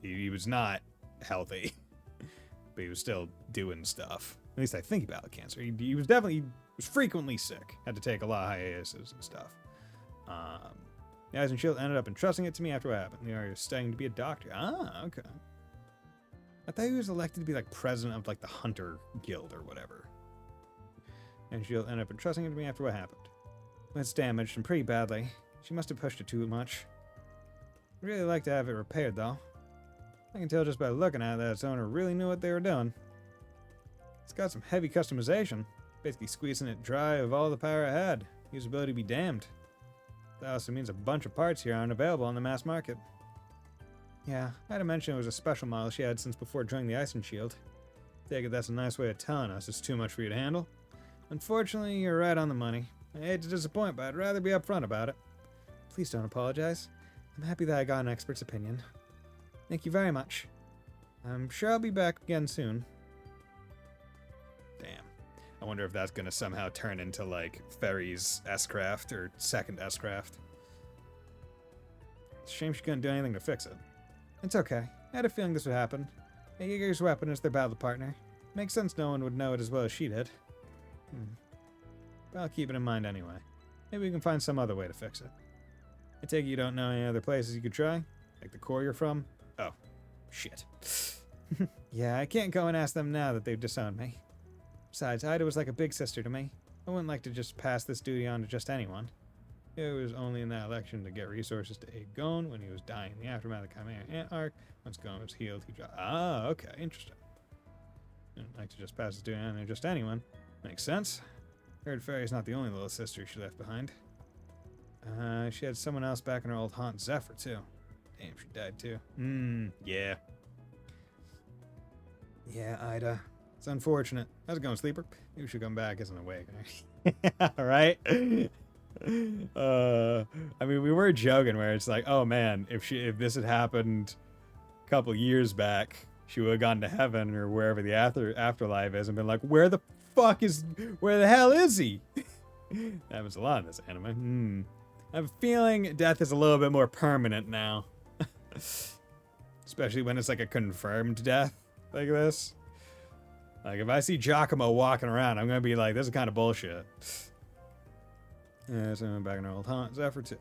he was not healthy, but he was still doing stuff. At least I think he battled cancer. He was frequently sick. Had to take a lot of hiatuses and stuff. Bison Shield ended up entrusting it to me after what happened. He was studying to be a doctor. Ah, okay. I thought he was elected to be like president of like the Hunter Guild or whatever. And Shield ended up entrusting it to me after what happened. It's damaged and pretty badly. She must have pushed it too much. I'd really like to have it repaired though. I can tell just by looking at it that its owner really knew what they were doing. It's got some heavy customization. Basically squeezing it dry of all the power it had. Usability be damned. That also means a bunch of parts here aren't available on the mass market. Yeah, I had to mention it was a special model she had since before joining the Bison Shield. Take it that's a nice way of telling us it's too much for you to handle. Unfortunately, you're right on the money. I hate to disappoint, but I'd rather be upfront about it. Please don't apologize. I'm happy that I got an expert's opinion. Thank you very much. I'm sure I'll be back again soon. Damn. I wonder if that's gonna somehow turn into, like, Ferry's S-Craft or second S-Craft. It's a shame she couldn't do anything to fix it. It's okay. I had a feeling this would happen. A Jaeger's weapon is their battle partner. Makes sense no one would know it as well as she did. But I'll keep it in mind anyway. Maybe we can find some other way to fix it. I take it you don't know any other places you could try? Like the core you're from? Oh, shit. Yeah, I can't go and ask them now that they've disowned me. Besides, Ida was like a big sister to me. I wouldn't like to just pass this duty on to just anyone. It was only in that election to get resources to aid Gon when he was dying in the aftermath of the Chimera Ant arc. Once Gon was healed, he dropped. Ah, okay, interesting. Didn't like to just pass this duty on to just anyone. Makes sense. Heard Fairy's not the only little sister she left behind. She had someone else back in her old haunt, Zephyr, too. Damn, she died too. Yeah. Yeah, Ida. It's unfortunate. How's it going, Sleeper? Maybe we should come back as an awakener. Right? I mean, we were joking where it's like, oh man, if this had happened a couple years back, she would have gone to heaven or wherever the afterlife is and been like, where the hell is he? That happens a lot in this anime. I have a feeling death is a little bit more permanent now. Especially when it's like a confirmed death like this. Like, if I see Giacomo walking around, I'm going to be like, this is kind of bullshit. Yeah, so I'm back in our old haunt, Zephyr too.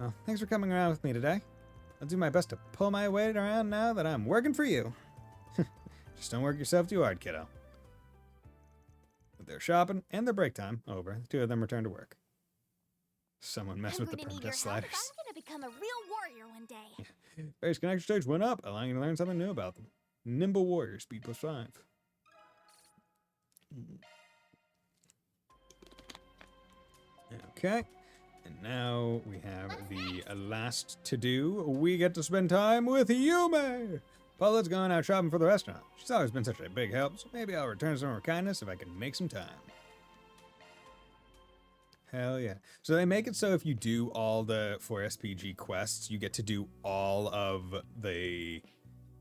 Well, thanks for coming around with me today. I'll do my best to pull my weight around now that I'm working for you. Just don't work yourself too hard, kiddo. With their shopping and their break time over, the two of them return to work. Someone messed with the permanent sliders. I'm gonna become a real warrior one day. Base connection stage went up, allowing you to learn something new about them. Nimble warrior, speed +5. Okay, and now we have the last to-do. We get to spend time with Yume! Paula's going out shopping for the restaurant. She's always been such a big help, so maybe I'll return some of her kindness if I can make some time. Hell yeah. So they make it so if you do all the 4SPG quests, you get to do all of the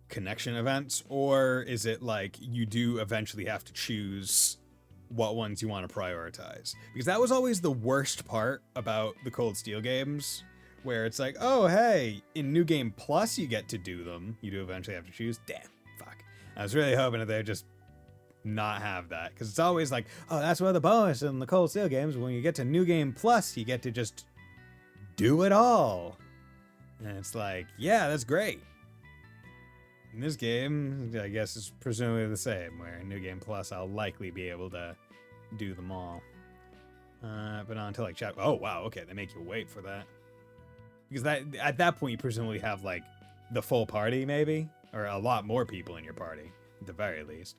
connection events, or is it like you do eventually have to choose what ones you want to prioritize? Because that was always the worst part about the Cold Steel games, where it's like, oh hey, in New Game Plus you get to do them. You do eventually have to choose. Damn, fuck. I was really hoping that they'd just not have that, because it's always like, oh, that's one of the bonus in the Cold Steel games. When you get to New Game Plus, you get to just do it all. And it's like, yeah, that's great. In this game, I guess it's presumably the same, where in New Game Plus, I'll likely be able to do them all. But not until like chat. Oh, wow, okay, they make you wait for that. Because at that point, you presumably have like the full party, maybe? Or a lot more people in your party, at the very least.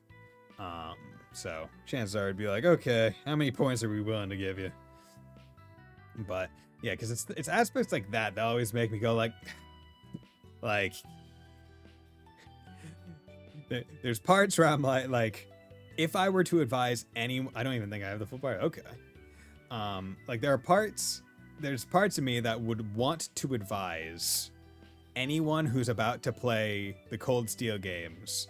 So chances are it'd be like, okay, how many points are we willing to give you? But yeah, because it's aspects like that always make me go like there's parts where I'm like if I were to advise any, I don't even think I have the full part. Okay. Like there's parts of me that would want to advise anyone who's about to play the Cold Steel games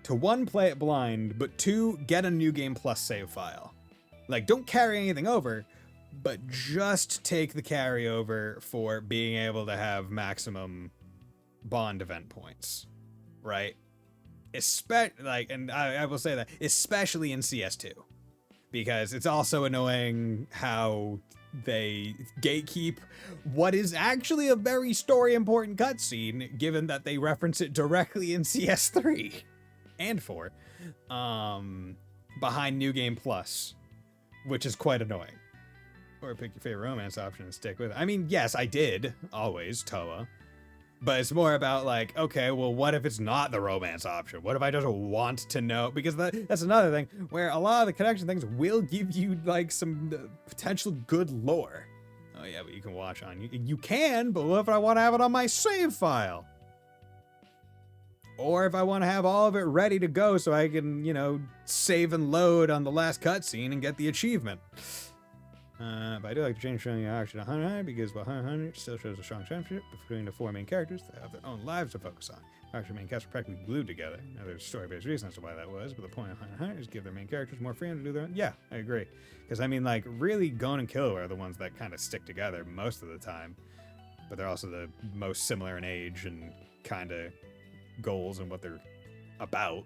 to 1, play it blind, but 2, get a New Game Plus save file. Like, don't carry anything over, but just take the carryover for being able to have maximum Bond event points, right? And I will say that, especially in CS2, because it's also annoying how they gatekeep what is actually a very story important cutscene, given that they reference it directly in CS3 and 4, behind New Game Plus, which is quite annoying. Or pick your favorite romance option and stick with it. I mean, yes, I did always Toa, but it's more about like, okay, well, what if it's not the romance option? What if I just want to know? Because that's another thing where a lot of the connection things will give you like some potential good lore. Oh yeah, but you can watch on you can, but what if I want to have it on my save file? Or if I want to have all of it ready to go so I can, save and load on the last cutscene and get the achievement. But I do like to change showing your action to 100 because 100 still shows a strong championship between the 4 main characters that have their own lives to focus on. Actually, main cast are practically glued together. Now, there's story-based reasons as to why that was, but the point of 100 is give their main characters more freedom to do their own. Yeah, I agree. Because, I mean, like, really, Gon and Killua are the ones that kind of stick together most of the time. But they're also the most similar in age and kind of goals and what they're about.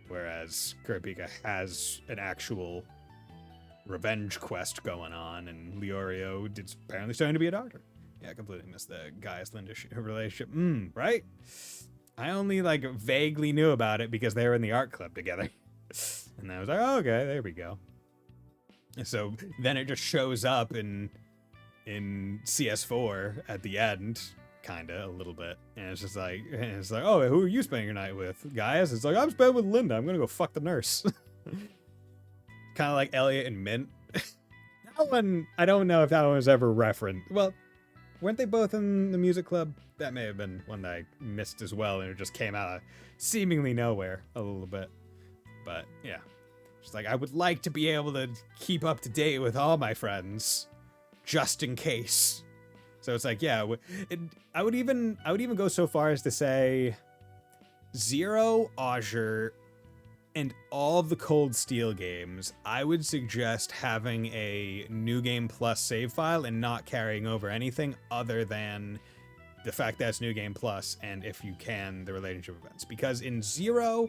Whereas Kurapika has an actual revenge quest going on, and Leorio is apparently starting to be a doctor. Yeah, I completely missed the Gaius-Linda relationship. Right? I only, like, vaguely knew about it because they were in the art club together. And I was like, oh, okay, there we go. So then it just shows up in CS4 at the end, kinda, a little bit. And it's like, oh, who are you spending your night with? Gaius? It's like, I'm spending with Linda. I'm gonna go fuck the nurse. Kind of like Elliot and Mint. That one, I don't know if that one was ever referenced. Well, weren't they both in the music club? That may have been one that I missed as well, and it just came out of seemingly nowhere a little bit. But yeah, just like I would like to be able to keep up to date with all my friends, just in case. So it's like, yeah, I would even go so far as to say Zero, Azure, and all of the Cold Steel games, I would suggest having a New Game Plus save file and not carrying over anything other than the fact that it's New Game Plus and, if you can, the relationship events. Because in Zero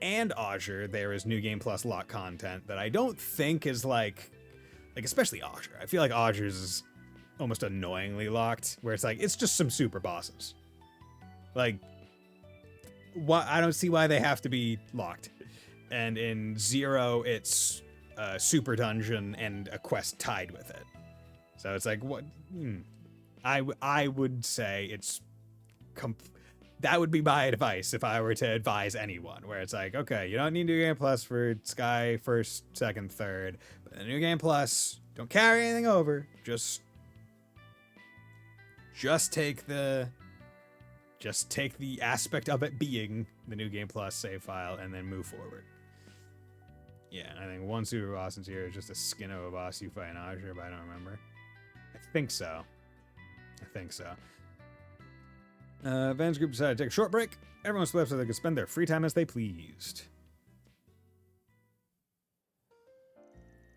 and Azure, there is New Game Plus lock content that I don't think is like especially Azure. I feel like Azure's is almost annoyingly locked, where it's like, it's just some super bosses. Like, I don't see why they have to be locked. And in Zero, it's a super dungeon and a quest tied with it. So it's like, what? I would say it's that would be my advice if I were to advise anyone, where it's like, okay, you don't need New Game Plus for Sky first, second, third, but the New Game Plus, don't carry anything over. Just take the aspect of it being the New Game Plus save file and then move forward. Yeah, I think one super boss in here is just a skin of a boss you fight in Azure, but I don't remember. I think so. Van's group decided to take a short break. Everyone split up so they could spend their free time as they pleased.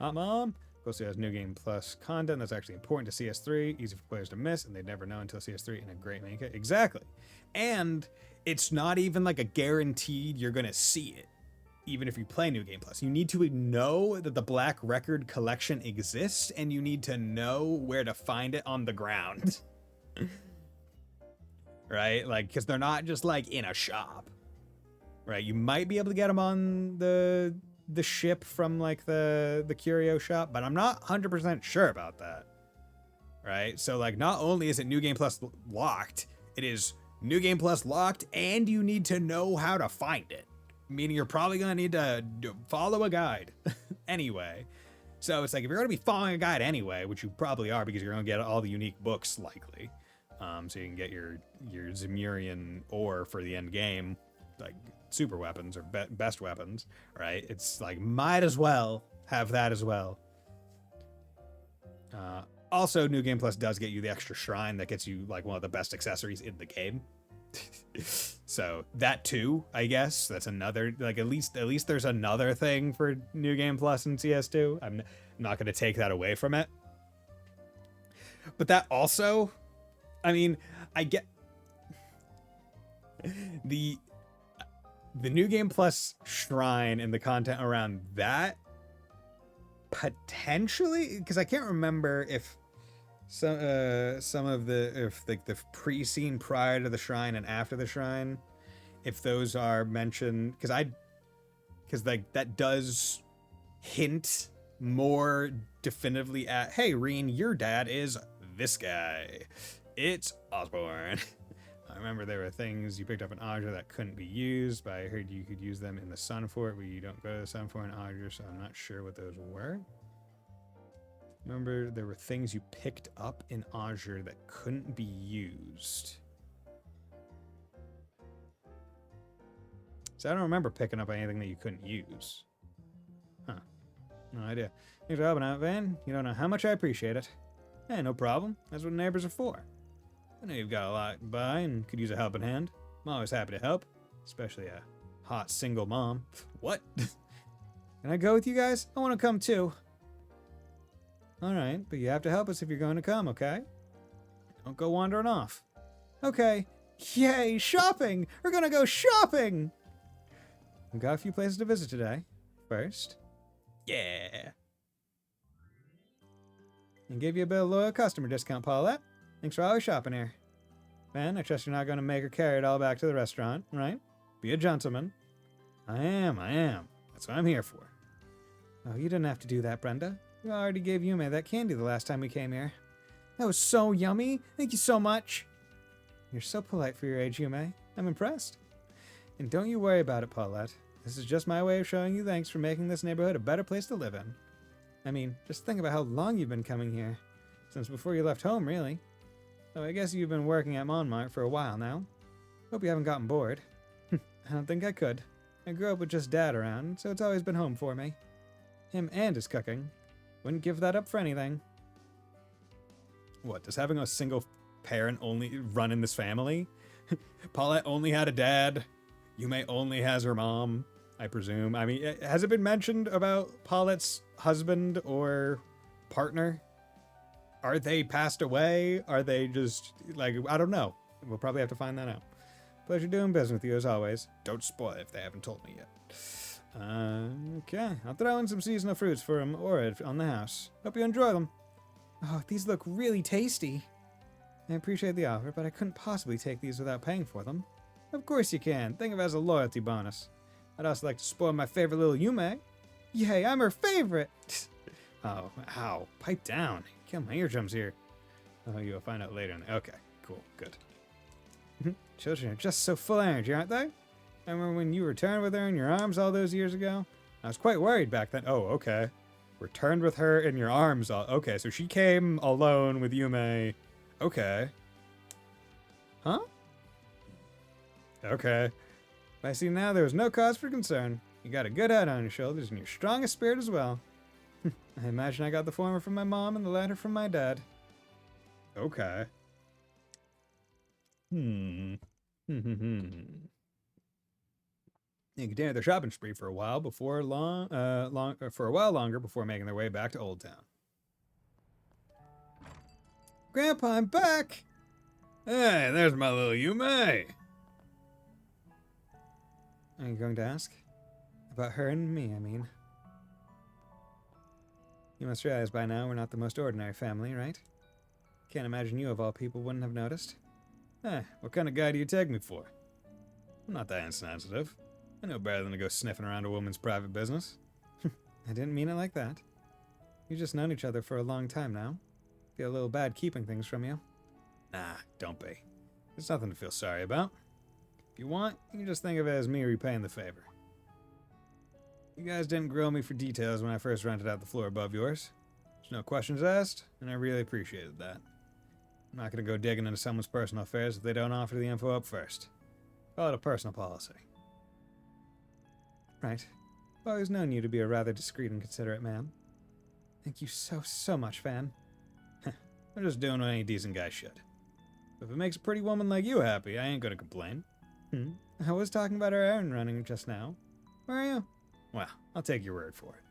Mom. Mostly has New Game Plus content that's actually important to CS3, easy for players to miss, and they'd never know until CS3, and a great main character. Exactly. And it's not even like a guaranteed you're going to see it, even if you play New Game Plus. You need to know that the Black Record collection exists, and you need to know where to find it on the ground. Right? Like, because they're not just like in a shop. Right? You might be able to get them on the ship from like the curio shop, but I'm not 100% sure about that. Right? So like, not only is it New Game Plus locked, it is New Game Plus locked, and you need to know how to find it, meaning you're probably going to need to follow a guide anyway. So it's like, if you're going to be following a guide anyway, which you probably are because you're going to get all the unique books likely, so you can get your Zemurian ore for the end game, like super weapons or best weapons, right? It's like, might as well have that as well. Also, New Game Plus does get you the extra shrine that gets you like one of the best accessories in the game. So that too, I guess that's another, like, at least there's another thing for New Game Plus in CS2. I'm not going to take that away from it. But that also, I mean, I get the New Game Plus shrine and the content around that potentially, because I can't remember if some of the pre-scene prior to the shrine and after the shrine, if those are mentioned, because like that does hint more definitively at, hey, Reen, your dad is this guy. It's Osborne. I remember there were things you picked up in Audra that couldn't be used, but I heard you could use them in the Sun Fort, but you don't go to the Sun Fort in Audra, so I'm not sure what those were. Remember, there were things you picked up in Azure that couldn't be used. So I don't remember picking up anything that you couldn't use. Huh. No idea. Thanks for helping out, Van. You don't know how much I appreciate it. Hey, no problem. That's what neighbors are for. I know you've got a lot to buy and could use a helping hand. I'm always happy to help, especially a hot single mom. What? Can I go with you guys? I want to come too. Alright, but you have to help us if you're going to come, okay? Don't go wandering off. Okay. Yay, shopping! We're gonna go shopping! We've got a few places to visit today. First. Yeah. And give you a bit of loyal customer discount, Paulette. Thanks for always shopping here. Man, I trust you're not going to make her carry it all back to the restaurant, right? Be a gentleman. I am. That's what I'm here for. Oh, you didn't have to do that, Brenda. You already gave Yume that candy the last time we came here. That was so yummy. Thank you so much. You're so polite for your age, Yume. I'm impressed. And don't you worry about it, Paulette. This is just my way of showing you thanks for making this neighborhood a better place to live in. I mean, just think about how long you've been coming here. Since before you left home, really. So I guess you've been working at Montmartre for a while now. Hope you haven't gotten bored. I don't think I could. I grew up with just Dad around, so it's always been home for me. Him and his cooking. Wouldn't give that up for anything. What, does having a single parent only run in this family? Paulette only had a dad. Yume only has her mom, I presume. I mean, has it been mentioned about Paulette's husband or partner? Are they passed away? Are they just, like, I don't know. We'll probably have to find that out. Pleasure doing business with you as always. Don't spoil it if they haven't told me yet. Okay, I'll throw in some seasonal fruits for him or on the house. Hope you enjoy them. Oh, these look really tasty. I appreciate the offer, but I couldn't possibly take these without paying for them. Of course you can. Think of it as a loyalty bonus. I'd also like to spoil my favorite little Yume. Yay, I'm her favorite! Oh, ow. Pipe down. Kill my eardrums here. Oh, you'll find out later. Okay, cool, good. Children are just so full of energy, aren't they? I remember when you returned with her in your arms all those years ago. I was quite worried back then. Oh, okay. Returned with her in your arms. Okay, so she came alone with Yume. Okay. Huh? Okay. I see now there was no cause for concern. You got a good head on your shoulders and your strongest spirit as well. I imagine I got the former from my mom and the latter from my dad. Okay. They continued their shopping spree for a while longer before making their way back to Old Town. Grandpa, I'm back! Hey, there's my little Yume! Are you going to ask? About her and me, I mean. You must realize by now we're not the most ordinary family, right? Can't imagine you, of all people, wouldn't have noticed. What kind of guy do you take me for? I'm not that insensitive. I know better than to go sniffing around a woman's private business. I didn't mean it like that. You've just known each other for a long time now. Feel a little bad keeping things from you. Nah, don't be. There's nothing to feel sorry about. If you want, you can just think of it as me repaying the favor. You guys didn't grill me for details when I first rented out the floor above yours. There's no questions asked, and I really appreciated that. I'm not going to go digging into someone's personal affairs if they don't offer the info up first. Call it a personal policy. Right. I've always known you to be a rather discreet and considerate man. Thank you so much, Van. I'm just doing what any decent guy should. If it makes a pretty woman like you happy, I ain't gonna complain. I was talking about our errand running just now. Where are you? Well, I'll take your word for it.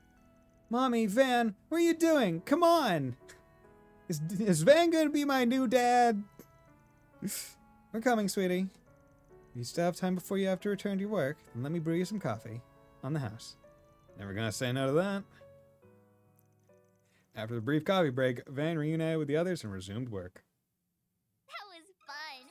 Mommy, Van, what are you doing? Come on! Is Van gonna be my new dad? We're coming, sweetie. If you still have time before you have to return to your work, then let me brew you some coffee. On the house. Never gonna say no to that. After the brief coffee break, Van reunited with the others and resumed work. That was fun.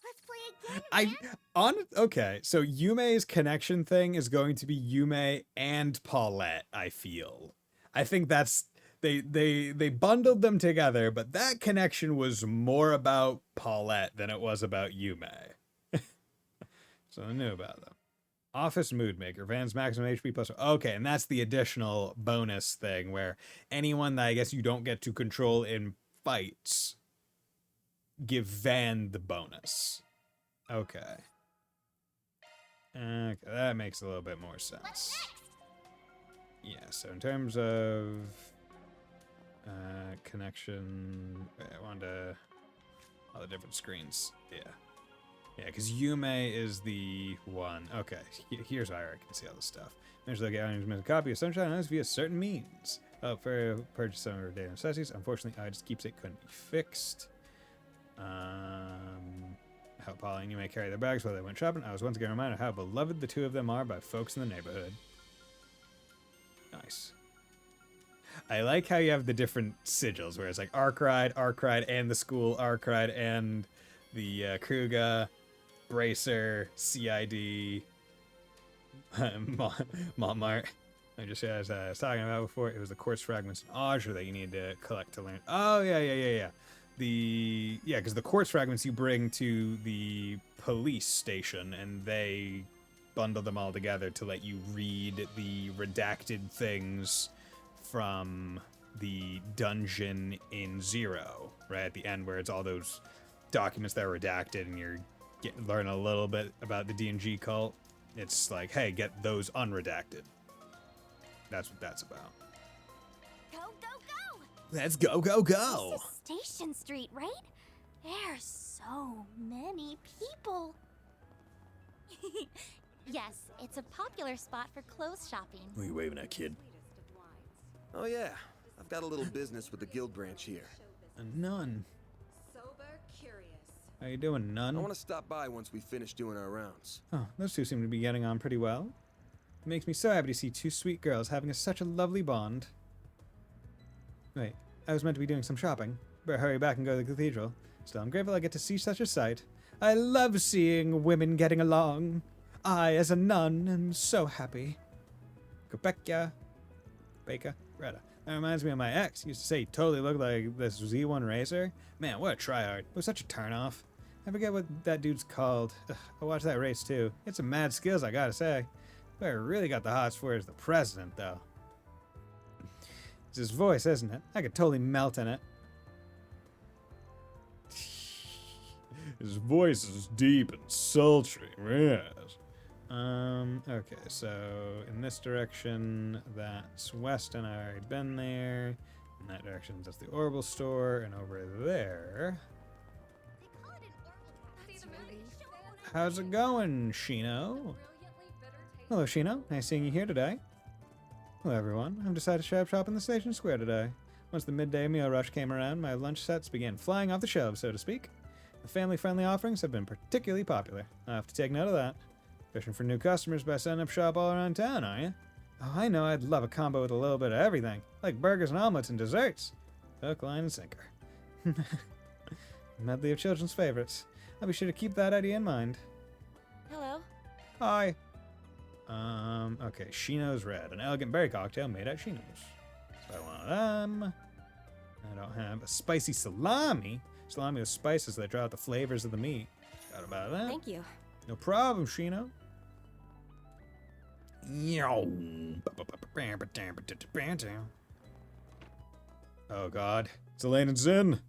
Let's play again. Okay, so Yume's connection thing is going to be Yume and Paulette, I feel. I think that's they bundled them together, but that connection was more about Paulette than it was about Yume. So I knew about them. Office Mood Maker, Van's maximum HP plus. Okay, and that's the additional bonus thing where anyone that I guess you don't get to control in fights, give Van the bonus. Okay. Okay, that makes a little bit more sense. Yeah, so in terms of connection, I wanted to all the different screens. Yeah. Yeah, because Yume is the one. Okay, here's how I can see all this stuff. Manage to look at a copy of Sunshine Eyes via certain means. For purchase some of her daily necessities. Unfortunately, I just keepsake couldn't be fixed. How Polly and Yume carry their bags while they went shopping. I was once again reminded how beloved the two of them are by folks in the neighborhood. Nice. I like how you have the different sigils, where it's like Arkride, and the school, Arkride, and the Kruga, Bracer, CID, Montmart. As I was talking about before, it was the quartz fragments in Aja that you need to collect to learn. Oh, yeah. Because the quartz fragments you bring to the police station, and they bundle them all together to let you read the redacted things from the dungeon in Zero, right at the end, where it's all those documents that are redacted, and you're learn a little bit about the D&G cult. It's like, hey, get those unredacted. That's what that's about. Go, go, go! Let's go, go, go! This is Station Street, right? There's so many people. Yes, it's a popular spot for clothes shopping. What are you waving at, kid? Oh yeah, I've got a little business with the guild branch here. A nun. Sober, curious. How you doing, nun? I want to stop by once we finish doing our rounds. Oh, those two seem to be getting on pretty well. It makes me so happy to see two sweet girls having such a lovely bond. Wait, I was meant to be doing some shopping. Better hurry back and go to the cathedral. Still, I'm grateful I get to see such a sight. I love seeing women getting along. I, as a nun, am so happy. Kopeka. Baker. Retta. That reminds me of my ex. He used to say he totally looked like this Z1 Racer. Man, what a tryhard. It was such a turnoff. I forget what that dude's called. Ugh, I watched that race too. It's some mad skills, I gotta say. Who I really got the hots for is the president, though. It's his voice, isn't it? I could totally melt in it. His voice is deep and sultry, yes. Okay, so in this direction, that's west, and I already been there. In that direction, that's the Orbital store, and over there... How's it going, Shino? Hello, Shino. Nice seeing you here today. Hello, everyone. I've decided to shop in the station square today. Once the midday meal rush came around, my lunch sets began flying off the shelves, so to speak. The family-friendly offerings have been particularly popular. I'll have to take note of that. Fishing for new customers by setting up shop all around town, are you? Oh, I know. I'd love a combo with a little bit of everything, like burgers and omelets and desserts. Hook, line, and sinker. Medley of children's favorites. I'll be sure to keep that idea in mind. Hello. Hi. Okay, Shino's Red, an elegant berry cocktail made at Shino's. So I want them. I don't have a spicy salami. Salami with spices that draw out the flavors of the meat. Got about that. Thank you. No problem, Shino. Oh God, it's Elaine and Zin.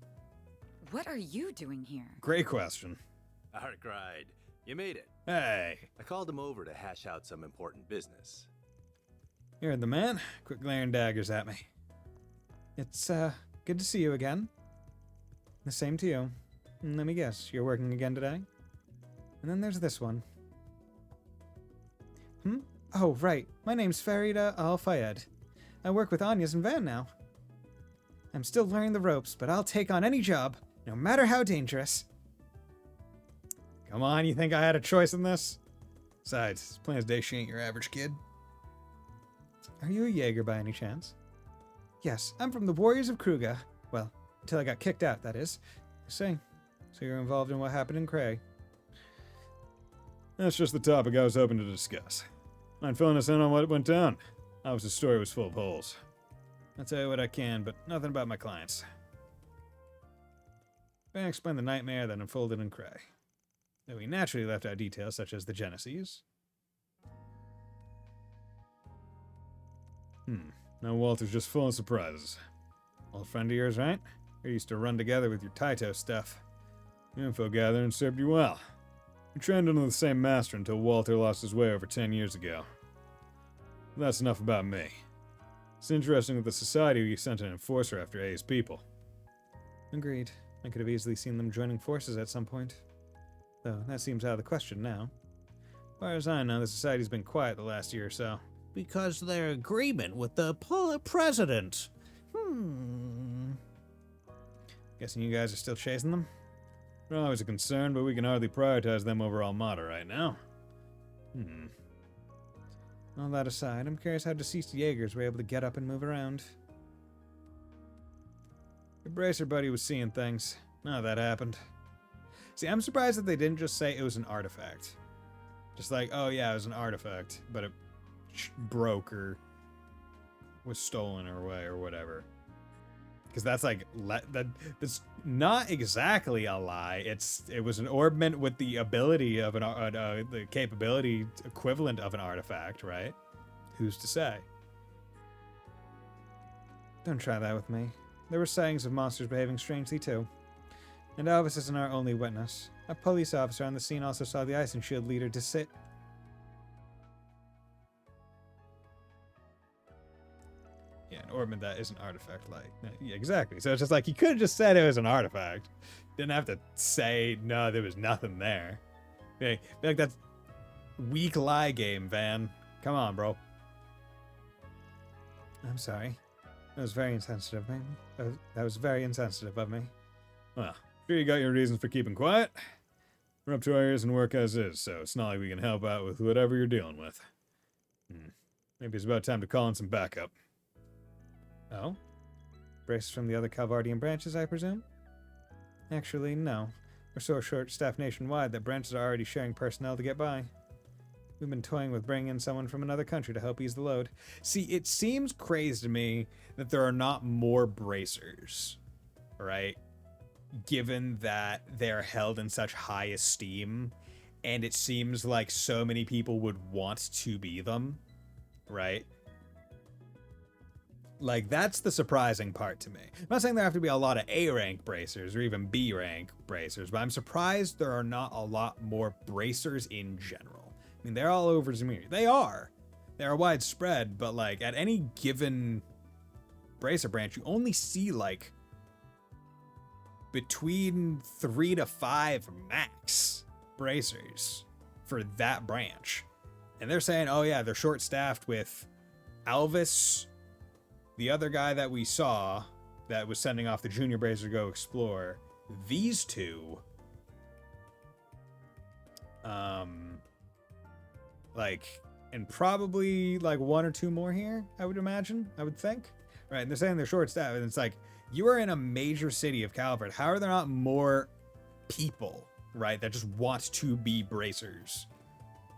What are you doing here? Great question. Arkride, you made it. Hey, I called him over to hash out some important business. you're the man. Quit glaring daggers at me. It's good to see you again. The same to you. Let me guess, you're working again today? And then there's this one. Oh, right. My name's Farida Al-Fayed. I work with Anya's and Van now. I'm still learning the ropes, but I'll take on any job, no matter how dangerous. Come on, you think I had a choice in this? Besides, plain as day, she ain't your average kid. Are you a Jaeger by any chance? Yes, I'm from the Warriors of Kruga. Well, until I got kicked out, that is. I say, so you're involved in what happened in Cray. That's just the topic I was hoping to discuss. Mind filling us in on what went down? Obviously, the story was full of holes. I'll tell you what I can, but nothing about my clients. I explain the nightmare that unfolded in Cray. Though we naturally left out details such as the Genesis. Now Walter's just full of surprises. Old friend of yours, right? We used to run together with your Taito stuff. The info gathering served you well. You trained under the same master until Walter lost his way over 10 years ago. But that's enough about me. It's interesting that the society sent an enforcer after A's people. Agreed. I could have easily seen them joining forces at some point. Though that seems out of the question now. As far as I know, the society's been quiet the last year or so. Because of their agreement with the president. Guessing you guys are still chasing them? They're always a concern, but we can hardly prioritize them over Almada right now. All that aside, I'm curious how deceased Jaegers were able to get up and move around. Your bracer buddy was seeing things. None of that happened. See, I'm surprised that they didn't just say it was an artifact. Just like, oh yeah, it was an artifact, but it broke or was stolen or away or whatever. Because that's like that's not exactly a lie. It was an orbment with the ability of the capability equivalent of an artifact, right? Who's to say? Don't try that with me. There were sightings of monsters behaving strangely too. And Elvis isn't our only witness. A police officer on the scene also saw the Ice and Shield leader Yeah, an orbment that is an artifact like. Yeah, exactly. So it's just like, he could have just said it was an artifact. Didn't have to say, no, there was nothing there. Okay, like, that's weak lie game, Van. Come on, bro. I'm sorry. That was very insensitive of me. That was very insensitive of me. Well, sure you got your reasons for keeping quiet. We're up to our ears in work as is, so it's not like we can help out with whatever you're dealing with. Maybe it's about time to call in some backup. Oh? Braces from the other Calvardian branches, I presume? Actually, no. We're so short-staffed nationwide that branches are already sharing personnel to get by. We've been toying with bringing in someone from another country to help ease the load. See, it seems crazy to me that there are not more bracers, right? Given that they're held in such high esteem, and it seems like so many people would want to be them, right? Like, that's the surprising part to me. I'm not saying there have to be a lot of A-rank bracers or even B-rank bracers, but I'm surprised there are not a lot more bracers in general. I mean, they're all over Zemir. They are. They are widespread, but, like, at any given bracer branch, you only see, like, between 3 to 5 max bracers for that branch. And they're saying, oh yeah, they're short-staffed with Alvis, the other guy that we saw that was sending off the junior bracer to go explore, these two, like, and probably like 1 or 2 more here, I would imagine, I would think. Right, and they're saying they're short-staffed, and it's like, you are in a major city of Calvert. How are there not more people, right, that just want to be bracers?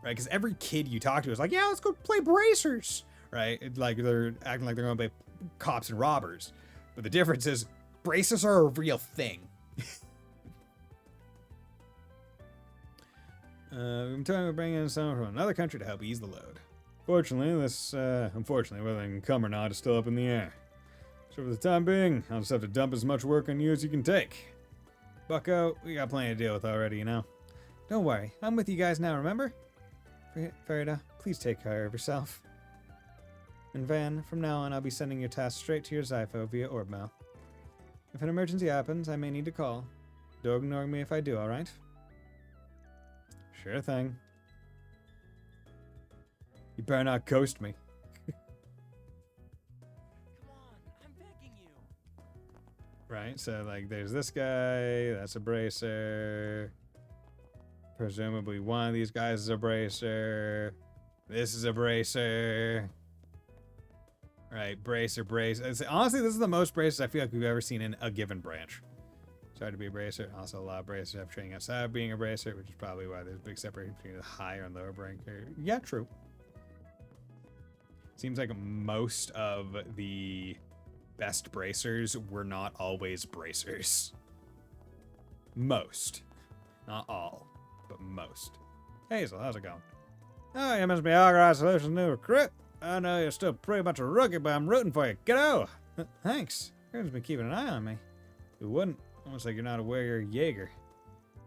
Right, because every kid you talk to is like, yeah, let's go play bracers, right? It's like they're acting like they're going to play cops and robbers. But the difference is, bracers are a real thing. We've been talking about bringing in someone from another country to help ease the load. Fortunately, unfortunately, whether I can come or not is still up in the air. So for the time being, I'll just have to dump as much work on you as you can take. Bucko, we got plenty to deal with already, you know. Don't worry, I'm with you guys now, remember? Farida, please take care of yourself. And Van, from now on, I'll be sending your tasks straight to your Zypho via orb mail. If an emergency happens, I may need to call. Don't ignore me if I do, alright? Sure thing. You better not ghost me. Come on, I'm begging you. Right, so like there's this guy, that's a bracer. Presumably one of these guys is a bracer. This is a bracer. Right, bracer. Honestly, this is the most bracers I feel like we've ever seen in a given branch. Sorry to be a bracer. Also, a lot of bracers have training outside of being a bracer, which is probably why there's a big separation between the higher and lower rank. Yeah, true. Seems like most of the best bracers were not always bracers. Most. Not all, but most. Hazel, how's it going? Oh, you must be Algarve Solutions' new recruit. I know you're still pretty much a rookie, but I'm rooting for you. Kiddo! Thanks. Everyone's been keeping an eye on me. Who wouldn't? Almost like you're not aware you're a Jaeger.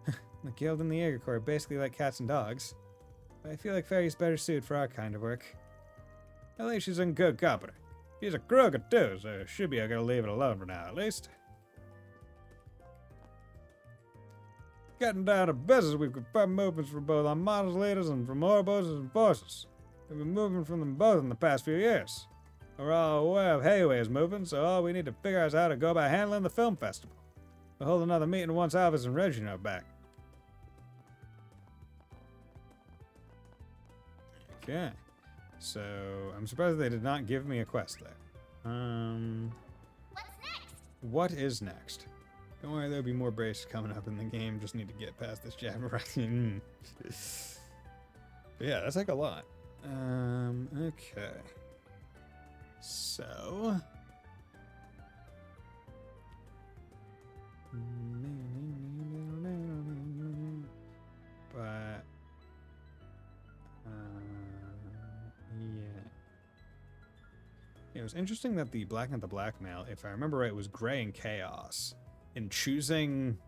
The Guild and the Jaeger Corps are basically like cats and dogs. But I feel like Fairy's better suited for our kind of work. At least she's in good company. She's a crooked too, so she'll be able to leave it alone for now, at least. Getting down to business, we've confirmed movements from both our models leaders and from Orbos and forces. We've been moving from them both in the past few years. We're all aware of Hayway's movement, so all we need to figure out is how to go about handling the film festival. We'll hold another meeting once Alvis and Reggie are back. Okay. So, I'm surprised they did not give me a quest there. What's next? What is next? Don't worry, there'll be more braces coming up in the game. Just need to get past this jab right. But yeah, that's like a lot. Okay. So. But. Yeah. It was interesting that the Black and the Blackmail, if I remember right, was Gray and Chaos. And choosing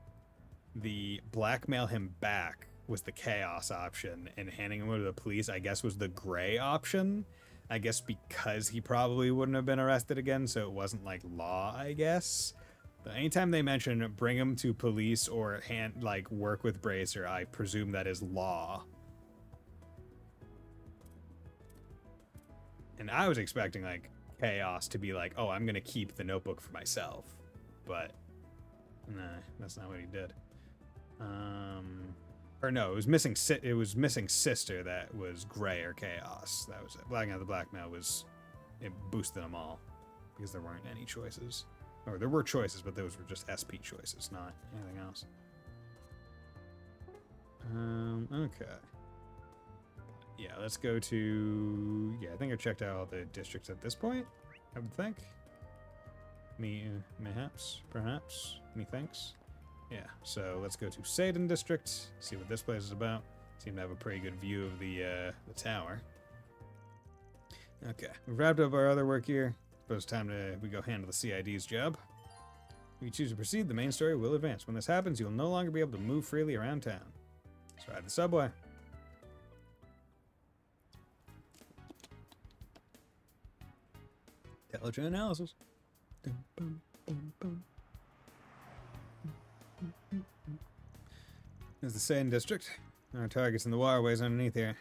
the blackmail him back was the Chaos option, and handing him over to the police, I guess, was the Gray option. I guess because he probably wouldn't have been arrested again, so it wasn't like law, I guess. But anytime they mention bring him to police or work with Bracer, I presume that is law. And I was expecting like Chaos to be like, oh, I'm gonna keep the notebook for myself, but nah, that's not what he did. Or no, it was missing Sister that was Gray or Chaos. That was it. Blacking out the Blackmail it boosted them all because there weren't any choices. Or there were choices, but those were just SP choices, not anything else. Okay. Yeah, let's go to... Yeah, I think I checked out all the districts at this point, I would think. Perhaps, methinks. Yeah, so let's go to Seyden District, see what this place is about. Seem to have a pretty good view of the tower. Okay, we've wrapped up our other work here. Suppose it's time we go handle the CID's job. If you choose to proceed, the main story will advance. When this happens, you'll no longer be able to move freely around town. Let's ride the subway. Intelligent analysis. Dum, bum, bum, bum. There's the Seyden District. Our target's in the waterways underneath here.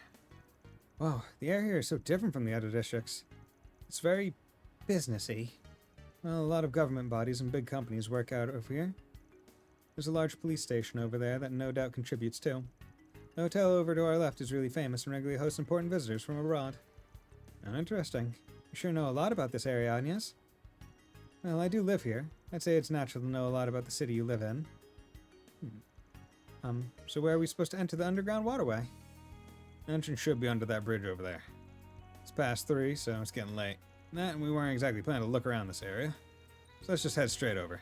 Wow, the air here is so different from the other districts. It's very businessy. Well, a lot of government bodies and big companies work out over here. There's a large police station over there that no doubt contributes too. The hotel over to our left is really famous and regularly hosts important visitors from abroad. Oh, interesting. You sure know a lot about this area, Agnes. Well, I do live here. I'd say it's natural to know a lot about the city you live in. So where are we supposed to enter the underground waterway? The entrance should be under that bridge over there. It's past 3, so it's getting late. And we weren't exactly planning to look around this area. So let's just head straight over.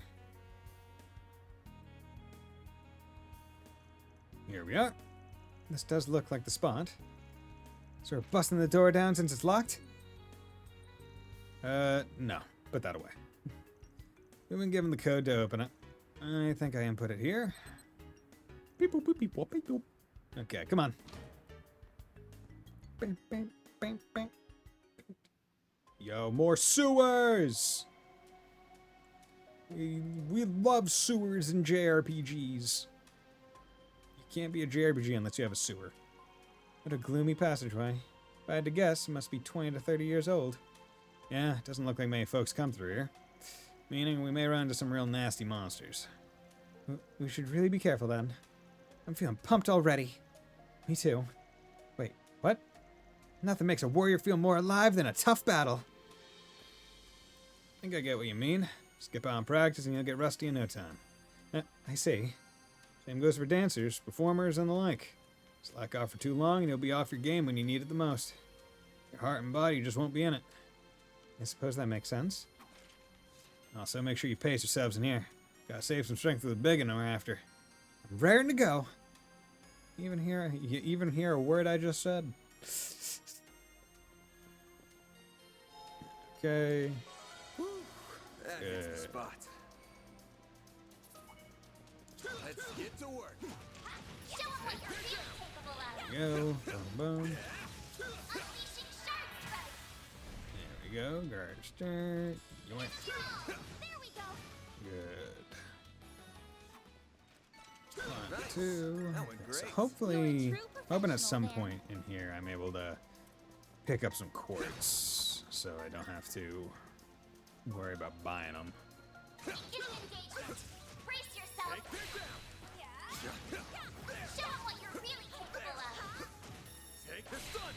Here we are. This does look like the spot. So we're busting the door down since it's locked? No. Put that away. We've been given the code to open it. I think I input it here. Beep, boop, beep, beep, boop, beep, boop. Okay, come on. Bam, bam, bam, bam. Yo, more sewers! We love sewers in JRPGs. You can't be a JRPG unless you have a sewer. What a gloomy passageway. If I had to guess, it must be 20 to 30 years old. Yeah, it doesn't look like many folks come through here. Meaning we may run into some real nasty monsters. We should really be careful then. I'm feeling pumped already. Me too. Wait, what? Nothing makes a warrior feel more alive than a tough battle. I think I get what you mean. Skip out on practice and you'll get rusty in no time. I see. Same goes for dancers, performers, and the like. Slack off for too long and you'll be off your game when you need it the most. Your heart and body just won't be in it. I suppose that makes sense. Also, make sure you pace yourselves in here. Gotta save some strength for the big one we're after. I'm raring to go. You even hear a word I just said? Okay. That hits the spot. Let's get to work. Show 'em what you're really capable of. There we go. Boom, boom. Unleashing shark strike. There we go. Guard start. Yoink. There we go. Good. One, Nice. two. That went So great. hopefully, You're a true hoping at some professional point in here I'm able to pick up some quartz, so I don't have to worry about buying them. Get an engagement. Brace yourself. Yeah. Show 'em what you're really capable of. Take the sun.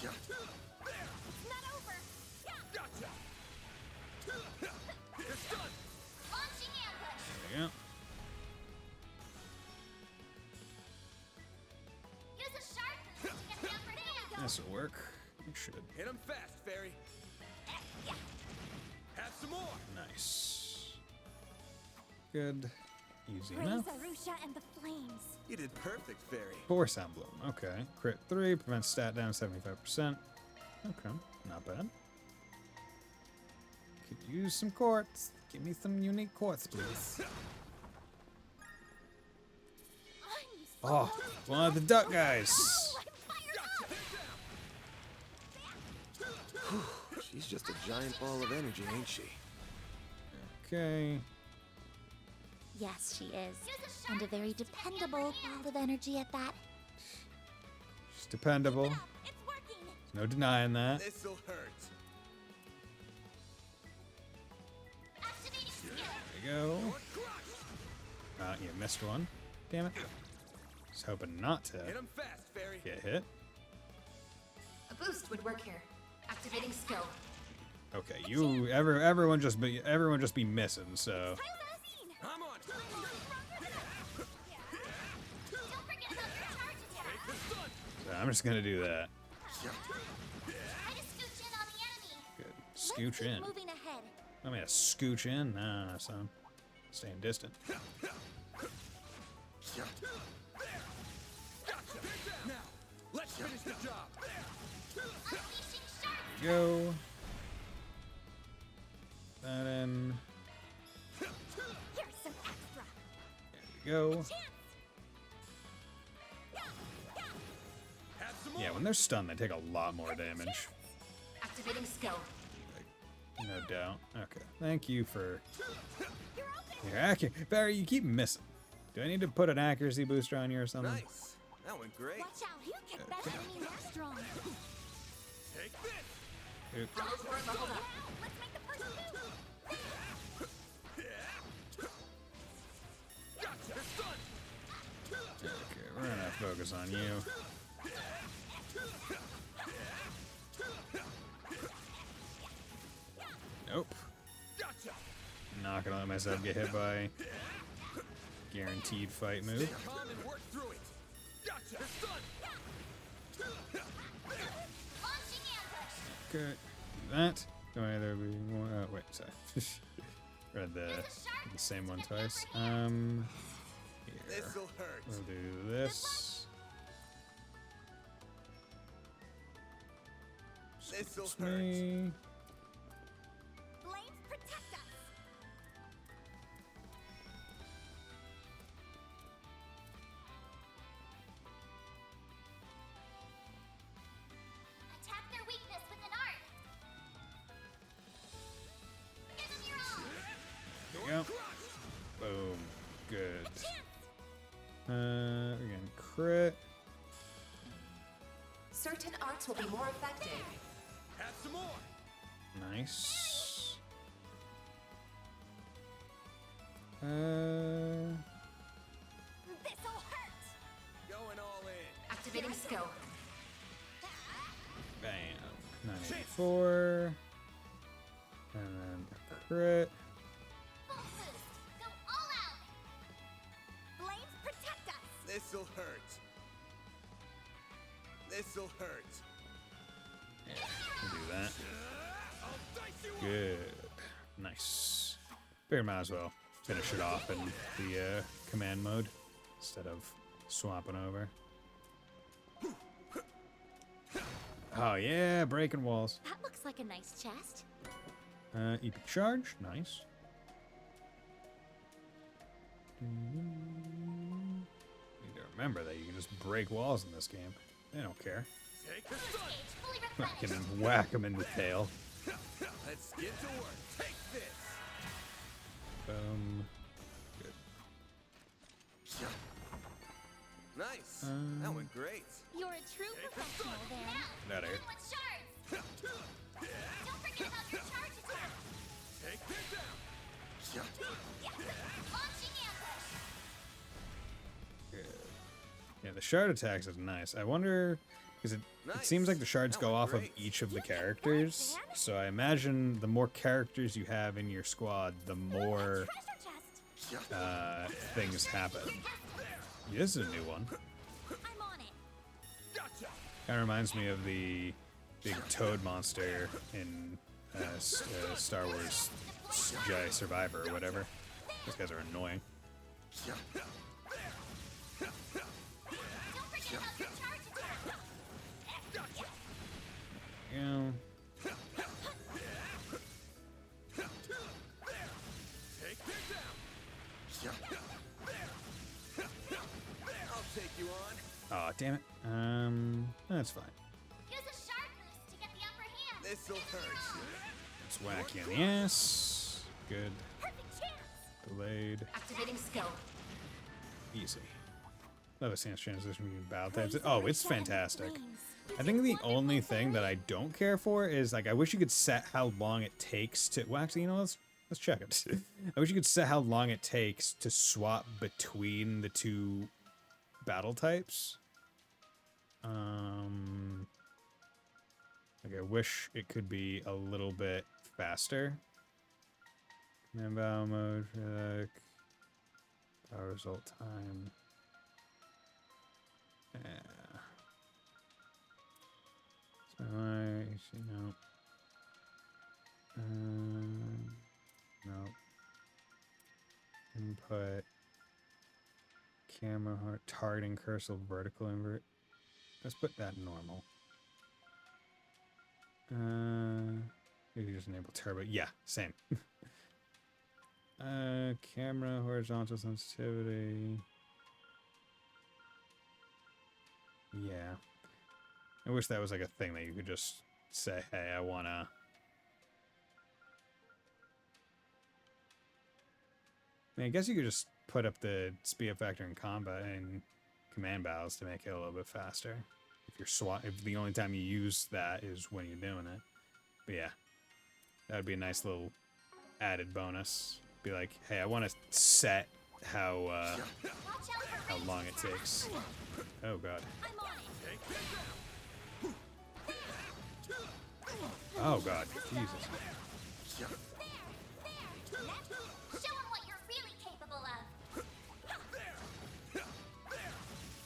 It's not over. Gotcha. It's done. Launching ambush. There we go. Use a shark boost to get down for damage. This will work. It should. Hit him fast, Fairy. Have some more. Nice. Good. Easy Praise enough. Arusha and the flames. You did perfect, Fairy. Force Emblem. Okay. Crit 3. Prevents stat down 75%. Okay. Not bad. Could use some quartz. Give me some unique quartz, please. Oh, one of the duck guys. She's just a giant ball of energy, ain't she? Okay. Yes, she is. And a very dependable ball of energy at that. She's dependable. It's working. No denying that. This'll hurt. Activating skill. There we go. You missed one. Damn it. Just hoping not to Hit him fast, Fairy. get hit. A boost would work here. Activating skill. Okay, everyone just be missing, so I'm on. Don't forget about your charge attack. Take the sun. I'm just gonna do that. Try to scooch in on the enemy. Good. Let's Scooch keep in. moving ahead. I'm gonna scooch in. Nah, son. Staying distant. Now, let's finish the job. Unleashing shark. There we go. That in. Here's some extra. There we go. Chance. Have some more. Yeah, when they're stunned, they take a lot more damage. Activating skill. No doubt. Okay. Thank you for your accuracy. Barry, you keep missing. Do I need to put an accuracy booster on you or something? Nice. That went great. Watch out. You kick better than you that strong. Take this. Oops. Follow for leveled up. Let's make the first move. Gotcha. The sun. Okay, we're gonna focus on you. Nope. Gotcha. Not gonna let myself get hit by guaranteed fight move. Calm and work through it. Gotcha. The sun. Launching ambush. Okay, do that. Do I either be more? Oh, wait, sorry. Read the same one twice. Here. This'll hurt. We'll do this. This'll It's hurt. me. Flames protect us. Attack their weakness with an art. Give them your all. There you go. Boom. Good. Again, crit. Certain arts will be more effective. Have some more. Nice. This'll hurt. Going all in. Activating skill. Bam. 984. And then a crit. Full boost. Go all out. Flames protect us. This'll hurt. This'll hurt. Yeah, can do that. I'll dice you up. Good. Nice. Figure might as well finish it off in the command mode instead of swapping over. Oh yeah, breaking walls. That looks like a nice chest. Epic charge, nice. Need to remember that you can just break walls in this game. They don't care. Take the sun. Gauge fully Fucking replenished. whack them in the tail. Let's get to work. Take this. Boom. Good. Nice. That went great. You're a true professional, Van. Now, Outta here. hit with shards. Don't forget about your charge attack. Take this down. Launching ambush. Good. Yeah, the shard attacks is nice. I wonder, because it seems like the shards That go went off of great. each of the characters. So I imagine the more characters you have in your squad, the more Treasure chest. things happen. Yeah, this is a new one. I'm on it. Gotcha. Kind of reminds me of the big toad monster in Star Wars Jedi Survivor or whatever. Those guys are annoying. Don't forget about your charge attack. Yeah. Take this down. I'll take you on. Oh, damn it. That's fine. Use a shard boost to get the upper hand. This'll hurt. Let's whack you in the ass. Good. Perfect chance. Delayed. Activating skill. Easy. Love a stance transition between battle types. Oh, it's fantastic. I think the only thing that I don't care for is, like, I wish you could set how long it takes to... Well, actually, you know, let's check it. I wish you could set how long it takes to swap between the two battle types. Like, I wish it could be a little bit faster. Command battle mode, like, power result time. Yeah. So I see no. No. Input. Camera heart targeting cursor vertical invert. Let's put that normal. Maybe just enable turbo. Yeah, same. Camera horizontal sensitivity. Yeah. I wish that was like a thing that you could just say, hey, I wanna... I mean, I guess you could just put up the speed factor in combat and command battles to make it a little bit faster. If the only time you use that is when you're doing it. But yeah. That would be a nice little added bonus. Be like, hey, I want to set how long it takes. Oh god. I'm on it. Oh god. Jesus. There. Next, show 'em what you're really capable of.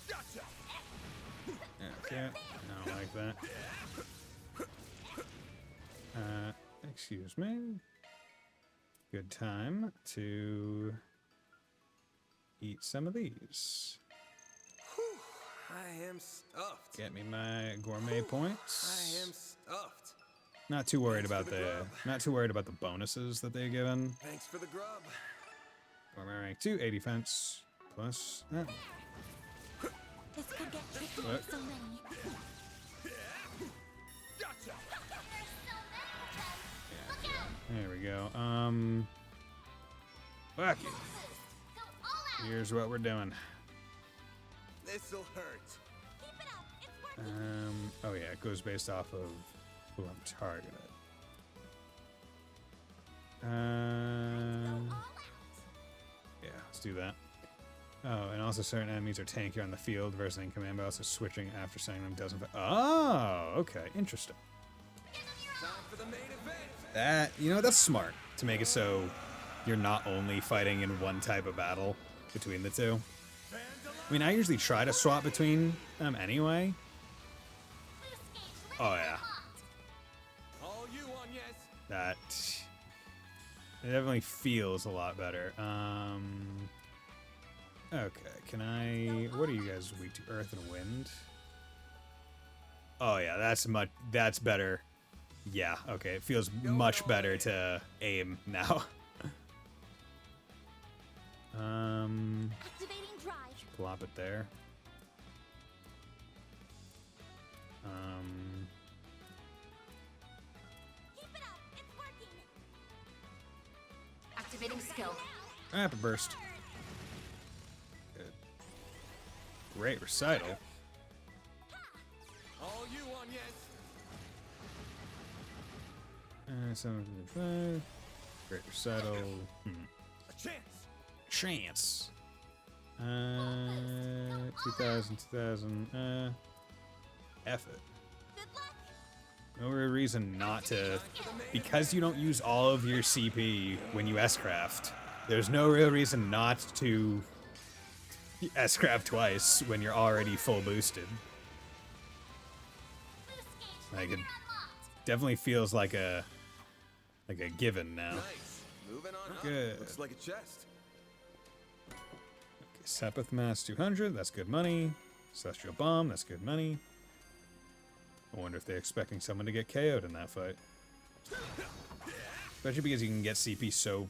Gotcha. Okay. I don't like that. Excuse me. Good time to eat some of these. I am stuffed. Get me my gourmet points. I am stuffed. Not too worried about the bonuses that they're given. Thanks for the grub. Armor rank 2, 80 defense plus. This could get tricky What? with so many. Gotcha. There's so many of them. Look out! There we go. Fuck you. Go all out. Here's what we're doing. This'll hurt. Keep it up. It's working. Oh yeah, it goes based off of who I'm targeted. Go all out. Yeah, let's do that. Oh, and also certain enemies are tankier on the field versus in command, but also switching after sending them doesn't. Oh, okay, interesting. Time for the main event. That, that's smart to make it so you're not only fighting in one type of battle between the two. I mean, I usually try to swap between them anyway. Loose gauge, Oh yeah, All you on, yes. that it definitely feels a lot better. Okay, can I? What are you guys weak to? Earth and wind. Oh yeah, that's better. Yeah, okay, it feels much better to aim now. Activating drive. Plop it there. Keep it up. It's working. Activating skill. Rapid burst. Good. Great recital. All you on, yes. 755. Great recital. A chance. Chance. 2000. F it. Good luck. No real reason not to. Because you don't use all of your CP when you S-craft, there's no real reason not to S-craft twice when you're already full boosted. Loose gauge. Like, it Unlocked. definitely feels like a given now. Nice. Moving on up. Good. Looks like a chest. Okay, Sepith Mass 200, that's good money. Celestial Bomb, that's good money. I wonder if they're expecting someone to get KO'd in that fight. Especially because you can get CP so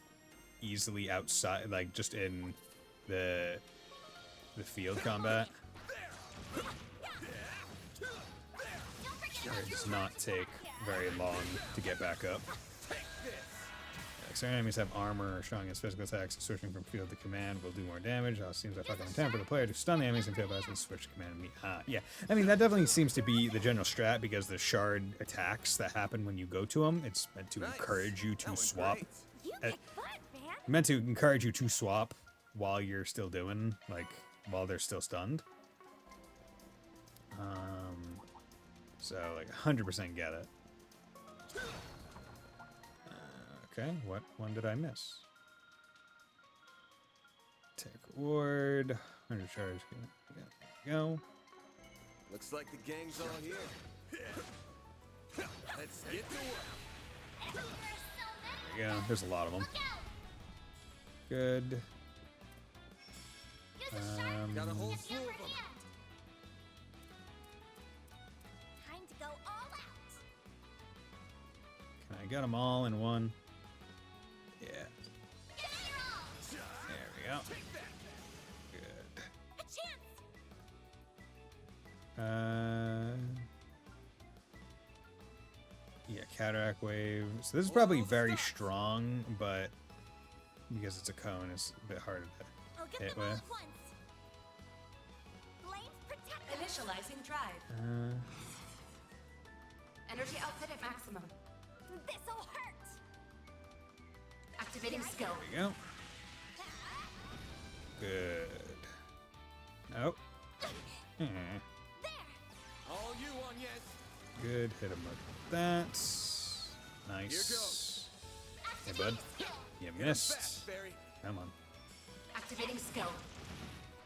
easily outside, like just in the field combat. Where it does not take very long to get back up. Certain enemies have armor or strong against physical attacks. Switching from field to command will do more damage. It seems like fucking intent for the player to stun the enemies and field battles and switch to command and meet. Yeah. I mean, that definitely seems to be the general strat because the shard attacks that happen when you go to them, it's meant to encourage you to swap. You kick butt, man. Meant to encourage you to swap while you're still doing, like, while they're still stunned. So, like, 100% get it. Okay, what one did I miss? Take ward. 100 charge. Yeah, go. Looks like the gang's all here. Let's get to work. There's so many. There you go. There's a lot of them. Look out. Good. Use a sharp. Got a whole It's slew your of them. hand. Time to go all out. Can I get them all in one? Yeah. Give it your all. There we go. Good. A chance. Yeah, cataract wave. So this is probably very strong, but because it's a cone, it's a bit harder to I'll get hit them all with. at once. Flames protect us. Initializing drive. Energy output at maximum. This'll hurt. Activating skill. There you go. Good. Nope. There. All you on, yes. Good. Hit him with that. Here Nice. goes. Hey, bud. You missed. Fast, Barry. Come on. Activating skill.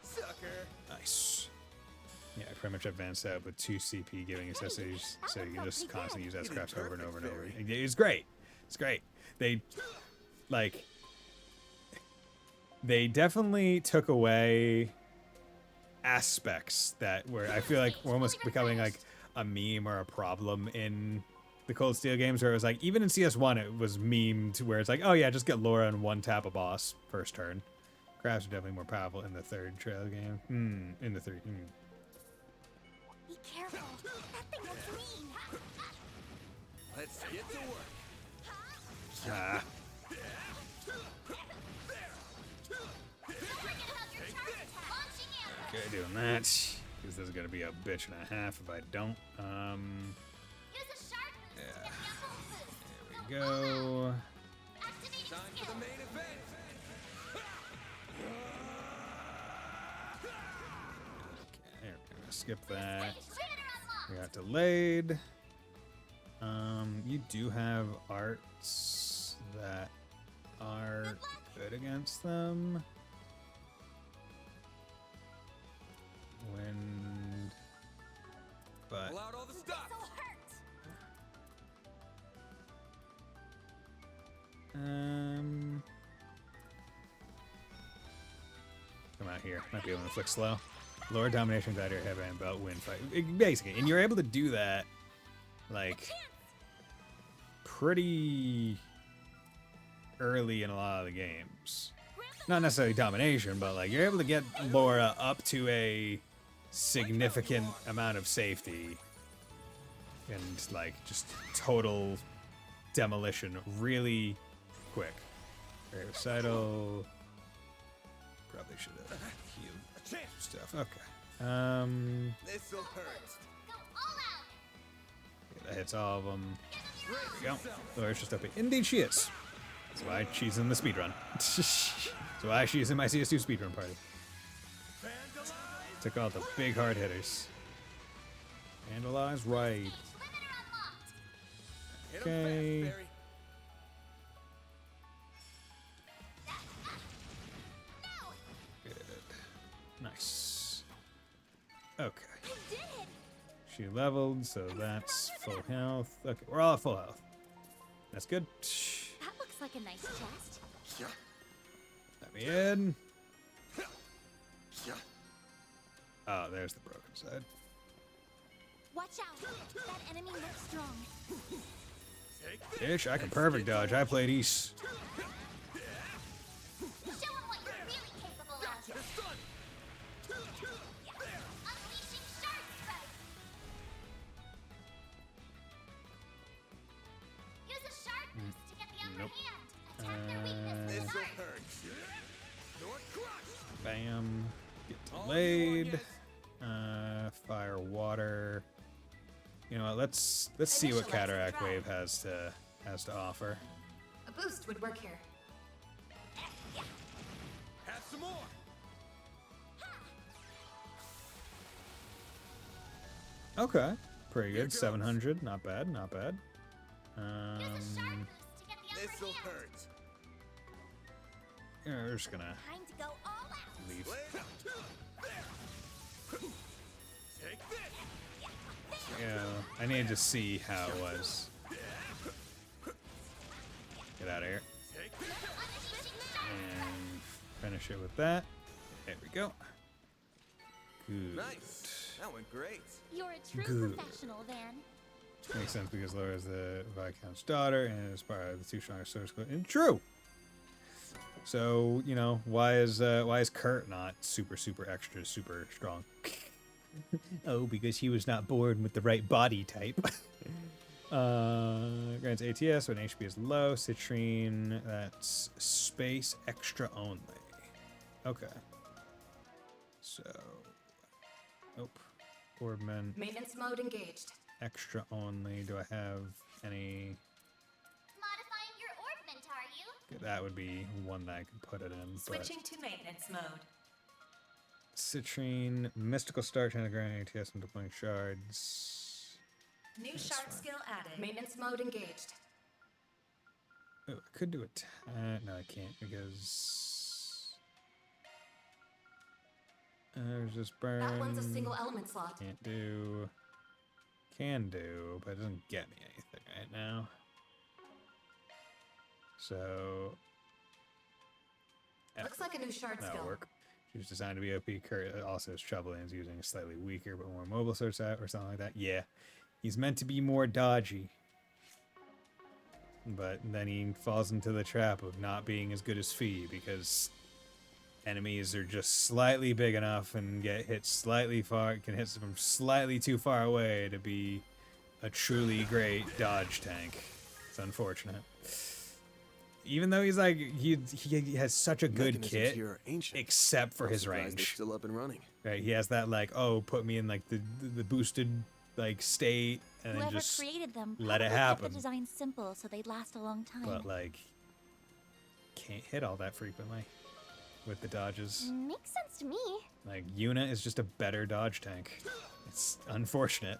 Sucker. Nice. Yeah, I pretty much advanced that with 2 CP giving accessories, so you can just constantly use that scraps over and over and over. It's great. It's great. They definitely took away aspects that were, I feel like, were almost becoming like a meme or a problem in the Cold Steel games where it was like, even in CS1 it was memed where it's like, oh yeah, just get Laura and one tap a boss first turn. Crabs are definitely more powerful in the third trail game. In the third. Be careful. That thing looks mean. Let's get to work. Ah. Okay, doing that. Because this is gonna be a bitch and a half if I don't. There we go. Time for the main event. Okay, we're gonna skip that. We got delayed. You do have arts that are good against them. Wind, but Pull out all the stops. come out here. Might be able to inflict slow. Lower domination, gladiator, headband, belt, wind fight. Basically, and you're able to do that, like, pretty early in a lot of the games. Not necessarily domination, but like you're able to get Laura up to a significant amount of safety and like just total demolition really quick. Recital. Probably should have healed stuff. Okay. This'll hurt. Yeah, that hits all of them. There we go. Laura's just up here. Indeed she is. That's why she's in the speedrun. That's why she's in my CS2 speedrun party. Took all the big hard hitters. Vandalize, right. Okay. Good. Nice. Okay. She leveled, so that's full health. Okay, we're all at full health. That's good. That looks like a nice chest. Let me in. Oh, there's the broken side. Watch out. That enemy looks strong. Ish, I can perfect dodge. I played East. Show him what you're really capable of. Unleashing Shark Sprout. Use a shark boost to get the upper Nope. hand. Attack their weakness with This'll shark. hurt. North crush. Bam. Get delayed. Fire, water. You know what? Let's see what Initialize Cataract drive. Wave has to offer. A boost would work here. Have some more. Okay, pretty Here good. goes. 700, not bad, not bad. Use a shark boost to get the upper This'll hand. hurt. Yeah, we're just gonna Time to go all out. leave. Blade up. There. Take this. Yeah, I need to see how it was. Get out of here. Take this. And finish it with that. There we go. Good. Nice. That went great. You're a true Good. professional, Van. Makes sense because Laura is the Viscount's daughter and is part of the two strongest swords. And true. So you know why is Kurt not super extra super strong? Oh, because he was not born with the right body type. Grants ATS when HP is low. Citrine, that's space extra only. Okay. So, nope. Boardman, Maintenance mode engaged. extra only. Do I have any? Modifying your orbment, are you? That would be one that I could put it in. But Switching to maintenance mode. Citrine, mystical star, trying to grant ATS and deploying shards. New That's shark fine. skill added. Maintenance mode engaged. Oh, I could do it. No, I can't because there's this burn. That one's a single element slot. Can't do. Can do, but it doesn't get me anything right now. So. yeah, Looks like a new shard that'll skill. work. She was designed to be OP. Kurt also has trouble and is using a slightly weaker but more mobile sword set or something like that. Yeah, he's meant to be more dodgy. But then he falls into the trap of not being as good as Fee because enemies are just slightly big enough and get hit slightly far, can hit from slightly too far away to be a truly great dodge tank. It's unfortunate. Even though he's like, he has such a good Mechanisms kit, here are ancient. except for I'm his surprised they're range. still up and running. Right, he has that like, oh, put me in like the boosted like state and then Whoever just created them let it probably happen. kept the design simple so they'd last a long time. But like, can't hit all that frequently with the dodges. Makes sense to me. Like, Yuna is just a better dodge tank. It's unfortunate.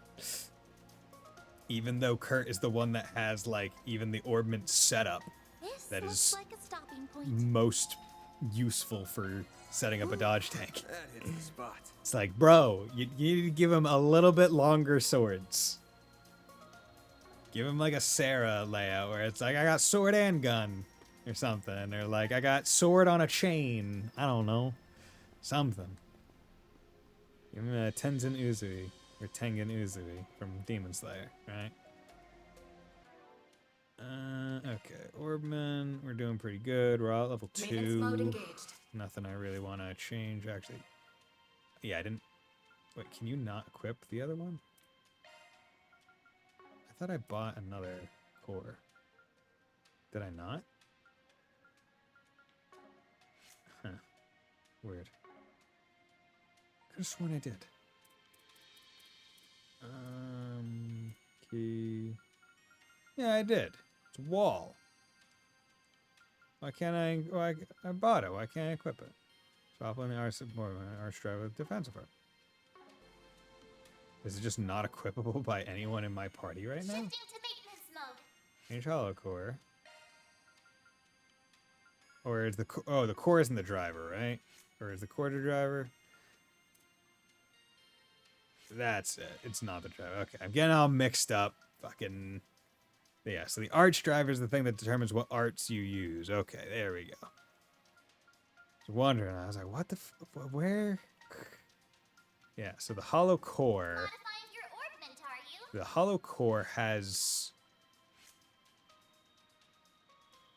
Even though Kurt is the one that has like even the orbment setup This that looks is like a stopping point. most useful for setting up a dodge tank. That hits the spot. It's like, bro, you need to give him a little bit longer swords. Give him like a Sarah layout where it's like, I got sword and gun or something. Or like, I got sword on a chain. I don't know. Something. Give him a Tenzin Uzui or Tengen Uzui from Demon Slayer, right? Okay, Orbman, we're doing pretty good. We're all at level 2. Maintenance mode engaged. Nothing I really want to change, actually. Yeah, I didn't... Wait, can you not equip the other one? I thought I bought another core. Did I not? Huh. Weird. Could've sworn I did. Key... Yeah, I did. It's wall. Why can't I... Why, I bought it. Why can't I equip it? Swap on the arch drive with defensive art. Is it just not equipable by anyone in my party right now? Shifting to maintenance mode. Change hollow core. Or is the oh, the core isn't the driver, right? Or is the core the driver? That's it. It's not the driver. Okay, I'm getting all mixed up. Fucking yeah. So the arch driver is the thing that determines what arts you use. Okay, there we go. I was wondering. I was like, what the? Where? Yeah. So the hollow core. Modifying your orbment, are you? The hollow core has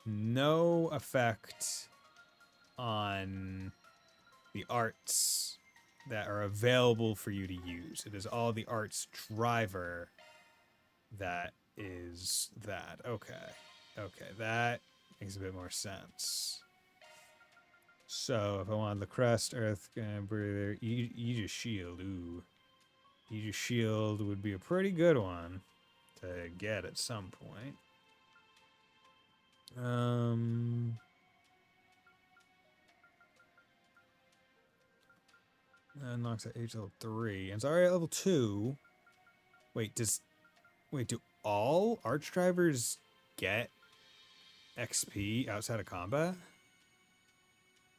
no effect on the arts that are available for you to use. It is all the arts driver that is that. Okay. Okay, that makes a bit more sense. So if I wanted the crest, earth, breather, Aegis shield, ooh. Aegis shield would be a pretty good one to get at some point. That knocks at H level 3. And it's already at level 2. Wait, do all arch drivers get XP outside of combat?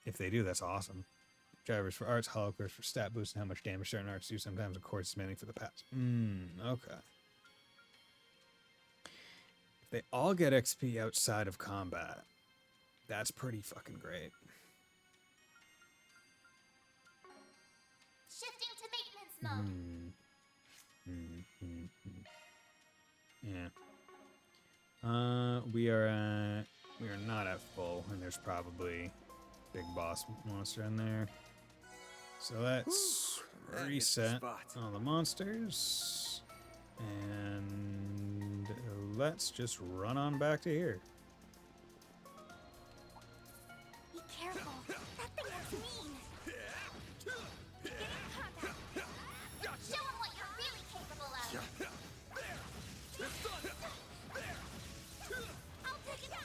If they do, that's awesome. Drivers for arts, hollow cores for stat boost, and how much damage certain arts do. Sometimes, of course, it's mainly for the pass. Okay. If they all get XP outside of combat, that's pretty fucking great. Shifting to maintenance mode. Yeah. We are not at full, and there's probably big boss monster in there. So let's reset all the monsters, and let's just run on back to here. Be careful. That thing looks mean. Get in contact. Show him what you're really capable of. I'll pick it up.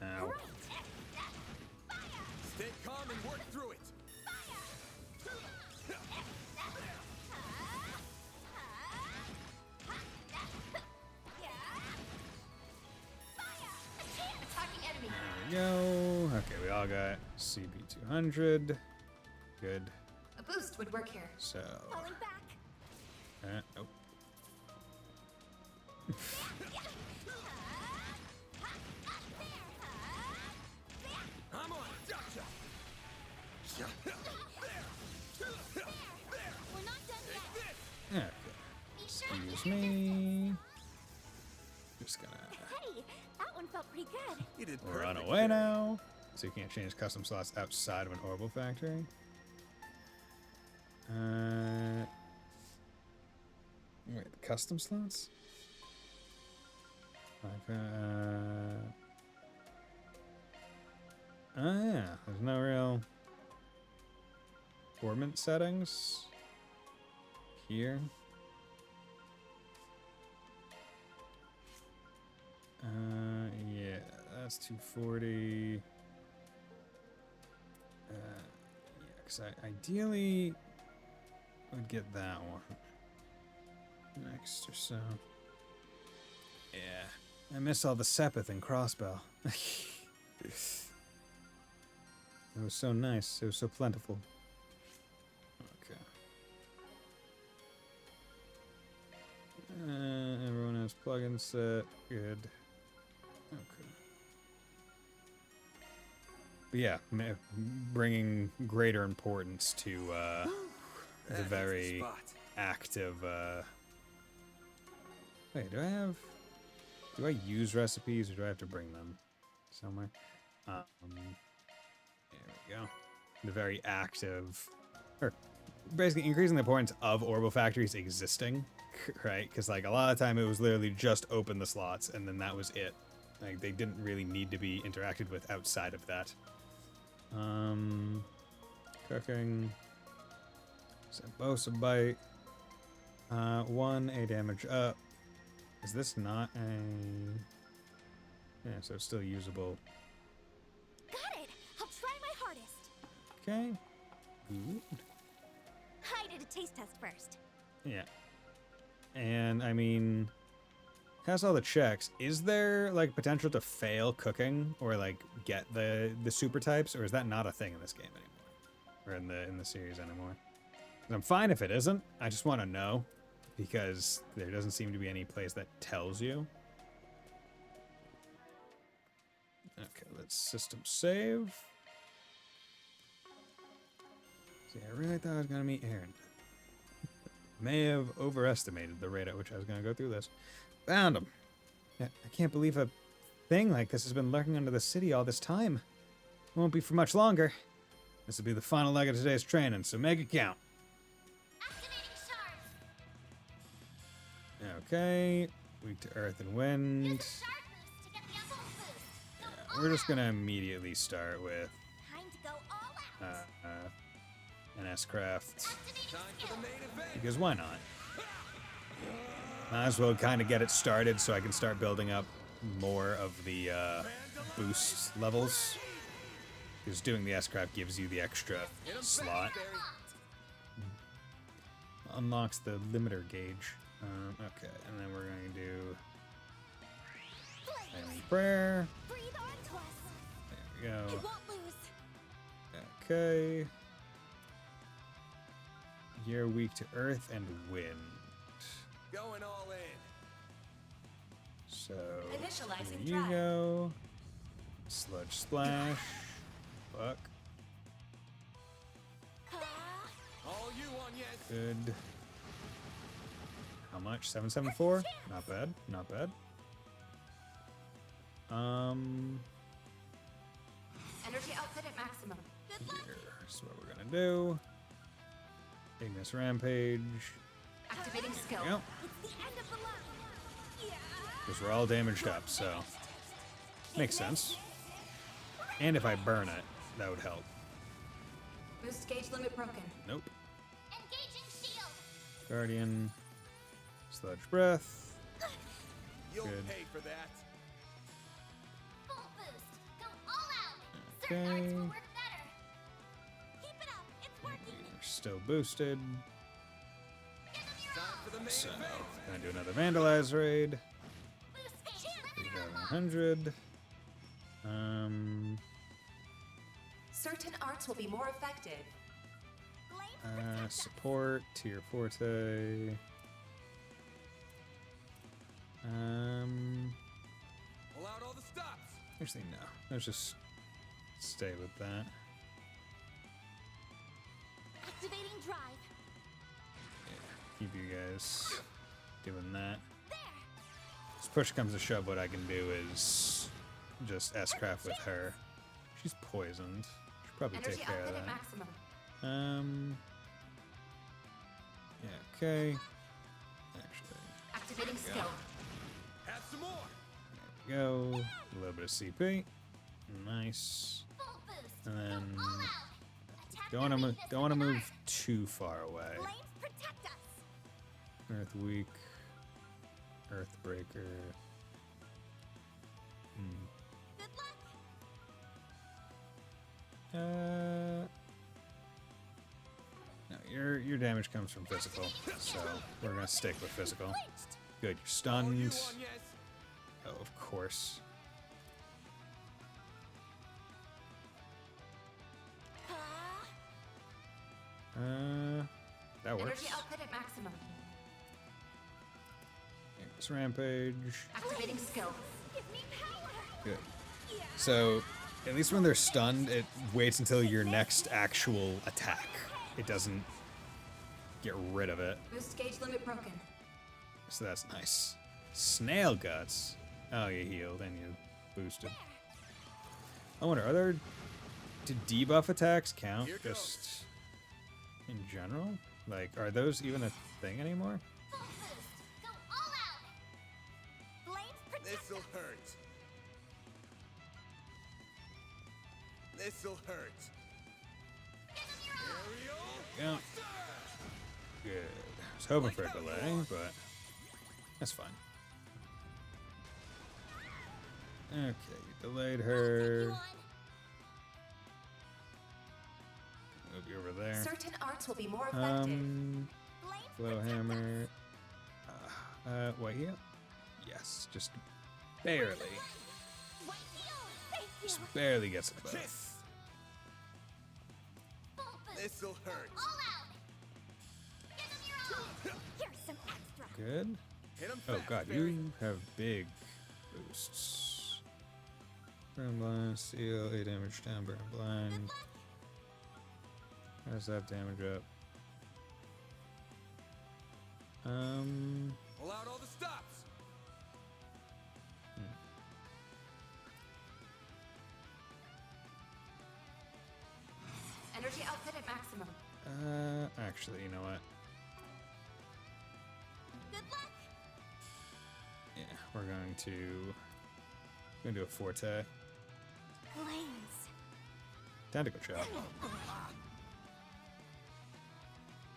Ow. Stay calm and work through it. Attacking enemy. There we go. Okay, we all got CB200. Good. A boost would work here. So. Falling back. Nope. Okay. Excuse me. Just gonna. Hey, that one felt pretty good. You did We're on perfect, away Jerry. now. So you can't change custom slots outside of an orbital factory. Wait, the custom slots? Like, oh yeah, there's no real performance settings here. Yeah, that's 240. Yeah, because I ideally would get that one next or so. Yeah, I miss all the Sepith and crossbow. It was so nice. It was so plentiful. Okay. Everyone has plugin set. Good. Okay. But yeah, bringing greater importance to the very active. Wait, do I use recipes or do I have to bring them somewhere? There we go. The very active, or basically increasing the importance of orbital factories existing, right? Because like a lot of time it was literally just open the slots and then that was it. Like they didn't really need to be interacted with outside of that. Cooking. Bosa bite. 1 A damage up. Is this not a? Yeah, so it's still usable. Got it. I'll try my hardest. Okay. Good. I did a taste test first. Yeah. And I mean, has all the checks. Is there like potential to fail cooking or like get the super types, or is that not a thing in this game anymore, or in the series anymore? 'Cause I'm fine if it isn't. I just want to know because there doesn't seem to be any place that tells you. Okay, let's system save. See, I really thought I was gonna meet Aaron. May have overestimated the rate at which I was gonna go through this. Found him. I can't believe a thing like this has been lurking under the city all this time. It won't be for much longer. This will be the final leg of today's training, so make it count. Okay, weak to earth and wind. Yeah, we're just gonna immediately start with an S-Craft. Because why not? Might as well kind of get it started so I can start building up more of the boost levels. Because doing the S-Craft gives you the extra slot. Unlocks the limiter gauge. Okay, and then we're going to do Silent Prayer. There we go. Okay. You're weak to earth and wind. Going all in. So Initializing here you drive. go. Sludge splash. Fuck. All you on yet? Good. How much? 774? Not bad. Not bad. Energy output at maximum. Here's what we're gonna do. Ignis Rampage. Activating skill. Yep. Because we're all damaged up, so makes sense. And if I burn it, that would help. Boost gauge limit broken. Nope. Engaging shield. Guardian. Sludge Breath. You'll Good. pay for that. Full boost. Go all out. Okay. Certain arts will work better. Keep it up. It's working. We're still boosted. Time for the main So, event. gonna do another Vandalize raid. Boost gauge We limiter got unlocked. 100. Certain arts will be more effective. Support, tier forte. Pull out all the stops. Actually, no. Let's just stay with that. Activating drive. keep you guys doing that. If push comes to shove, what I can do is just S-craft with her. She's poisoned. Should probably Energy take care of output at that. maximum. Yeah, okay. Actually, Activating skill. Have some more. there we go. A little bit of CP. Nice. Full boost. And then Go all out. Attack don't want to their move. weakness Don't want to with an move too far away. art. Flames protect us. Earth weak. Earthbreaker. Good luck. No, your damage comes from physical, so we're gonna stick with physical. Good, you're Oh, stunned. you on, yes? Oh, of course. That works. Energy output at maximum. It's rampage. Activating skill. Give me power. Good. So, at least when they're stunned, it waits until your next actual attack. It doesn't get rid of it. Boost gauge limit broken. So that's nice. Snail guts. Oh, you healed and you boosted. I wonder, are there... Do debuff attacks count Here goes. just in general? Like, are those even a thing anymore? Full boost. Go all out. Flames protect This'll us. hurt. This'll hurt. Give them your all. Aerial. Yeah. Good. I was hoping for a delay, but that's fine. Okay, you delayed her. Move you over there. Certain arts will be more effective. Flames Flow protect hammer. White heal? Yes, just barely. us. White heal. Thank you. Just barely gets it above. Kiss. Full boost. This'll hurt. Go all out. Give them your all. Here's some extra. Good. Hit 'em Oh fast, god, Barry. you have big boosts. Burn blind, seal, 8 damage down, burn blind. How's that damage up? Pull out all the stops. Energy output at maximum. Actually, you know what? Good luck. Yeah, we're gonna do a forte. Flames. Tentacle chop.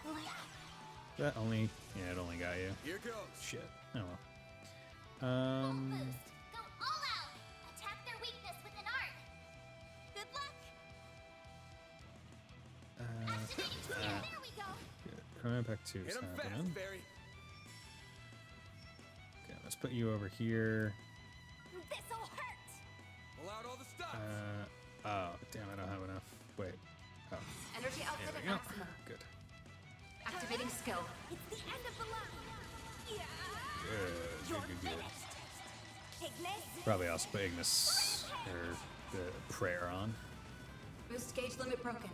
Flames. That only, yeah, it only got you. Here goes. Shit. Oh well. Full boost. Go all out. Attack their weakness with an art. Good luck. Activating skill. There we go. Good. Chrono Impact 2 is Hit 'em fast, happening. Barry. Okay, let's put you over here. This'll hurt. Pull out all the stops. Oh, damn, I don't have enough. Wait. Oh, Energy there output we at go. maximum. Good. Activating skill. It's the end of the line. Yeah. Good, You're good, good, good. finished. Ignis. Probably also put Ignis, or the prayer on. Boost gauge limit broken.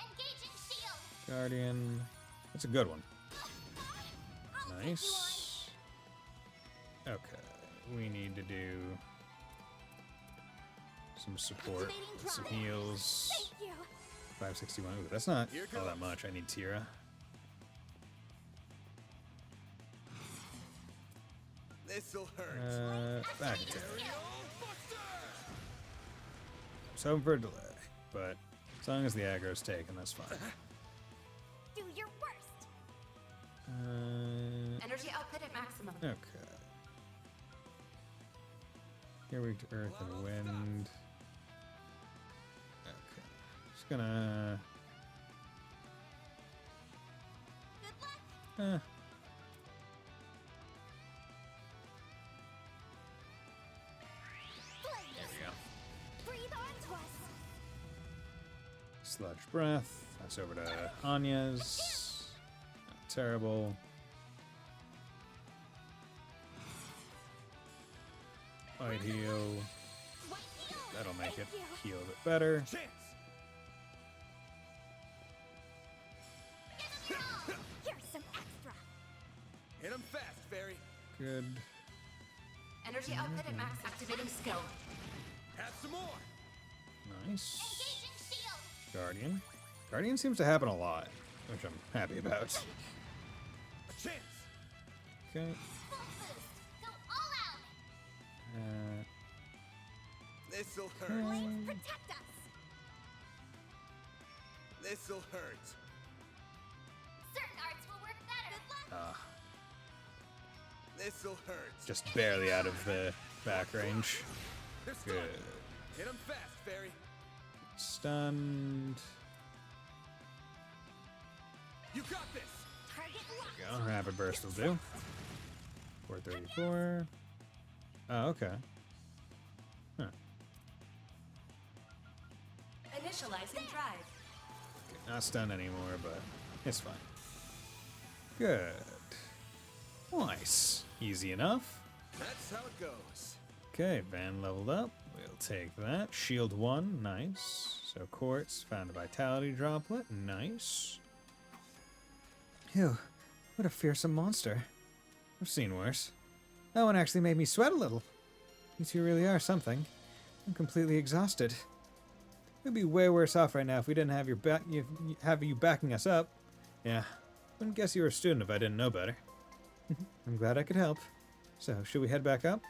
Engaging shield. Guardian. That's a good one. I'll take you Nice. Okay, we need to do some support, Activating with some drop. heals. Thank you. 561. Ooh, that's not Here all that goes. much. I need Tira. This'll hurt. Back attack. I was hoping for a delay, but as long as the aggro's taken, that's fine. Do your worst. Energy output at maximum. Okay. Here we to earth and wind. Okay. Just gonna. Good luck. There Flames. we go. Breathe onto us. Sludge breath. That's over to Anya's. Not terrible. Light heal. White heal. That'll make it Thank you. heal a bit better. Chance. Give them your all. Here's some extra. Good. Energy output at max. Activating skill. Have some more. Nice. Engaging shield. Guardian. Guardian seems to happen a lot, which I'm happy about. A chance. Okay. Full boost. Go all out. This'll hurt. Blades protect us. This'll hurt. Certain arts will work better. Good luck. This'll hurt. Just barely out of the back range. They're stunned. Good. Hit 'em fast, Fairy. Stunned. You got this. Target locked. Go. Rapid burst will do. 434. Oh, okay. Huh. Initializing drive. Not stunned anymore, but it's fine. Good. Nice. Easy enough. That's how it goes. Okay, Van leveled up. We'll take that. Shield 1, nice. So Quartz found a Vitality Droplet, nice. Ew, what a fearsome monster. I've seen worse. That one actually made me sweat a little. You two really are something. I'm completely exhausted. We'd be way worse off right now if we didn't have have you backing us up. Yeah, wouldn't guess you were a student if I didn't know better. I'm glad I could help. So, should we head back up?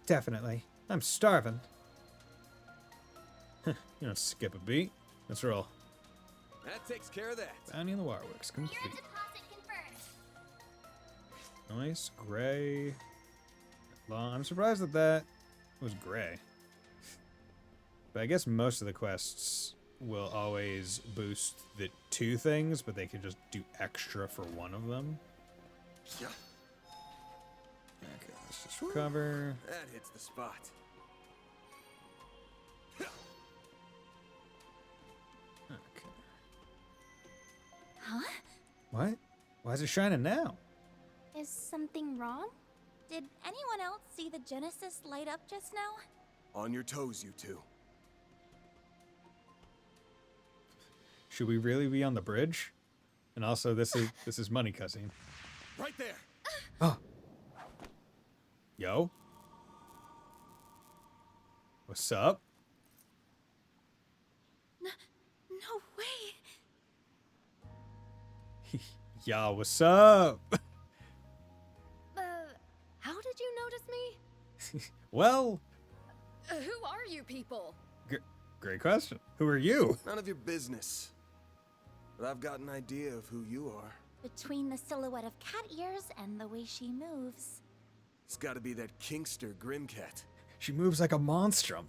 Definitely. I'm starving. You don't skip a beat. Let's roll. That takes care of that. Bounty in the Waterworks Mirror complete. deposit confirmed. Nice, gray. Long. I'm surprised that that was gray. But I guess most of the quests will always boost the 2 things, but they can just do extra for one of them. Yeah. Okay, let's just recover. That hits the spot. Okay. Huh? What? Why is it shining now? Is something wrong? Did anyone else see the Genesis light up just now? On your toes, you two. Should we really be on the bridge? And also, this is money cussing. Right there. Oh. Yo. What's up? No way. Yeah, what's up? How did you notice me? Well, Who are you people? great question. Who are you? None of your business. But I've got an idea of who you are. Between the silhouette of cat ears and the way she moves. It's gotta be that Kingster Grimcat. She moves like a monstrum.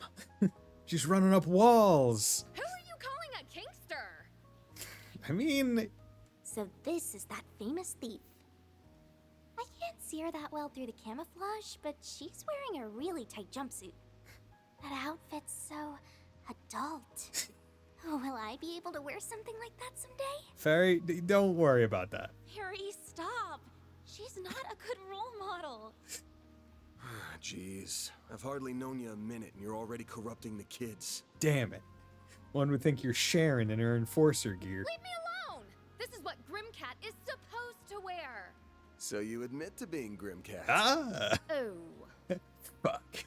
She's running up walls. Who are you calling a kinkster? I mean, So this is that famous thief. I can't see her that well through the camouflage, but she's wearing a really tight jumpsuit. That outfit's so adult. Will I be able to wear something like that someday? Fairy, don't worry about that. Harry, stop. She's not a good role model. Jeez, I've hardly known you a minute and you're already corrupting the kids. Damn it. One would think you're Sharon in her enforcer gear. Leave me alone! This is what Grimcat is supposed to wear. So you admit to being Grimcat. Ah! Oh. Fuck.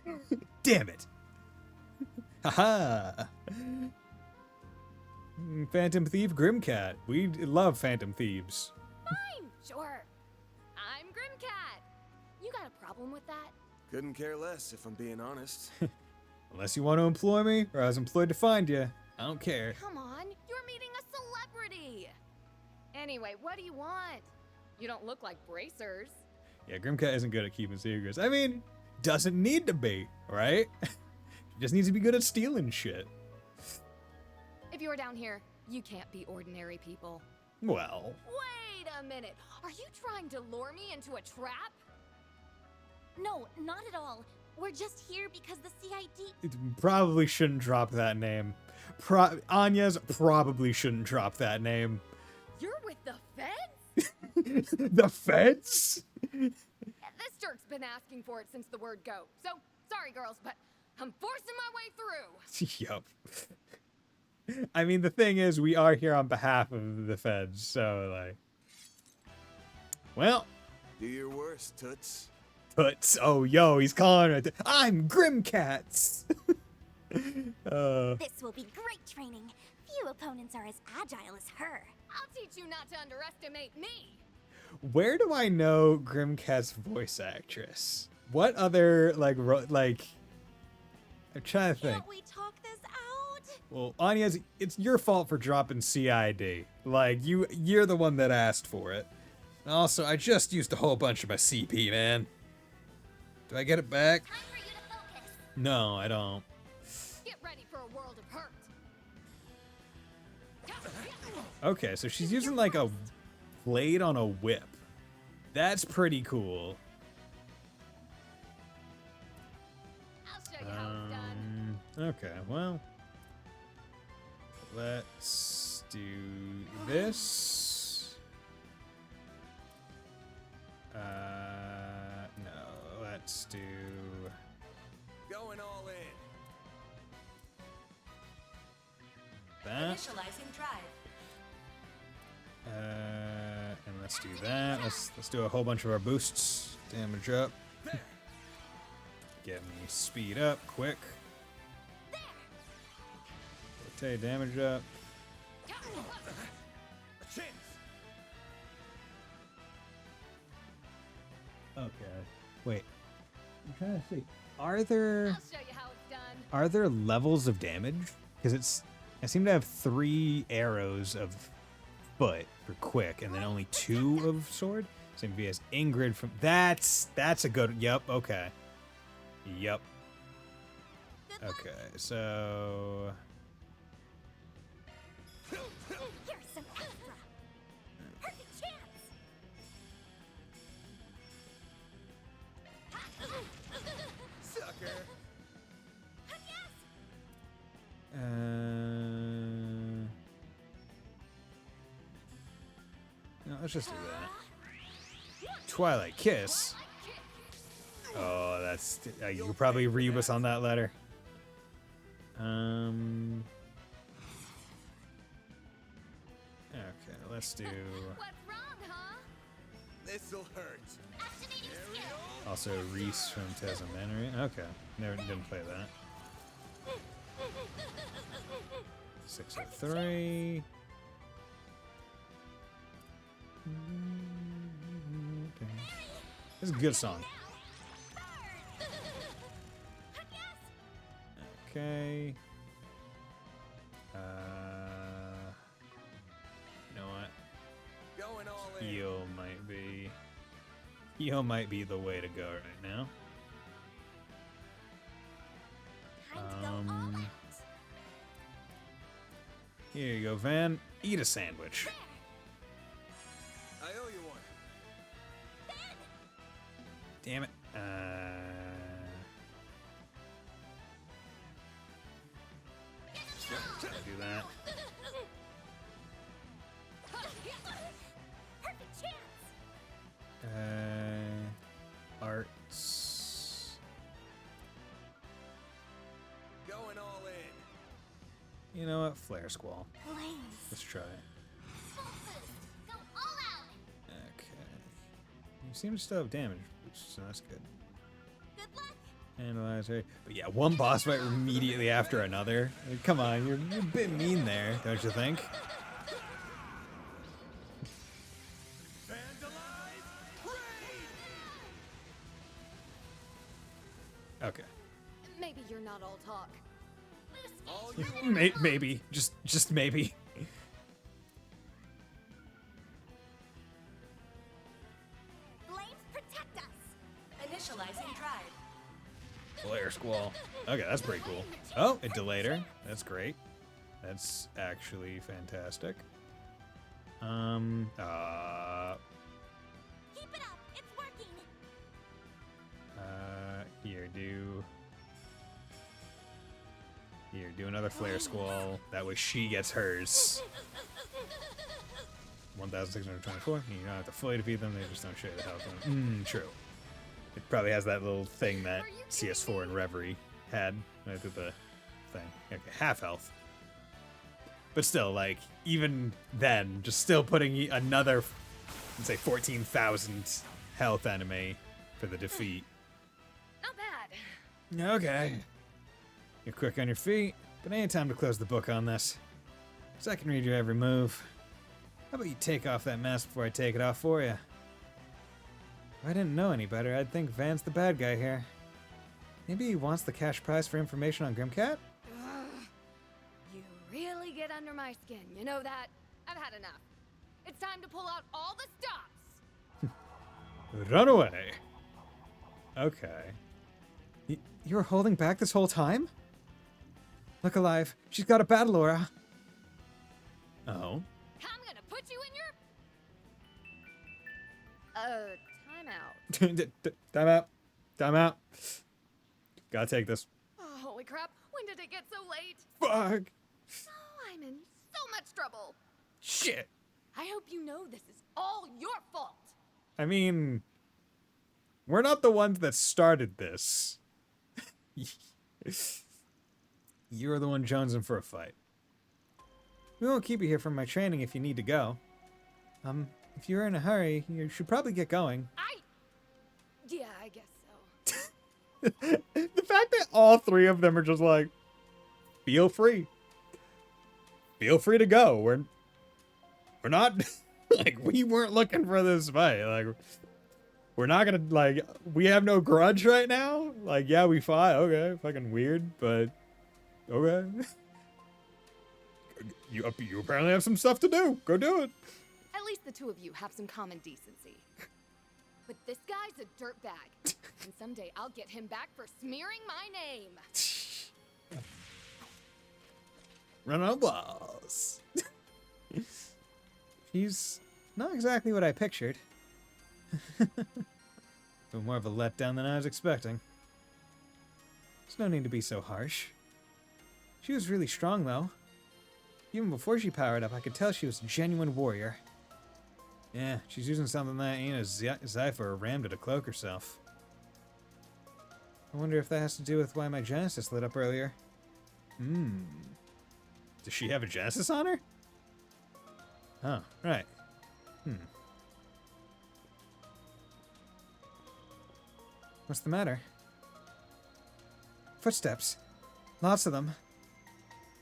Damn it. Haha. Phantom Thief Grimcat. We love Phantom Thieves. Fine, sure. I'm Grimcat. You got a problem with that? Couldn't care less, if I'm being honest. Unless you want to employ me, or I was employed to find you. I don't care. Come on, you're meeting a celebrity. Anyway, what do you want? You don't look like bracers. Yeah, Grimcat isn't good at keeping secrets. I mean, doesn't need to be, right? He just needs to be good at stealing shit. If you're down here, you can't be ordinary people. Well, Wait a minute. Are you trying to lure me into a trap? No, not at all. We're just here because the CID. it probably shouldn't drop that name. Anya's probably shouldn't drop that name. You're with the feds? The feds? This jerk's been asking for it since the word go. So, sorry girls, but I'm forcing my way through. Yup. I mean, the thing is, we are here on behalf of the feds, so, like... Well, Do your worst, Toots. Toots. Oh, yo, he's calling right there. I'm Grimcats. This will be great training. Few opponents are as agile as her. I'll teach you not to underestimate me. Where do I know Grimcat's voice actress? What other, like, I'm trying to think. Can't we talk this out? Well, Anya, it's your fault for dropping CID. Like, you're the one that asked for it. And also, I just used a whole bunch of my CP, man. Do I get it back? Time for you to focus. No, I don't. Get ready for a world of hurt. Okay, so she's using, like, a blade on a whip. That's pretty cool. I'll show you how it's done. Okay, well. Let's do this. No, let's do Going all in. that. Initializing drive. And let's do that. Let's do a whole bunch of our boosts. Damage up. Get me speed up quick. Okay, damage up. A chance. Okay. Wait. I'm trying to see. Are there I'll show you how it's done. are there levels of damage? Because I seem to have 3 arrows of foot for quick, and then only 2 of sword. Same as Ingrid from that's a good. Yep. Okay. Yep. Okay. So. Here's some extra. Perfect chance. Sucker. No, let's just do that. Twilight Kiss. Oh, that's you could probably rebus on that letter. Okay, let's do. What's wrong, huh? This'll hurt. Activating skill. Also, Reese from Testamenary. Okay, never didn't play that. 603. This is a good song. Okay. You know what? Going all in. Heal might be the way to go right now. Time to go all out. Here you go, Van. Eat a sandwich. I owe you one. Damn it. I'll do that. Perfect chance. Arts. Going all in. You know what? Flare Squall. Flames. Let's try it. Full boost. Go all out. Okay. You seem to still have damage, so that's good. Good luck. Analyzer. But yeah, one boss fight immediately after another. Like, come on, you're a bit mean there, don't you think? Okay. Maybe you're not all talk. All you Maybe. Just maybe. Flames protect us. Initializing drive. Flare Squall. Okay, that's pretty cool. Oh, it delayed her. That's great. That's actually fantastic. Keep it up. It's working. Here, do another Flare Squall. That way she gets hers. 1,624. You don't have to fully defeat them, they just don't show you the health. True. It probably has that little thing that CS4 and Reverie had. Right through the thing. Okay, half health. But still, like, even then, just still putting another, let's say, 14,000 health enemy for the defeat. Not bad. Okay. You're quick on your feet, but ain't time to close the book on this. So I can read your every move. How about you take off that mask before I take it off for you? If I didn't know any better, I'd think Van's the bad guy here. Maybe he wants the cash prize for information on Grimcat? Ugh. You really get under my skin, you know that? I've had enough. It's time to pull out all the stops. Run away. Okay. You were holding back this whole time? Look alive. She's got a battle aura. Oh. I'm gonna put you in your... timeout. Time out. Gotta take this. Oh, holy crap. When did it get so late? Fuck. Oh, I'm in so much trouble. Shit. I hope you know this is all your fault. I mean, we're not the ones that started this. You're the one jonesing for a fight. We won't keep you here from my training if you need to go. If you're in a hurry, you should probably get going. Yeah, I guess so. The fact that all three of them are just like, feel free. Feel free to go. We're not, like, we weren't looking for this fight. Like, we're not gonna, like, we have no grudge right now. Like, yeah, we fought. Okay, fucking weird, but okay. You apparently have some stuff to do. Go do it. At least the two of you have some common decency. But this guy's a dirtbag, and someday I'll get him back for smearing my name. Run on balls. He's not exactly what I pictured. But more of a letdown than I was expecting. There's no need to be so harsh. She was really strong, though. Even before she powered up, I could tell she was a genuine warrior. Yeah, she's using something that ain't a Zypher or rammed to cloak herself. I wonder if that has to do with why my Genesis lit up earlier. Does she have a Genesis on her? Oh, right. What's the matter? Footsteps. Lots of them.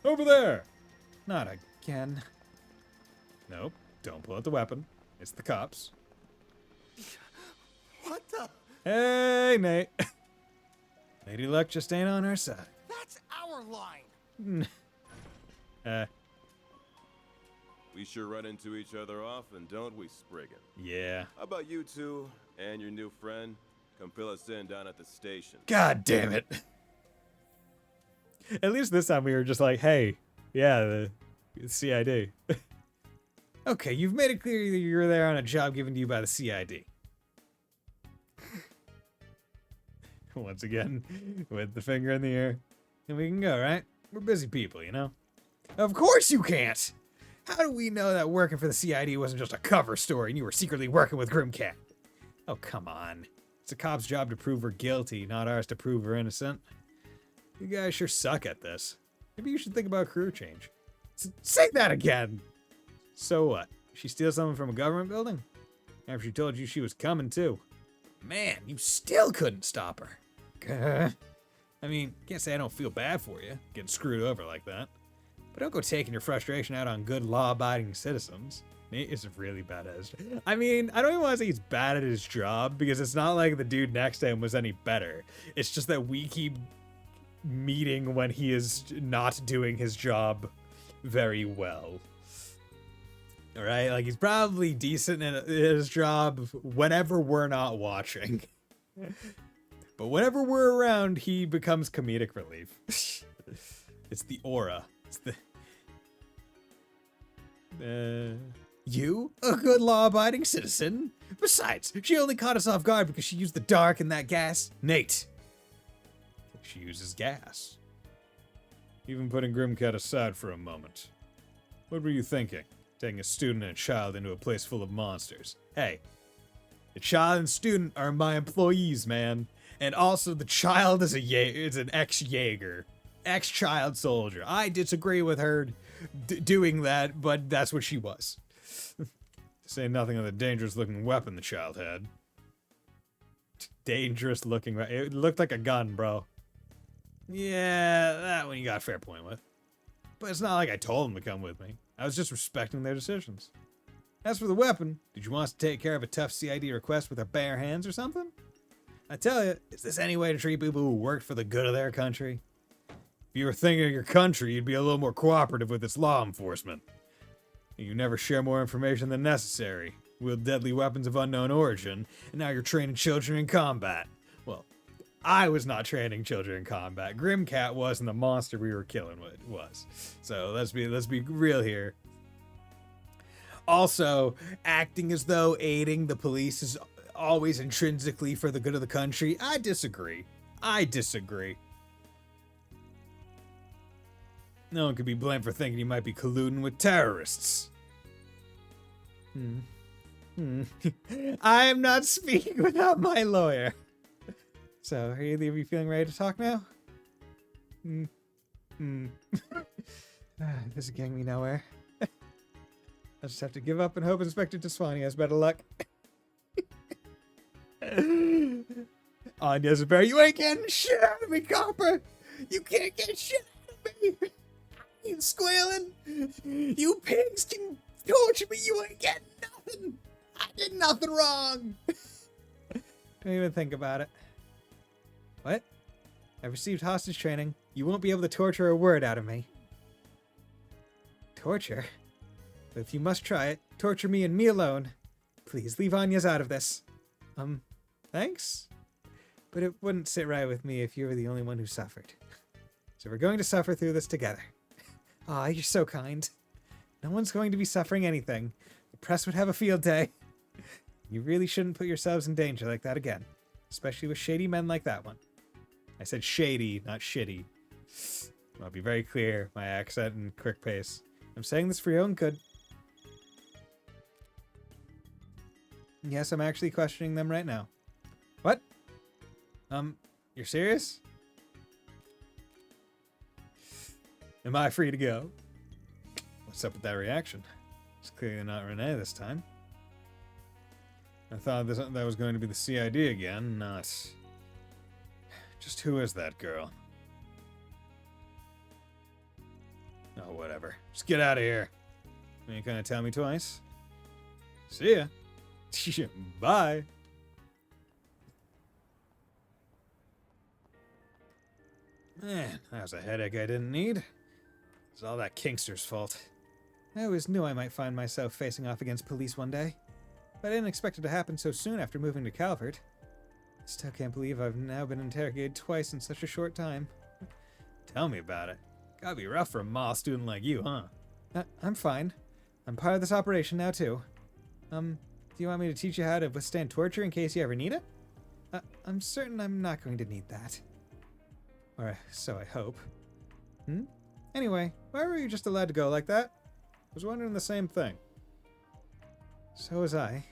Over there! Not again. Nope, don't pull out the weapon. It's the cops. What the? Hey, Nate. Lady Luck just ain't on our side. That's our line. We sure run into each other often, don't we, Spriggan? Yeah. How about you two and your new friend come fill us in down at the station? God damn it. At least this time we were just like, hey, yeah, the CID. Okay, you've made it clear that you're there on a job given to you by the CID. Once again, with the finger in the air. And we can go, right? We're busy people, you know? Of course you can't! How do we know that working for the CID wasn't just a cover story and you were secretly working with Grimcat? Oh, come on. It's a cop's job to prove we're guilty, not ours to prove we're innocent. You guys sure suck at this. Maybe you should think about career change. Say that again! So what? She steal something from a government building? After she told you she was coming too. Man, you still couldn't stop her. I mean, can't say I don't feel bad for you, getting screwed over like that. But don't go taking your frustration out on good law-abiding citizens. Nate is really bad at his job. I mean, I don't even want to say he's bad at his job, because it's not like the dude next to him was any better. It's just that we keep meeting when he is not doing his job very well. Alright, like he's probably decent at his job whenever we're not watching. But whenever we're around, he becomes comedic relief. It's the aura. It's the... You? A good law-abiding citizen? Besides, she only caught us off guard because she used the dark and that gas. Nate. She uses gas. Even putting Grimcat aside for a moment. What were you thinking? Taking a student and a child into a place full of monsters. Hey, the child and student are my employees, man. And also the child is an ex-Jaeger. Ex-child soldier. I disagree with her doing that, but that's what she was. To say nothing of the dangerous-looking weapon the child had. Dangerous looking. It looked like a gun, bro. Yeah, that one you got a fair point with. But it's not like I told them to come with me. I was just respecting their decisions. As for the weapon, did you want us to take care of a tough CID request with our bare hands or something? I tell you, is this any way to treat people who worked for the good of their country? If you were thinking of your country, you'd be a little more cooperative with its law enforcement. You never share more information than necessary. Wield deadly weapons of unknown origin, and now you're training children in combat. Well, I was not training children in combat. Grimcat was, and the monster we were killing was. So let's be real here. Also, acting as though aiding the police is always intrinsically for the good of the country. I disagree. No one could be blamed for thinking you might be colluding with terrorists. I am not speaking without my lawyer. So, are either of you feeling ready to talk now? This is getting me nowhere. I'll just have to give up and hope Inspector Taswani has better luck. Anya's a bear. You ain't getting shit out of me, Copper! You can't get shit out of me! You squealing? You pigs can torture me, you ain't getting nothing! I did nothing wrong! Don't even think about it. What? I've received hostage training. You won't be able to torture a word out of me. Torture? But if you must try it, torture me and me alone. Please, leave Anya's out of this. Thanks? But it wouldn't sit right with me if you were the only one who suffered. So we're going to suffer through this together. Aw, you're so kind. No one's going to be suffering anything. The press would have a field day. You really shouldn't put yourselves in danger like that again. Especially with shady men like that one. I said shady, not shitty. I'll be very clear, my accent and quick pace. I'm saying this for your own good. Yes, I'm actually questioning them right now. What? You're serious? Am I free to go? What's up with that reaction? It's clearly not Renee this time. I thought that was going to be the CID again, not... Just who is that girl? Oh, whatever. Just get out of here. You ain't gonna tell me twice. See ya. Bye. Man, that was a headache I didn't need. It's all that Kingster's fault. I always knew I might find myself facing off against police one day, but I didn't expect it to happen so soon after moving to Calvert. I still can't believe I've now been interrogated twice in such a short time. Tell me about it. Gotta be rough for a mall student like you, huh? I'm fine. I'm part of this operation now, too. Do you want me to teach you how to withstand torture in case you ever need it? I'm certain I'm not going to need that. Or so I hope. Anyway, why were you just allowed to go like that? I was wondering the same thing. So was I.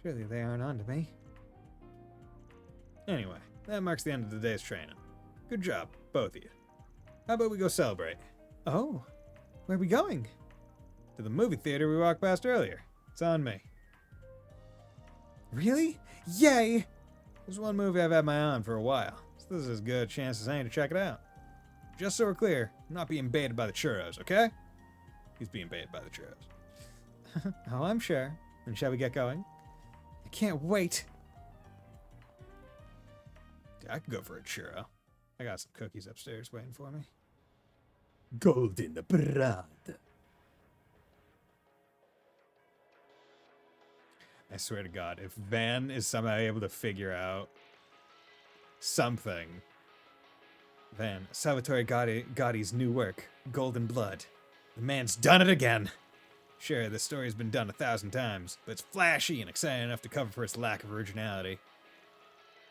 Surely they aren't on to me. Anyway, that marks the end of the day's training. Good job, both of you. How about we go celebrate? Oh, where are we going? To the movie theater we walked past earlier. It's on me. Really? Yay! There's one movie I've had my eye on for a while, so this is as good a chance as any to check it out. Just so we're clear, I'm not being baited by the churros, okay? He's being baited by the churros. Oh, I'm sure. Then shall we get going? I can't wait. Yeah, I could go for a churro. I got some cookies upstairs waiting for me. Golden bread. I swear to God, if Van is somehow able to figure out something. Van, Salvatore Gotti's new work, Golden Blood. The man's done it again. Sure, this story's been done 1,000 times, but it's flashy and exciting enough to cover for its lack of originality.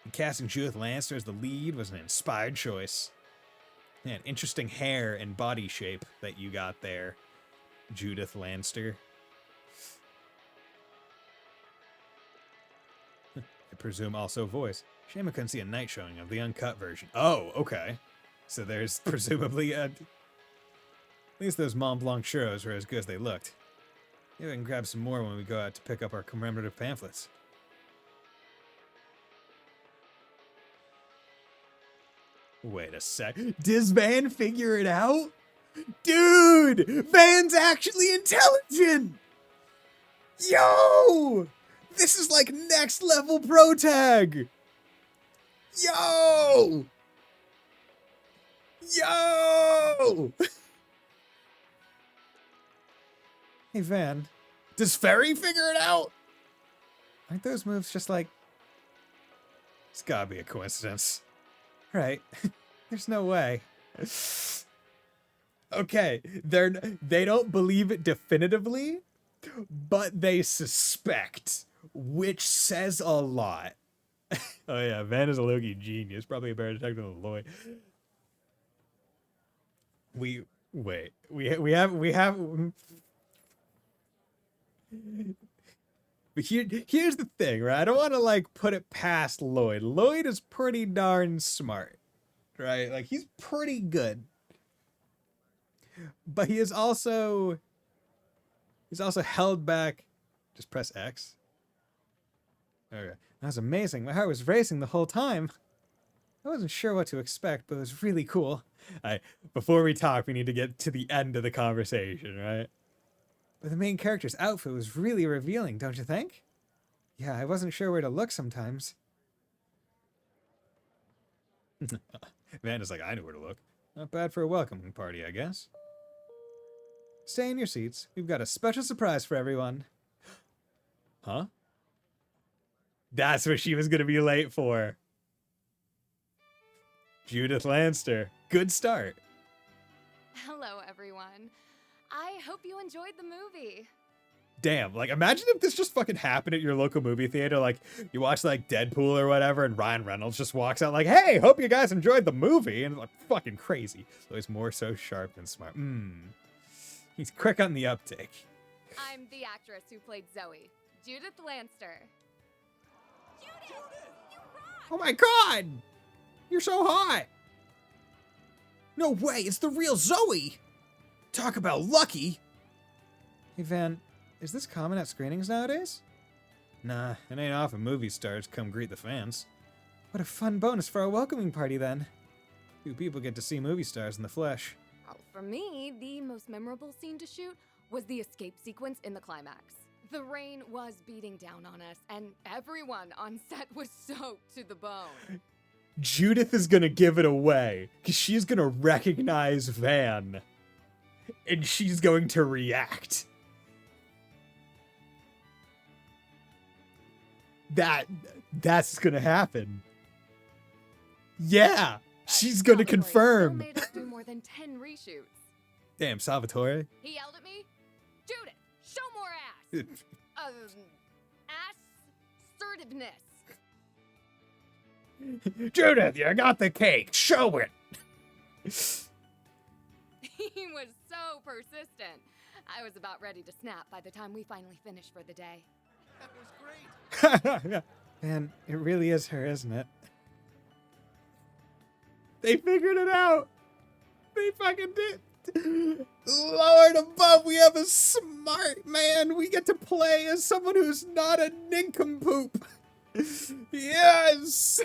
And casting Judith Lancer as the lead was an inspired choice. Man, interesting hair and body shape that you got there, Judith Lancer. I presume also voice. Shame I couldn't see a night showing of the uncut version. Oh, okay. So there's presumably a... At least those Mont Blanc churros were as good as they looked. Maybe I can grab some more when we go out to pick up our commemorative pamphlets. Wait a sec. Does Van figure it out? Dude! Van's actually intelligent! Yo! This is like next level pro tag! Yo! Yo! Hey, Van. Does Ferry figure it out? Aren't those moves just like... It's gotta be a coincidence. Right. There's no way. Okay, they don't believe it definitively, but they suspect, which says a lot. Oh yeah, Van is a Loki genius, probably a better detective than Lloyd. We have. But here's the thing, right? I don't want to like put it past Lloyd. Lloyd is pretty darn smart, right? Like he's pretty good. But he's also held back. Just press X. Okay. That was amazing. My heart was racing the whole time. I wasn't sure what to expect, but it was really cool. Before we talk, we need to get to the end of the conversation, right? But the main character's outfit was really revealing, don't you think? Yeah, I wasn't sure where to look sometimes. Amanda's like, I knew where to look. Not bad for a welcoming party, I guess. Stay in your seats. We've got a special surprise for everyone. Huh? That's what she was going to be late for. Judith Lanster. Good start. Hello, everyone. I hope you enjoyed the movie. Damn, like imagine if this just fucking happened at your local movie theater. Like you watch like Deadpool or whatever and Ryan Reynolds just walks out like, hey, hope you guys enjoyed the movie. And it's like fucking crazy. So he's more so sharp than smart. He's quick on the uptake. I'm the actress who played Zoe, Judith Lanster. Judith! You rock! Oh my god! You're so hot! No way, it's the real Zoe! Talk about lucky! Hey Van, is this common at screenings nowadays? Nah, it ain't often movie stars come greet the fans. What a fun bonus for our welcoming party then. Few people get to see movie stars in the flesh. Well, for me, the most memorable scene to shoot was the escape sequence in the climax. The rain was beating down on us, and everyone on set was soaked to the bone. Judith is gonna give it away, because she's gonna recognize Van. And she's going to react. That's gonna happen. Yeah, she's gonna confirm. Still made us do more than 10 reshoots. Damn, Salvatore. He yelled at me, Judith, show more ass. Assertiveness. Judith, you got the cake. Show it. He was so persistent. I was about ready to snap by the time we finally finished for the day. That was great. Man, it really is her, isn't it? They figured it out. They fucking did. Lord above, we have a smart man. We get to play as someone who's not a nincompoop. Yes.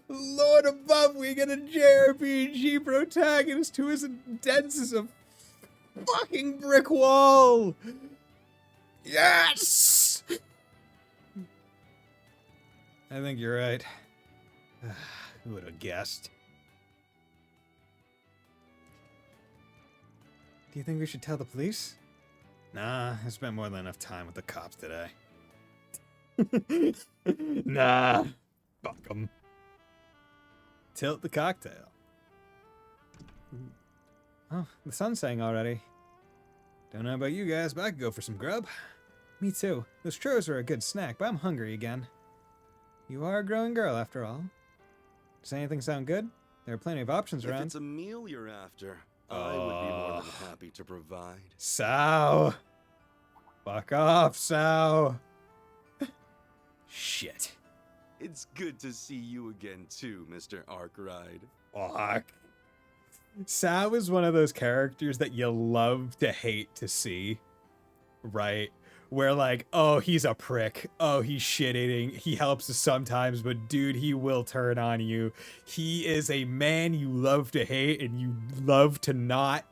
Lord above, we get a JRPG protagonist who isn't dense as a fucking brick wall. Yes. I think you're right. Who would have guessed? Do you think we should tell the police? Nah, I spent more than enough time with the cops today. Nah, fuck 'em. Tilt the cocktail. Oh, the sun's setting already. Don't know about you guys, but I could go for some grub. Me too. Those churros are a good snack, but I'm hungry again. You are a growing girl, after all. Does anything sound good? There are plenty of options around. If it's a meal you're after, I would be more than happy to provide. Sal! Fuck off, Sal! Shit. It's good to see you again too, Mr. Arkwright. Fuck. Sal is one of those characters that you love to hate to see. Right? where like, oh, he's a prick. Oh, he's shit-eating. He helps us sometimes, but dude, he will turn on you. He is a man you love to hate and you love to not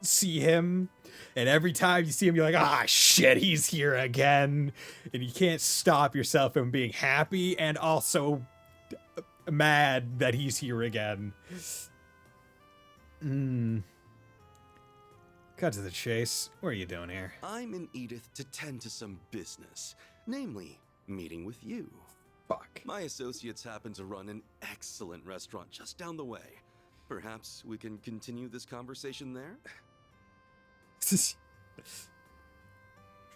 see him. And every time you see him, you're like, ah, shit, he's here again. And you can't stop yourself from being happy and also mad that he's here again. Cut to the chase. What are you doing here? I'm in Edith to tend to some business, namely, meeting with you. Fuck. My associates happen to run an excellent restaurant just down the way. Perhaps we can continue this conversation there?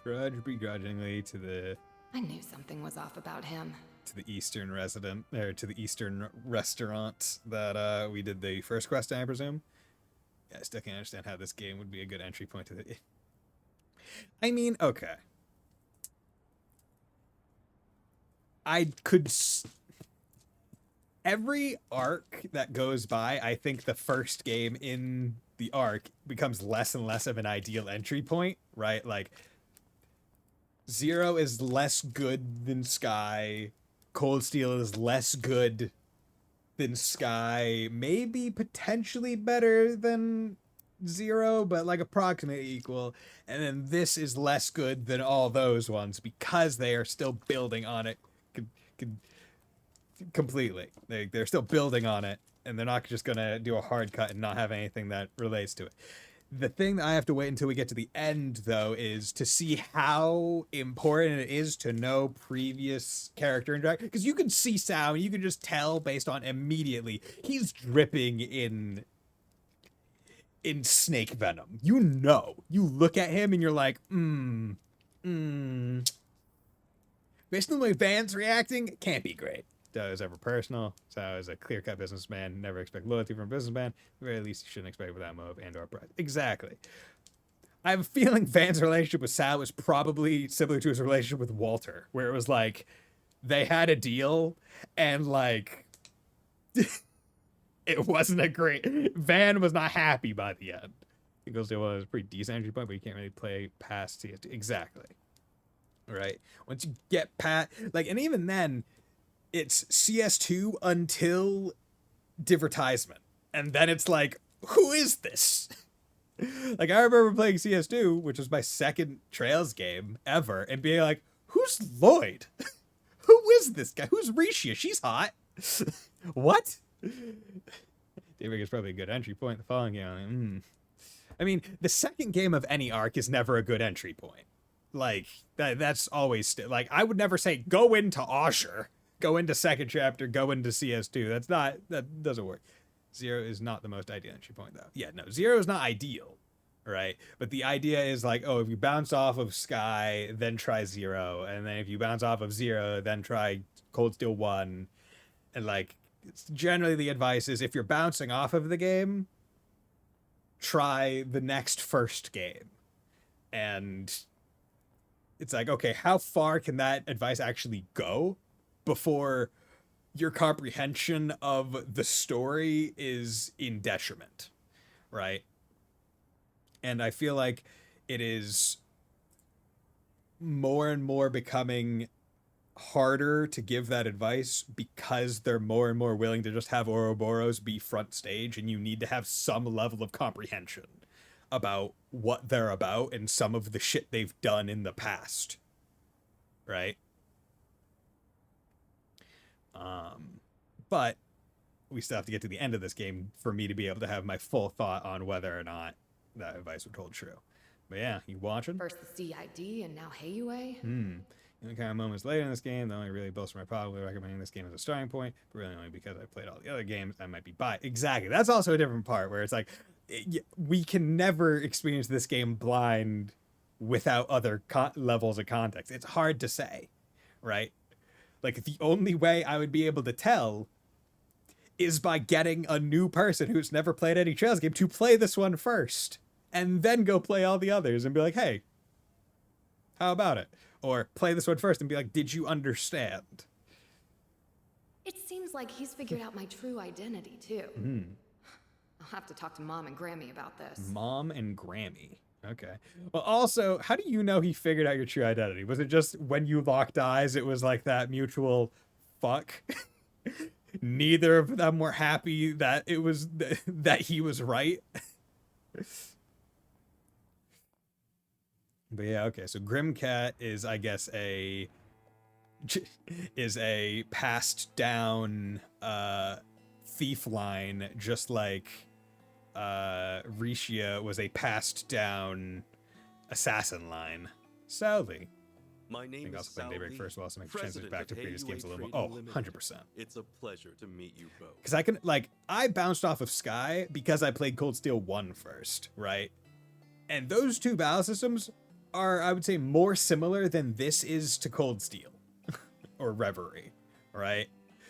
Trudge begrudgingly to the I knew something was off about him. to the eastern resident, or to the eastern restaurant that we did the first quest in, I presume. Yeah, I still can't understand how this game would be a good entry point to the... I mean, okay. I could... Every arc that goes by, I think the first game in the arc becomes less and less of an ideal entry point, right? Like, Zero is less good than Sky. Cold Steel is less good than Sky. Maybe potentially better than Zero, but like approximately equal. And then this is less good than all those ones because they are still building on it completely. They're still building on it, and they're not just gonna do a hard cut and not have anything that relates to it. The thing that I have to wait until we get to the end, though, is to see how important it is to know previous character interaction. Because you can see Sao, and you can just tell based on immediately he's dripping in snake venom. You know, you look at him and you're like, Based on the way Van's reacting, it can't be great. That is ever personal. So is a clear-cut businessman. Never expect loyalty from a businessman. At the very least, you shouldn't expect it without motive and or pride. Exactly. I have a feeling Van's relationship with Sal was probably similar to his relationship with Walter, where it was like they had a deal and like it wasn't a great... Van was not happy by the end. It goes to a pretty decent entry point, but you can't really play past CS2. Exactly. Right? Once you get past... Like, and even then... It's CS2 until Divertisement. And then it's like, who is this? Like, I remember playing CS2, which was my second Trails game ever, and being like, who's Lloyd? Who is this guy? Who's Risha? She's hot. What? Daybreak is probably a good entry point. The following game, I mean, the second game of any arc is never a good entry point. Like, that's always... like, I would never say, go into Osher. Go into second chapter, go into CS2. That doesn't work. Zero is not the most ideal entry point, though. Yeah, no, Zero is not ideal, right? But the idea is like, oh, if you bounce off of Sky, then try Zero. And then if you bounce off of Zero, then try Cold Steel 1. And like, generally the advice is if you're bouncing off of the game, try the next first game. And it's like, okay, how far can that advice actually go before your comprehension of the story is in detriment, right? And I feel like it is more and more becoming harder to give that advice because they're more and more willing to just have Ouroboros be front stage, and you need to have some level of comprehension about what they're about and some of the shit they've done in the past, right? But we still have to get to the end of this game for me to be able to have my full thought on whether or not that advice would hold true. But yeah, you watching? First the CID and now Heiyue? The kind of moments later in this game that only really bolster my probably recommending this game as a starting point, but really only because I played all the other games I might be biased. Exactly. That's also a different part where it's like, we can never experience this game blind without other levels of context. It's hard to say, right? Like, the only way I would be able to tell is by getting a new person who's never played any Trails game to play this one first, and then go play all the others and be like, hey, how about it? Or play this one first and be like, did you understand? It seems like he's figured out my true identity, too. I'll have to talk to Mom and Grammy about this. Mom and Grammy. Okay. Well, also, how do you know he figured out your true identity? Was it just when you locked eyes, it was like that mutual fuck? Neither of them were happy that it was that he was right. But yeah, okay. So Grimcat is, I guess, a passed down thief line, just like Rishia was a passed down assassin line. Sally. My I name think is also playing Daybreak Sally, first, will also make transitions president back of to previous games a AUA little more. Trading Oh, Limited. 100%. It's a pleasure to meet you both. Because I can, like, I bounced off of Sky because I played Cold Steel 1 first, right? And those two battle systems are, I would say, more similar than this is to Cold Steel or Reverie, right?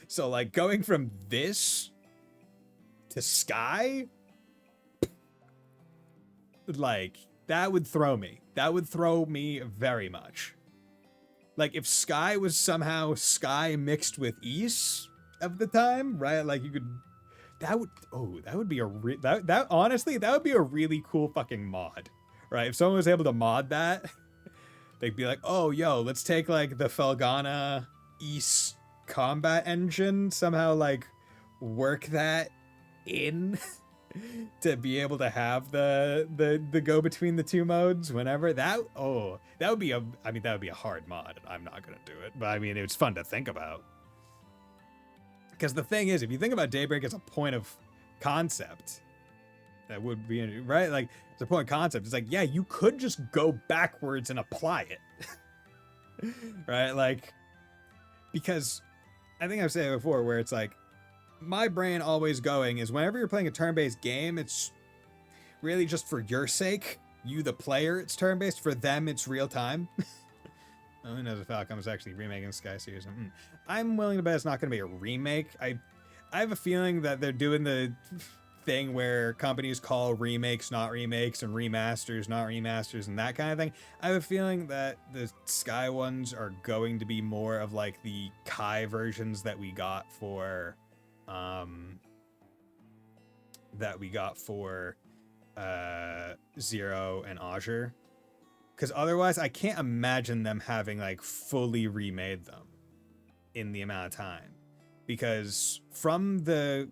So, like, going from this to Sky, like, that would throw me. That would throw me very much. Like, if Sky was somehow Sky mixed with East of the time, right? Like, you could... That would be a... That honestly, that would be a really cool fucking mod, right? If someone was able to mod that, they'd be like, oh, yo, let's take, like, the Felghana East combat engine, somehow, like, work that in to be able to have the go between the two modes whenever. That would be a... I mean, that would be a hard mod. I'm not gonna do it, but I mean, it's fun to think about. Because the thing is, if you think about Daybreak as a point of concept, that would be, right? Like, it's a point of concept. It's like, yeah, you could just go backwards and apply it. Right? Like, because I think I've said it before, where it's like, my brain always going is whenever you're playing a turn-based game, it's really just for your sake. You, the player, it's turn-based. For them, it's real time. Oh, who knows if Falcom is actually remaking Sky Series? I'm willing to bet it's not going to be a remake. I have a feeling that they're doing the thing where companies call remakes not remakes and remasters not remasters and that kind of thing. I have a feeling that the Sky ones are going to be more of like the Kai versions that we got for Zero and Azure. Because otherwise, I can't imagine them having, like, fully remade them in the amount of time. Because from the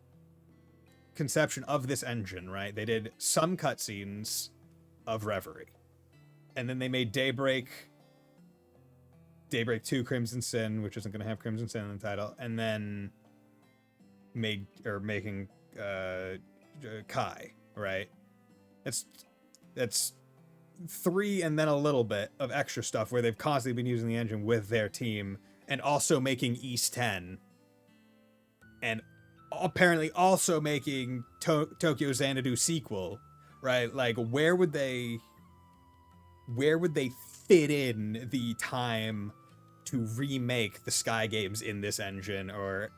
conception of this engine, right, they did some cutscenes of Reverie. And then they made Daybreak 2 Crimson Sin, which isn't going to have Crimson Sin in the title, and then making Kai, right? That's 3 and then a little bit of extra stuff where they've constantly been using the engine with their team and also making East 10 and apparently also making Tokyo Xanadu sequel, right? Like, where would they fit in the time to remake the Sky games in this engine or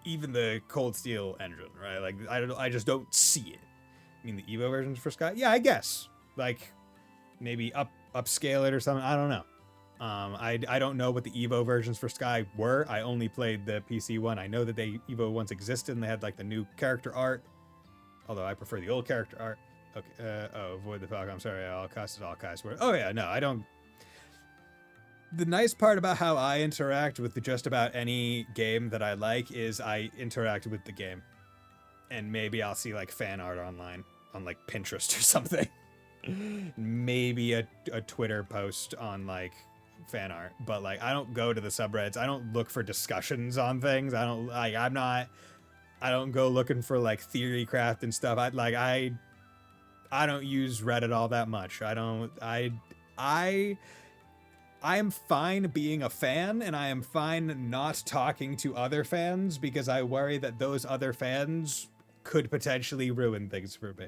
even the Cold Steel engine, right? Like, I just don't see it. I mean, the Evo versions for Sky? Yeah, I guess. Like, maybe upscale it or something. I don't know. I don't know what the Evo versions for Sky were. I only played the PC one. I know that they Evo ones existed and they had like the new character art. Although I prefer the old character art. Okay. Avoid the Falcon. I'm sorry. All costs all Kai's word. Oh yeah, no, I don't. The nice part about how I interact with just about any game that I like is I interact with the game. And maybe I'll see like fan art online on like Pinterest or something. Maybe a Twitter post on like fan art, but like I don't go to the subreddits. I don't look for discussions on things. I don't go looking for like theory craft and stuff. I don't use Reddit all that much. I am fine being a fan, and I am fine not talking to other fans because I worry that those other fans could potentially ruin things for me.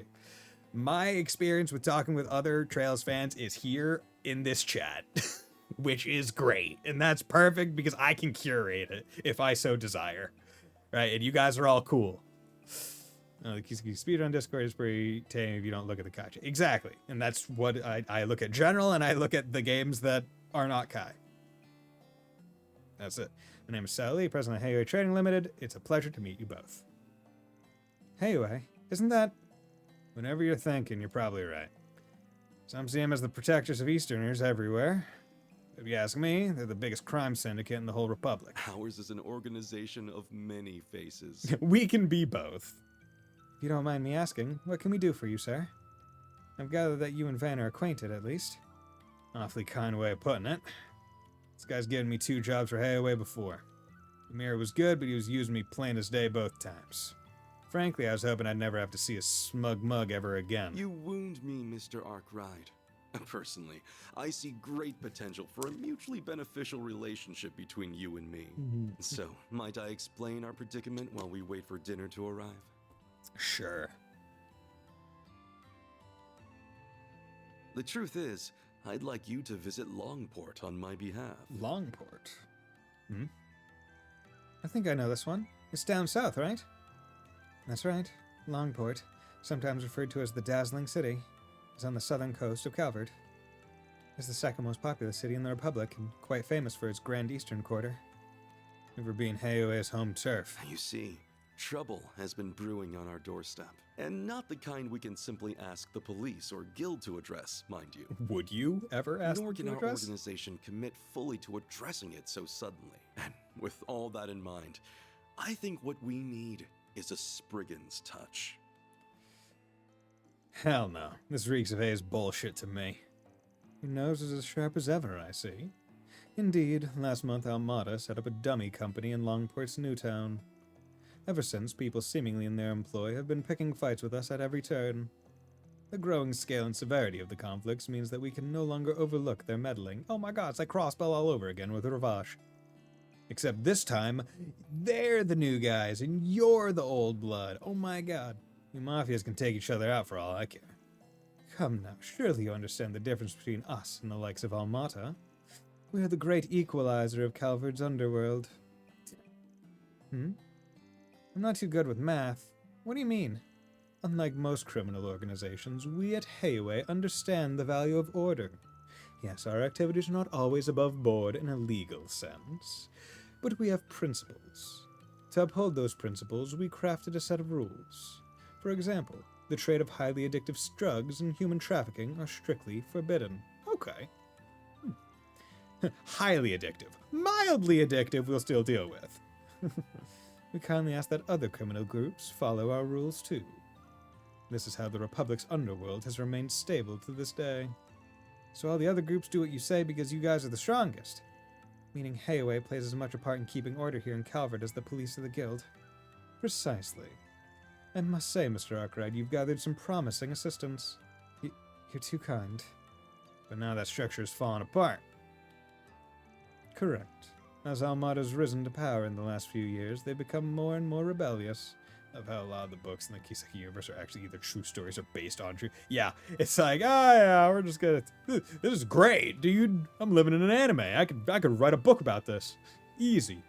My experience with talking with other Trails fans is here in this chat, which is great. And that's perfect because I can curate it if I so desire. Right? And you guys are all cool. Speed on Discord is pretty tame if you don't look at the Kai. Exactly. And that's what I look at general, and I look at the games that are not Kai. That's it. My name is Sally, president of Heyway Trading Limited. It's a pleasure to meet you both. Heyway, isn't that... Whenever you're thinking, you're probably right. Some see them as the protectors of Easterners everywhere. If you ask me, they're the biggest crime syndicate in the whole Republic. Ours is an organization of many faces. We can be both. If you don't mind me asking, what can we do for you, sir? I've gathered that you and Van are acquainted, at least. Awfully kind way of putting it. This guy's given me 2 jobs for Hayaway before. Amir was good, but he was using me plain as day both times. Frankly, I was hoping I'd never have to see a smug mug ever again. You wound me, Mr. Arkwright. Personally, I see great potential for a mutually beneficial relationship between you and me. So, might I explain our predicament while we wait for dinner to arrive? Sure. The truth is, I'd like you to visit Longport on my behalf. Longport? I think I know this one. It's down south, right? That's right. Longport, sometimes referred to as the Dazzling City, is on the southern coast of Calvert. It's the second most populous city in the Republic, and quite famous for its Grand Eastern Quarter. Never being Hayaway's home turf. You see, trouble has been brewing on our doorstep. And not the kind we can simply ask the police or guild to address, mind you. Would you ever ask Nor them can to our address? organization commit fully to addressing it so suddenly. And with all that in mind, I think what we need is a Spriggan's touch. Hell no. This reeks of Hayes bullshit to me. Your nose is as sharp as ever, I see. Indeed, last month Almada set up a dummy company in Longport's new town. Ever since, people seemingly in their employ have been picking fights with us at every turn. The growing scale and severity of the conflicts means that we can no longer overlook their meddling. Oh my god, it's like Crossbell all over again with Ravash. Except this time, they're the new guys and you're the old blood. Oh my god. You mafias can take each other out for all I care. Come now, surely you understand the difference between us and the likes of Almata. We are the great equalizer of Calvard's underworld. I'm not too good with math. What do you mean? Unlike most criminal organizations, we at Hayaway understand the value of order. Yes, our activities are not always above board in a legal sense, but we have principles. To uphold those principles, we crafted a set of rules. For example, the trade of highly addictive drugs and human trafficking are strictly forbidden. Okay. Highly addictive. Mildly addictive we'll still deal with. We kindly ask that other criminal groups follow our rules too. This is how the Republic's underworld has remained stable to this day. So all the other groups do what you say because you guys are the strongest. Meaning Hayaway plays as much a part in keeping order here in Calvert as the police of the guild. Precisely. I must say, Mr. Arkwright, you've gathered some promising assistants. You're too kind. But now that structure is falling apart. Correct. As Almada's risen to power in the last few years, they've become more and more rebellious. Of how a lot of the books in the Kiseki universe are actually either true stories or based on true. Yeah, it's like, yeah, we're just gonna. This is great, dude. I'm living in an anime. I could write a book about this, easy.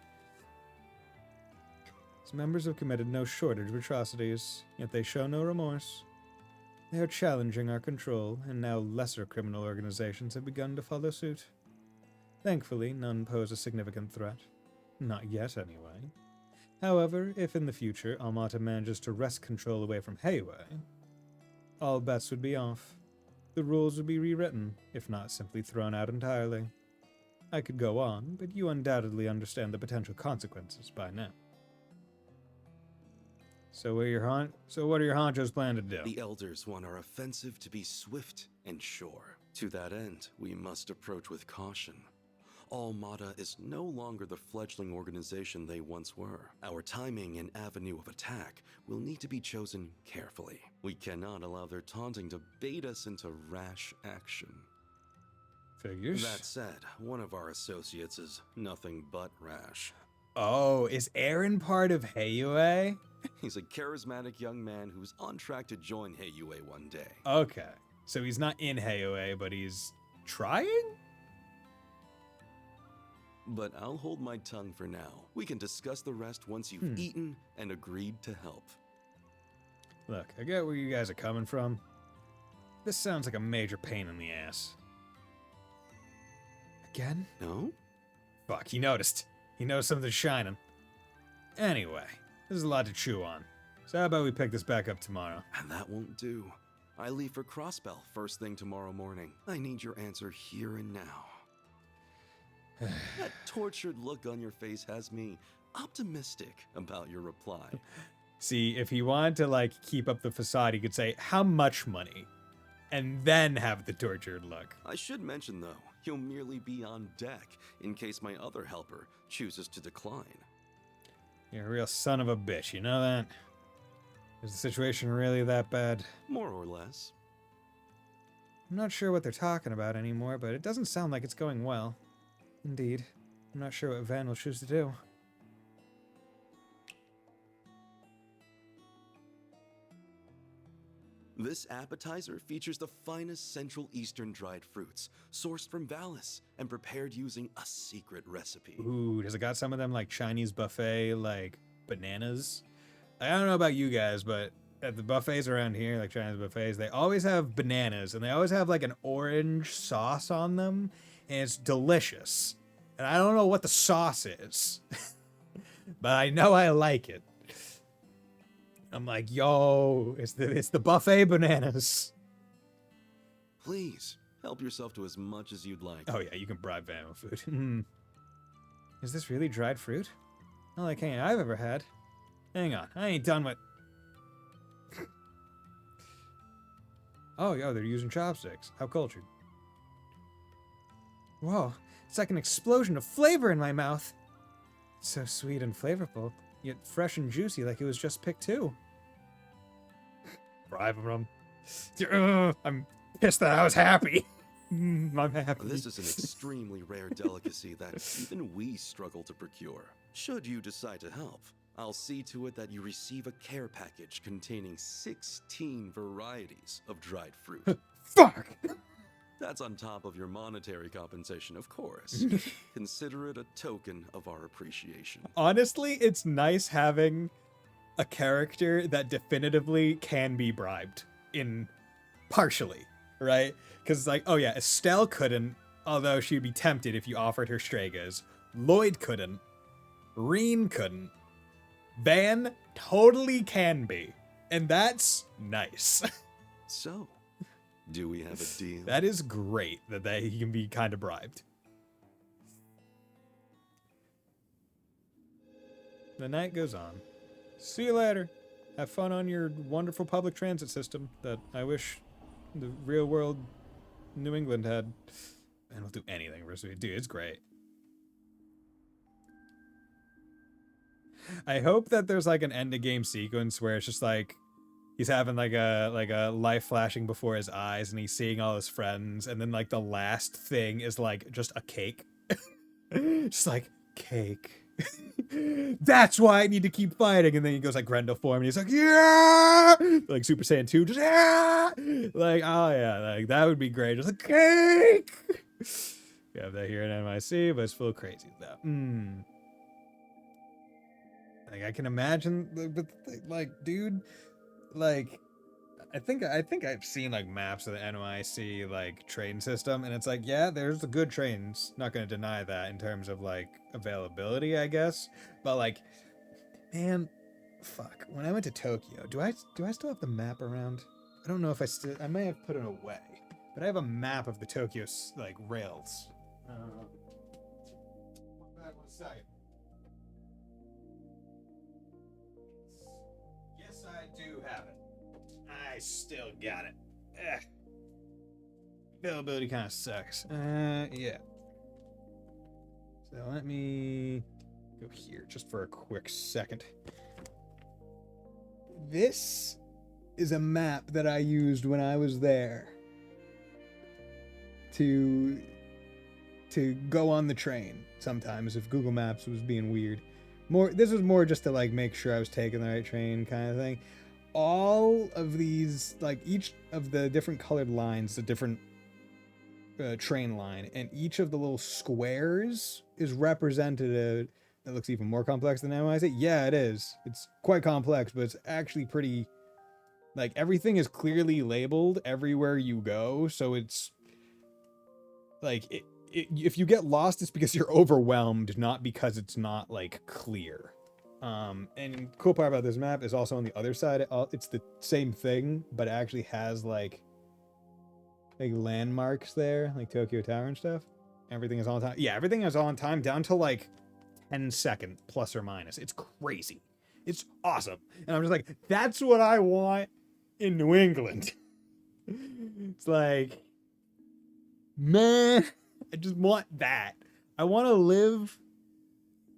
Its members have committed no shortage of atrocities, yet they show no remorse. They are challenging our control, and now lesser criminal organizations have begun to follow suit. Thankfully, none pose a significant threat. Not yet, anyway. However, if in the future Almata manages to wrest control away from Hayaway, all bets would be off. The rules would be rewritten, if not simply thrown out entirely. I could go on, but you undoubtedly understand the potential consequences by now. So what are your honchos plan to do? The elders want our offensive to be swift and sure. To that end, we must approach with caution. Almada is no longer the fledgling organization they once were. Our timing and avenue of attack will need to be chosen carefully. We cannot allow their taunting to bait us into rash action. Figures. That said, one of our associates is nothing but rash. Oh, is Aaron part of Hayaway? He's a charismatic young man who's on track to join Hayaway one day. Okay, so he's not in Hayaway, but he's trying? But I'll hold my tongue for now. We can discuss the rest once you've eaten and agreed to help. Look, I get where you guys are coming from. This sounds like a major pain in the ass. Again? No? Fuck, he noticed. He knows something's shining. Anyway, this is a lot to chew on. So how about we pick this back up tomorrow? And that won't do. I leave for Crossbell first thing tomorrow morning. I need your answer here and now. That tortured look on your face has me optimistic about your reply. See, if he wanted to, like, keep up the facade, he could say, how much money? And then have the tortured look. I should mention, though, he'll merely be on deck in case my other helper chooses to decline. You're a real son of a bitch, you know that? Is the situation really that bad? More or less. I'm not sure what they're talking about anymore, but it doesn't sound like it's going well. Indeed. I'm not sure what Van will choose to do. This appetizer features the finest Central Eastern dried fruits, sourced from Valis and prepared using a secret recipe. Ooh, does it got some of them like Chinese buffet, like bananas? I don't know about you guys, but at the buffets around here, like Chinese buffets, they always have bananas and they always have like an orange sauce on them, and it's delicious. And I don't know what the sauce is, but I know I like it. I'm like, yo, it's the buffet bananas. Please, help yourself to as much as you'd like. Oh yeah, you can bribe Van with food. Is this really dried fruit? Not like any I've ever had. Hang on, I ain't done with... Oh, yo, they're using chopsticks. How cultured. Whoa, it's like an explosion of flavor in my mouth. It's so sweet and flavorful, yet fresh and juicy like it was just picked too. Bribe them. I'm pissed that I was happy. I'm happy. This is an extremely rare delicacy that even we struggle to procure. Should you decide to help, I'll see to it that you receive a care package containing 16 varieties of dried fruit. Fuck! That's on top of your monetary compensation, of course. Consider it a token of our appreciation. Honestly, it's nice having a character that definitively can be bribed in partially, right? Because it's like, oh yeah, Estelle couldn't, although she'd be tempted if you offered her Stregas. Lloyd couldn't. Reen couldn't. Van totally can be. And that's nice. So, do we have a deal? That is great that he can be kind of bribed. The night goes on. See you later. Have fun on your wonderful public transit system that I wish the real world New England had. And we'll do anything for Dude, it's great. I hope that there's like an end of game sequence where it's just like he's having like a life flashing before his eyes and he's seeing all his friends, and then like the last thing is like just a cake. Just like cake. That's why I need to keep fighting. And then he goes like Grendel form and he's like, yeah, like Super Saiyan 2, just yeah, like, oh yeah, like that would be great. Just a cake. We have that here in NYC, but it's full of crazy stuff. Like I can imagine, but like, dude, like I think I've seen like maps of the NYC like train system, and it's like, yeah, there's the good trains. Not gonna deny that in terms of like availability, I guess. But like, man, fuck. When I went to Tokyo, do I still have the map around? I don't know if I may have put it away, but I have a map of the Tokyo like rails. Back 1 second. Yes, I do have it. I still got it. Ugh. Availability kind of sucks. Yeah. So let me go here just for a quick second. This is a map that I used when I was there to go on the train sometimes if Google Maps was being weird. This was more just to like make sure I was taking the right train kind of thing. All of these, like each of the different colored lines, the different train line, and each of the little squares is representative. That looks even more complex than NYC. Yeah, it is. It's quite complex, but it's actually pretty, like everything is clearly labeled everywhere you go. So it's like, if you get lost, it's because you're overwhelmed, not because it's not like clear. And cool part about this map is also on the other side. It's the same thing, but it actually has like landmarks there, like Tokyo Tower and stuff. Everything is on time. Yeah, everything is on time down to like 10-second plus or minus. It's crazy. It's awesome. And I'm just like, that's what I want in New England. It's like, man, I just want that. I want to live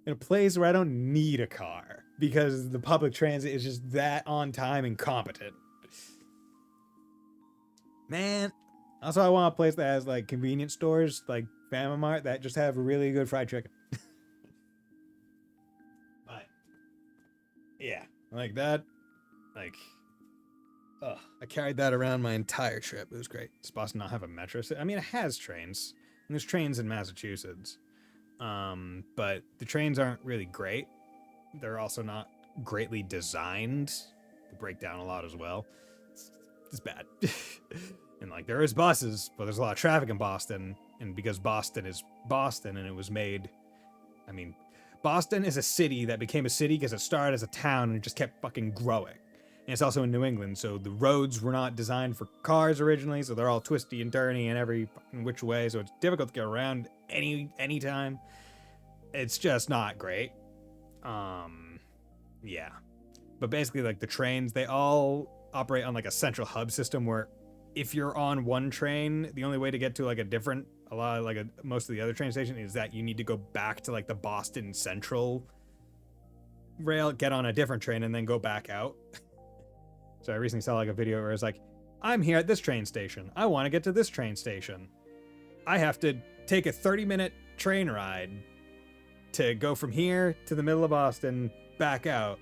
in a place where I don't need a car because the public transit is just that on time and competent. Man, also I want a place that has like convenience stores like Family Mart that just have really good fried chicken. But yeah, like that, like, I carried that around my entire trip. It was great. Does Boston not have a metro? I mean, it has trains. And there's trains in Massachusetts. But the trains aren't really great. They're also not greatly designed. They break down a lot as well. It's bad. And like there is buses, but there's a lot of traffic in Boston. And because Boston is Boston and it was made, I mean, Boston is a city that became a city because it started as a town and it just kept fucking growing. And it's also in New England, so the roads were not designed for cars originally, so they're all twisty and turny in every fucking which way, so it's difficult to get around any time. It's just not great. Yeah. But basically, like, the trains, they all operate on, like, a central hub system where if you're on one train, the only way to get to, like, most of the other train station is that you need to go back to, like, the Boston Central rail, get on a different train, and then go back out. So I recently saw like a video where it's like, I'm here at this train station. I want to get to this train station. I have to take a 30-minute train ride to go from here to the middle of Boston, back out.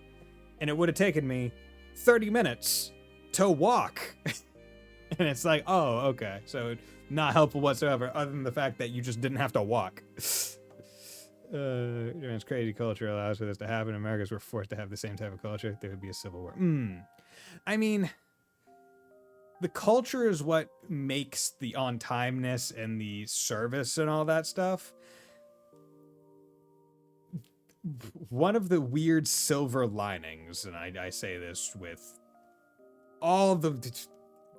And it would have taken me 30 minutes to walk. And it's like, oh, okay. So not helpful whatsoever, other than the fact that you just didn't have to walk. It's crazy culture allows for this to happen. Americans were forced to have the same type of culture. There would be a civil war. I mean, the culture is what makes the on-timeness and the service and all that stuff. One of the weird silver linings, and I say this with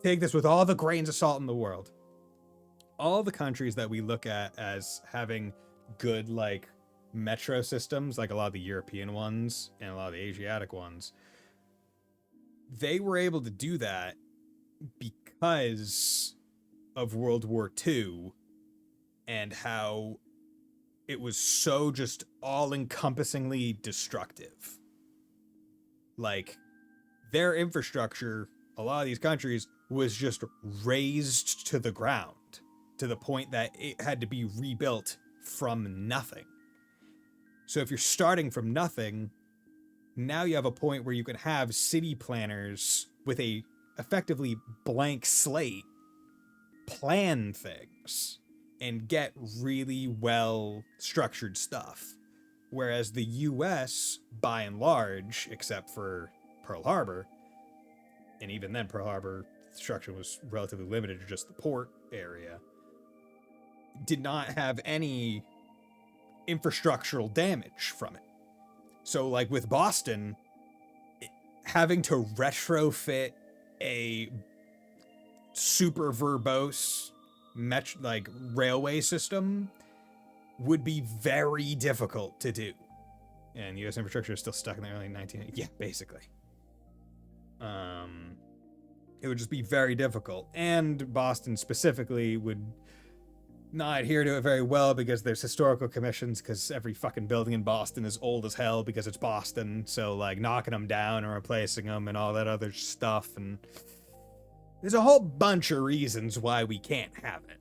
take this with all the grains of salt in the world. All the countries that we look at as having good, like, metro systems, like a lot of the European ones and a lot of the Asiatic ones, they were able to do that because of World War II and how it was so just all-encompassingly destructive. Like, their infrastructure, a lot of these countries, was just razed to the ground to the point that it had to be rebuilt from nothing. So if you're starting from nothing, now you have a point where you can have city planners with a effectively blank slate plan things and get really well structured stuff. Whereas the US, by and large, except for Pearl Harbor, and even then Pearl Harbor structure was relatively limited to just the port area, did not have any infrastructural damage from it. So like with Boston, having to retrofit a super verbose railway system would be very difficult to do. And US infrastructure is still stuck in the early 1980s. Yeah, basically. It would just be very difficult. And Boston specifically would not adhere to it very well because there's historical commissions, because every fucking building in Boston is old as hell because it's Boston. So like knocking them down or replacing them and all that other stuff. And there's a whole bunch of reasons why we can't have it.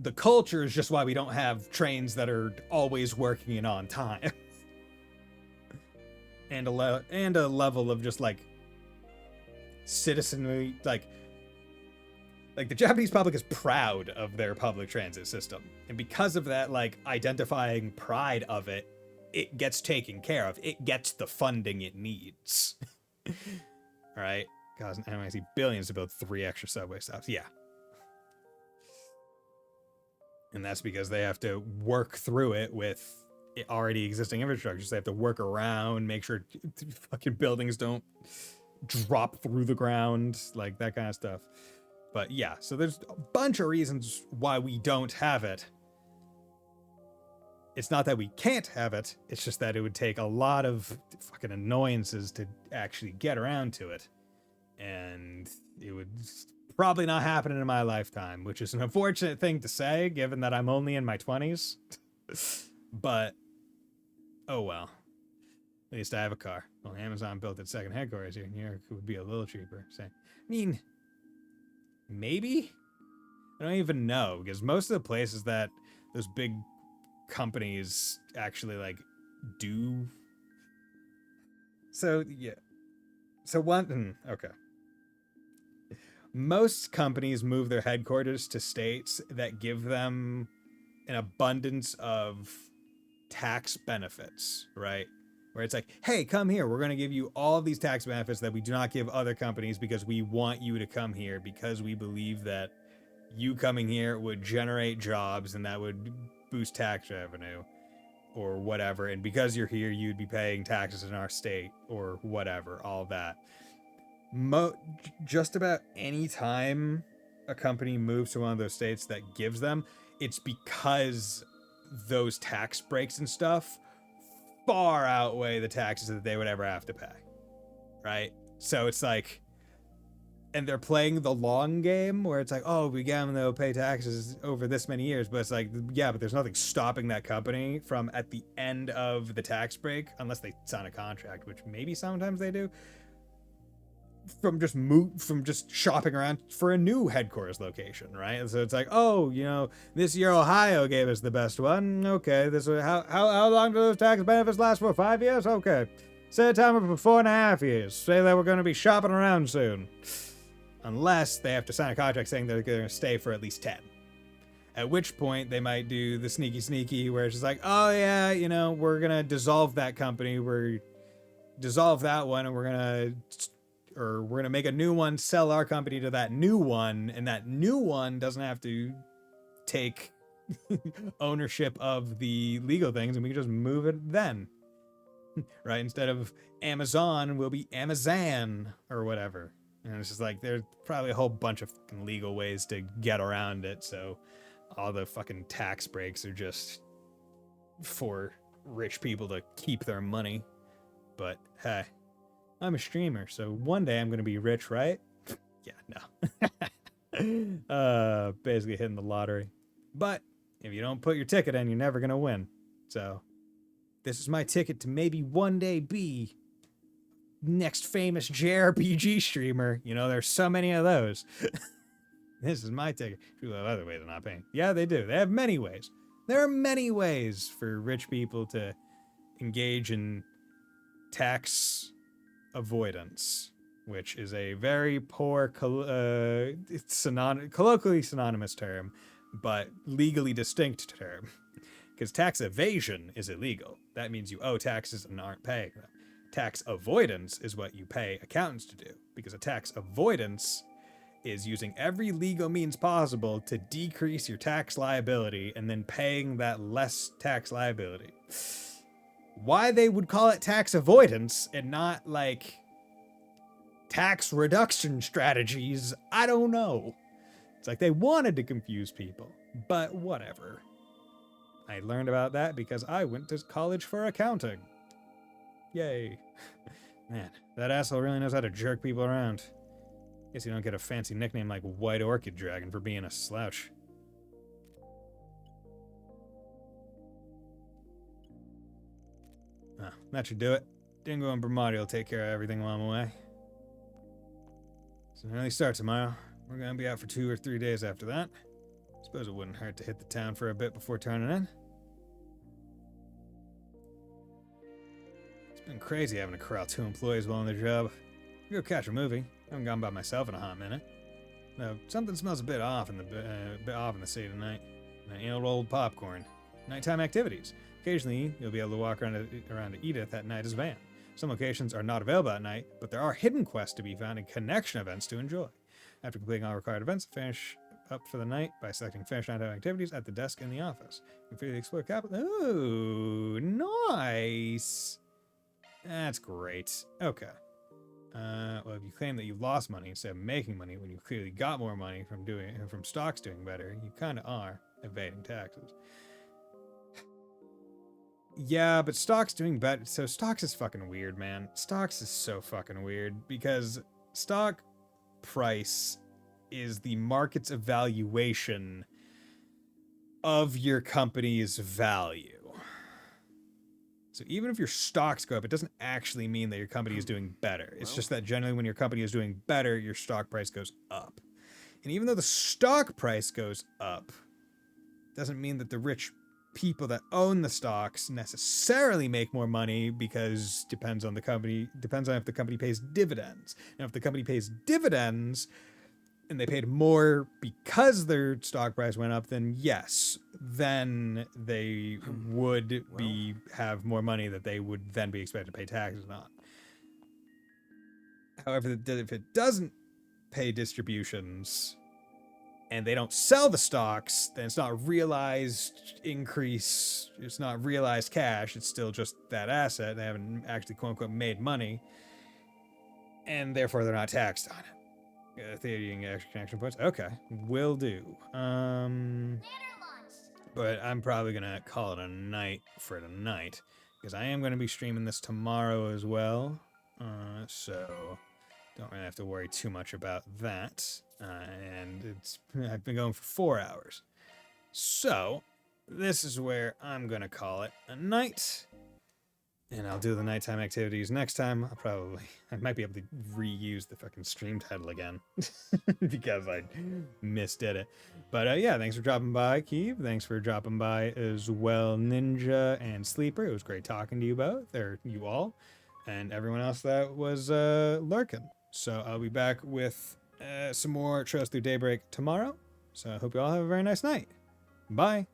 The culture is just why we don't have trains that are always working and on time. And a level of just like citizenry, like the Japanese public is proud of their public transit system. And because of that, like, identifying pride of it, it gets taken care of. It gets the funding it needs. All right? Cause I see billions to build 3 extra subway stops. Yeah. And that's because they have to work through it with already existing infrastructure. So they have to work around, make sure fucking buildings don't drop through the ground, like that kind of stuff. But yeah, so there's a bunch of reasons why we don't have it. It's not that we can't have it, it's just that it would take a lot of fucking annoyances to actually get around to it. And it would probably not happen in my lifetime, which is an unfortunate thing to say, given that I'm only in my 20s. But, oh well. At least I have a car. Well, Amazon built its second headquarters here in New York. It would be a little cheaper. So, I mean, maybe? I don't even know, because most of the places that those big companies actually like do. So yeah. So okay. Most companies move their headquarters to states that give them an abundance of tax benefits, right? Where it's like, hey, come here. We're going to give you all of these tax benefits that we do not give other companies because we want you to come here because we believe that you coming here would generate jobs and that would boost tax revenue or whatever. And because you're here, you'd be paying taxes in our state or whatever, all that. Just about any time a company moves to one of those states that gives them, it's because those tax breaks and stuff far outweigh the taxes that they would ever have to pay, right? So it's like, and they're playing the long game where it's like, oh, we get them, they'll pay taxes over this many years. But it's like, yeah, but there's nothing stopping that company from at the end of the tax break, unless they sign a contract, which maybe sometimes they do, from just shopping around for a new headquarters location, right? So it's like, oh, you know, this year Ohio gave us the best one. Okay, how long do those tax benefits last for? 5 years? Okay. Set a timer for 4.5 years. Say that we're going to be shopping around soon. Unless they have to sign a contract saying they're going to stay for at least 10. At which point they might do the sneaky where it's just like, oh yeah, you know, we're going to dissolve that company. Dissolve that one and we're going to make a new one, sell our company to that new one. And that new one doesn't have to take ownership of the legal things and we can just move it then. Right? Instead of Amazon, will be Amazon or whatever. And it's just like, there's probably a whole bunch of fucking legal ways to get around it. So all the fucking tax breaks are just for rich people to keep their money. But hey, I'm a streamer, so one day I'm going to be rich, right? Yeah, no. Basically hitting the lottery. But if you don't put your ticket in, you're never going to win. So this is my ticket to maybe one day be next famous JRPG streamer. You know, there's so many of those. This is my ticket. People have other ways of not paying. Yeah, they do. They have many ways. There are many ways for rich people to engage in tax avoidance, which is a very poor colloquially synonymous term, but legally distinct term. Because tax evasion is illegal. That means you owe taxes and aren't paying them. Tax avoidance is what you pay accountants to do, because a tax avoidance is using every legal means possible to decrease your tax liability and then paying that less tax liability. Why they would call it tax avoidance and not like tax reduction strategies, I don't know. It's like they wanted to confuse people, but whatever. I learned about that because I went to college for accounting. Yay. Man, that asshole really knows how to jerk people around. Guess you don't get a fancy nickname like White Orchid Dragon for being a slouch. Oh, that should do it. Dingo and Bramati will take care of everything while I'm away. So an early start tomorrow. We're gonna be out for 2 or 3 days after that. Suppose it wouldn't hurt to hit the town for a bit before turning in. It's been crazy having to corral 2 employees while on the job. Go catch a movie. I haven't gone by myself in a hot minute. Though something smells a bit off in the city tonight. That old popcorn. Nighttime activities. Occasionally, you'll be able to walk around to Edith at night as Van. Some locations are not available at night, but there are hidden quests to be found and connection events to enjoy. After completing all required events, finish up for the night by selecting finish night activities at the desk in the office. You can freely explore capital. Ooh, nice. That's great. Okay. Well, if you claim that you lost money instead of making money when you clearly got more money from stocks doing better, you kind of are evading taxes. Yeah, but stocks doing better. So stocks is fucking weird, man. Stocks is so fucking weird because stock price is the market's evaluation of your company's value. So even if your stocks go up, it doesn't actually mean that your company is doing better. It's just that generally when your company is doing better, your stock price goes up. And even though the stock price goes up, doesn't mean that the rich people that own the stocks necessarily make more money, because depends on if the company pays dividends. Now, if the company pays dividends and they paid more because their stock price went up, then yes, then they would have more money that they would then be expected to pay taxes on. However, if it doesn't pay distributions and they don't sell the stocks, then it's not realized increase, it's not realized cash, it's still just that asset. They haven't actually quote-unquote made money, and therefore they're not taxed on it. Theory action points. Okay, will do. But I'm probably gonna call it a night for tonight, because I am gonna be streaming this tomorrow as well. So don't really have to worry too much about that. And I've been going for 4 hours. So this is where I'm gonna call it a night. And I'll do the nighttime activities next time. I might be able to reuse the fucking stream title again because I misdid it. But yeah, thanks for dropping by, Keeve. Thanks for dropping by as well, Ninja and Sleeper. It was great talking to you both, or you all, and everyone else that was lurking. So I'll be back with some more Trails Through Daybreak tomorrow. So I hope you all have a very nice night. Bye.